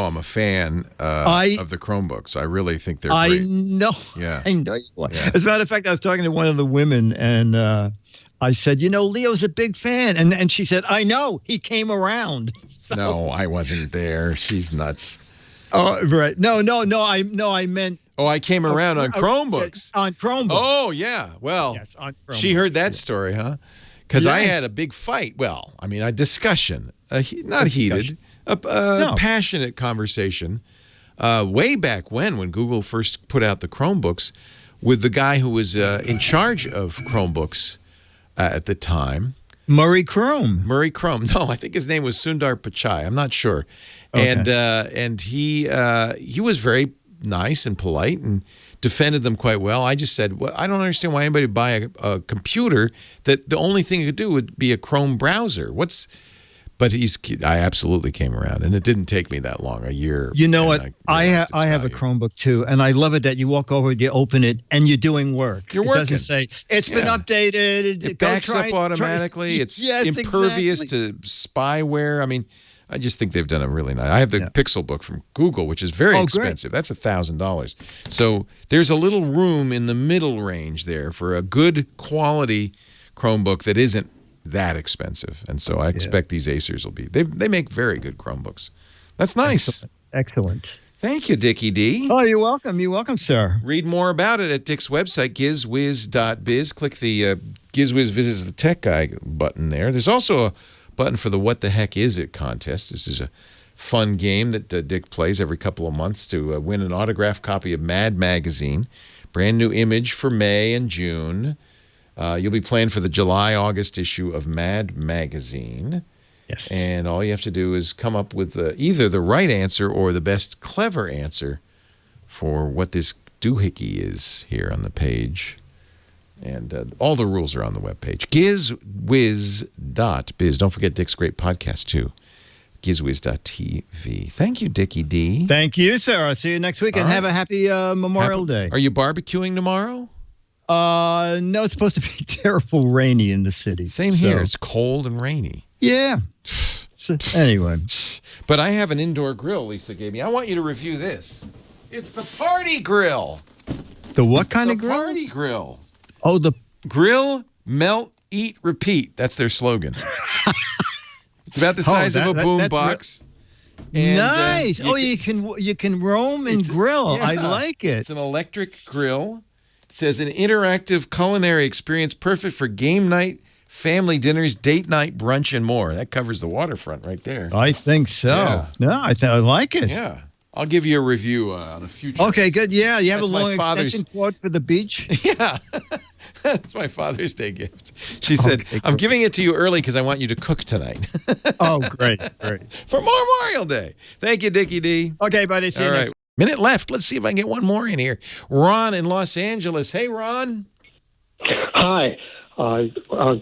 I'm a fan of the Chromebooks. I really think they're great. I know. Yeah. I know you are. Yeah. As a matter of fact, I was talking to one of the women, and I said, Leo's a big fan. And she said, I know. He came around. So. No, I wasn't there. She's nuts. Oh, right. No, I meant. Oh, I came around on Chromebooks. On Chromebooks. Oh, yeah. Well, yes, on Chromebooks. She heard that story, huh? Because I had a big fight. Well, I mean, a discussion. Not heated. A passionate conversation. Way back when Google first put out the Chromebooks with the guy who was in charge of Chromebooks at the time. Murray Chrome. No, I think his name was Sundar Pichai. I'm not sure. Okay. And he was very nice and polite and defended them quite well. I just said, well, I don't understand why anybody would buy a computer that the only thing it could do would be a Chrome browser. But I absolutely came around, and it didn't take me that long, a year. You know what? I have a Chromebook too, and I love it that you walk over, you open it, and you're doing work. You're working. It doesn't say it's been updated. It backs up automatically. It's impervious to spyware. I mean, I just think they've done a really nice. I have the Pixel Book from Google, which is very expensive. Great. That's $1,000. So there's a little room in the middle range there for a good quality Chromebook that isn't that expensive. And so I expect these Acers will be. They make very good Chromebooks. That's nice. Excellent. Thank you, Dickie D. Oh, you're welcome. You're welcome, sir. Read more about it at Dick's website, gizwiz.biz. Click the GizWiz Visits the Tech Guy button there. There's also a button for the What the Heck Is It contest. This is a fun game that Dick plays every couple of months to win an autographed copy of Mad Magazine. Brand new image for May and June. You'll be playing for the July-August issue of Mad Magazine. Yes. And all you have to do is come up with either the right answer or the best clever answer for what this doohickey is here on the page. And all the rules are on the webpage. Gizwiz.biz. Don't forget Dick's great podcast, too. Gizwiz.tv. Thank you, Dickie D. Thank you, sir. I'll see you next week, and have a happy Memorial Day. Are you barbecuing tomorrow? No, it's supposed to be terrible rainy in the city. Same here. It's cold and rainy. Yeah. So, anyway. But I have an indoor grill Lisa gave me. I want you to review this. It's the party grill. The what kind of grill? The party grill. Oh, the grill, melt, eat, repeat. That's their slogan. It's about the size of a boom box. Nice. You can roam and grill. Yeah. I like it. It's an electric grill. It says an interactive culinary experience perfect for game night, family dinners, date night, brunch, and more. That covers the waterfront right there. I think so. Yeah. No, I like it. Yeah. I'll give you a review on a future. Okay, good. Yeah, you have That's a long extension cord for the beach? Yeah. That's my Father's Day gift. She said, I'm giving it to you early because I want you to cook tonight. Oh, great. For Memorial Day. Thank you, Dickie D. Okay, buddy. See you next. Minute left. Let's see if I can get one more in here. Ron in Los Angeles. Hey, Ron. Hi. A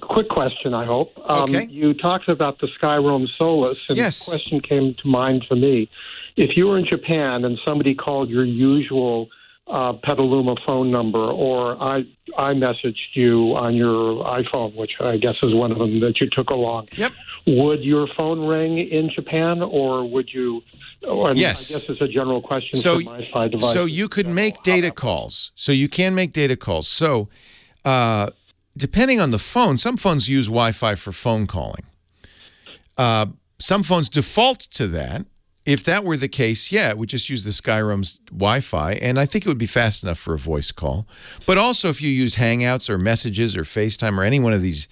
quick question, I hope. Okay. You talked about the Skyroam Solus, and yes. The question came to mind for me. If you were in Japan and somebody called your usual Petaluma phone number, or I messaged you on your iPhone, which I guess is one of them that you took along, yep. Would your phone ring in Japan, or would you? Yes. I guess it's a general question for my side device. So you could make data calls. So you can make data calls. So depending on the phone, some phones use Wi-Fi for phone calling. Some phones default to that. If that were the case, yeah, it would just use the Skyroam's Wi-Fi, and I think it would be fast enough for a voice call. But also if you use Hangouts or Messages or FaceTime or any one of these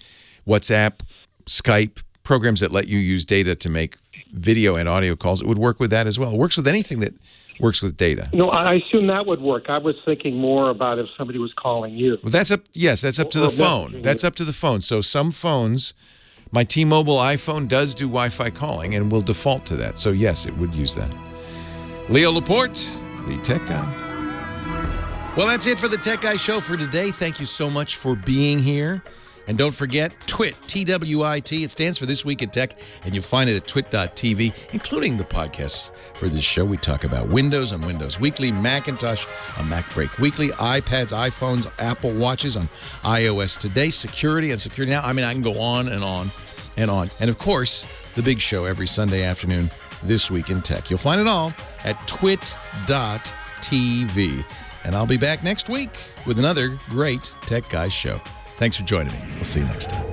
WhatsApp, Skype programs that let you use data to make video and audio calls, it would work with that as well. It works with anything that works with data. No, I assume that would work. I was thinking more about if somebody was calling you. Well, that's up to the phone. That's up to the phone. So some phones, my T-Mobile iPhone does do Wi-Fi calling and will default to that. So yes, it would use that. Leo Laporte, the Tech Guy. Well, that's it for the Tech Guy Show for today. Thank you so much for being here. And don't forget, TWIT, T-W-I-T. It stands for This Week in Tech, and you'll find it at twit.tv, including the podcasts for this show. We talk about Windows on Windows Weekly, Macintosh on Mac Break Weekly, iPads, iPhones, Apple Watches on iOS Today, security on Security Now. I mean, I can go on and on and on. And, of course, the big show every Sunday afternoon, This Week in Tech. You'll find it all at twit.tv. And I'll be back next week with another great Tech Guys show. Thanks for joining me. We'll see you next time.